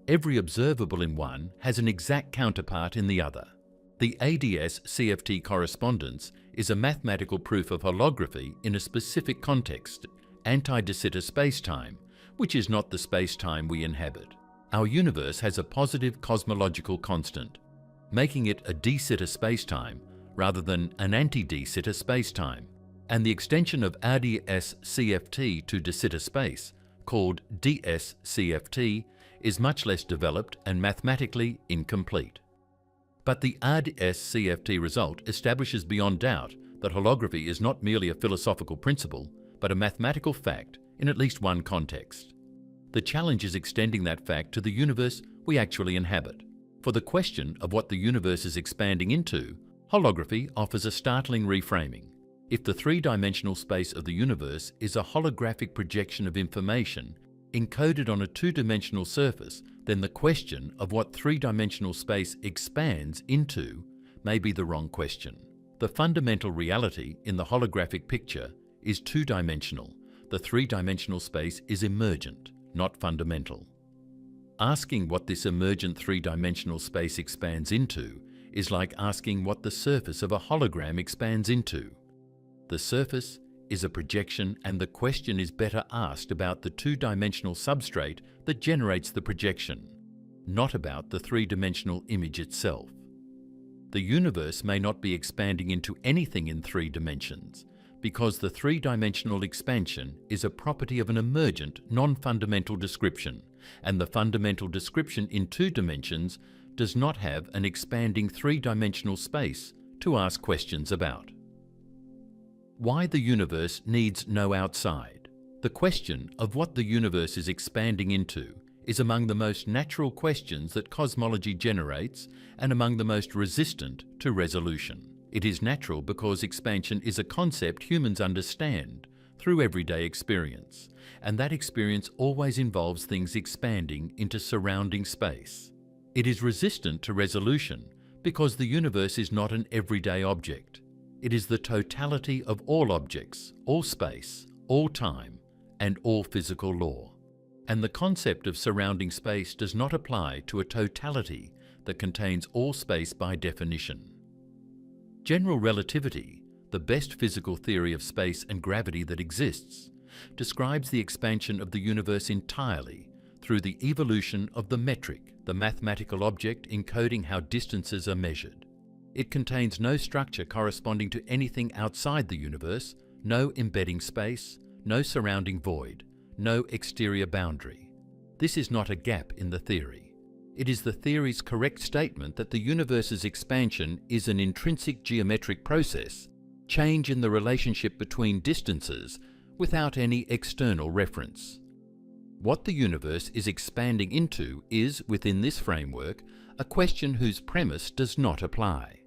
Every observable in one has an exact counterpart in the other. The ADS-CFT correspondence is a mathematical proof of holography in a specific context, anti-de Sitter spacetime, which is not the spacetime we inhabit. Our universe has a positive cosmological constant, making it a de Sitter spacetime rather than an anti-de Sitter spacetime, and the extension of RDS-CFT to de Sitter space, called DS-CFT, is much less developed and mathematically incomplete. But the RDS-CFT result establishes beyond doubt that holography is not merely a philosophical principle, but a mathematical fact in at least one context. The challenge is extending that fact to the universe we actually inhabit. For the question of what the universe is expanding into, holography offers a startling reframing. If the three-dimensional space of the universe is a holographic projection of information encoded on a two-dimensional surface, then the question of what three-dimensional space expands into may be the wrong question. The fundamental reality in the holographic picture is two-dimensional. The three-dimensional space is emergent, not fundamental. Asking what this emergent three-dimensional space expands into is like asking what the surface of a hologram expands into. The surface is a projection, and the question is better asked about the two-dimensional substrate that generates the projection, not about the three-dimensional image itself. The universe may not be expanding into anything in 3 dimensions, because the three-dimensional expansion is a property of an emergent, non-fundamental description, and the fundamental description in 2 dimensions does not have an expanding three-dimensional space to ask questions about. Why the universe needs no outside. The question of what the universe is expanding into is among the most natural questions that cosmology generates and among the most resistant to resolution. It is natural because expansion is a concept humans understand through everyday experience, and that experience always involves things expanding into surrounding space. It is resistant to resolution because the universe is not an everyday object. It is the totality of all objects, all space, all time, and all physical law. And the concept of surrounding space does not apply to a totality that contains all space by definition. General relativity, the best physical theory of space and gravity that exists, describes the expansion of the universe entirely through the evolution of the metric, the mathematical object encoding how distances are measured. It contains no structure corresponding to anything outside the universe, no embedding space, no surrounding void, no exterior boundary. This is not a gap in the theory. It is the theory's correct statement that the universe's expansion is an intrinsic geometric process, change in the relationship between distances without any external reference. What the universe is expanding into is, within this framework, a question whose premise does not apply.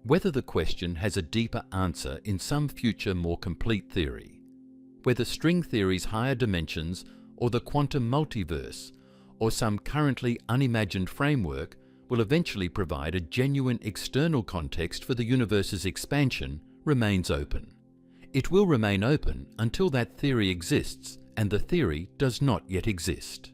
Whether the question has a deeper answer in some future more complete theory, whether string theory's higher dimensions or the quantum multiverse or some currently unimagined framework will eventually provide a genuine external context for the universe's expansion remains open. It will remain open until that theory exists, and the theory does not yet exist.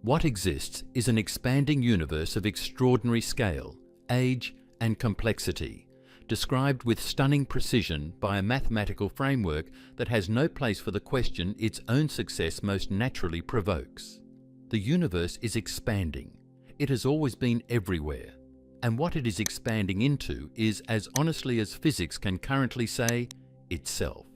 What exists is an expanding universe of extraordinary scale, age, and complexity, described with stunning precision by a mathematical framework that has no place for the question its own success most naturally provokes. The universe is expanding. It has always been everywhere. And what it is expanding into is, as honestly as physics can currently say, itself.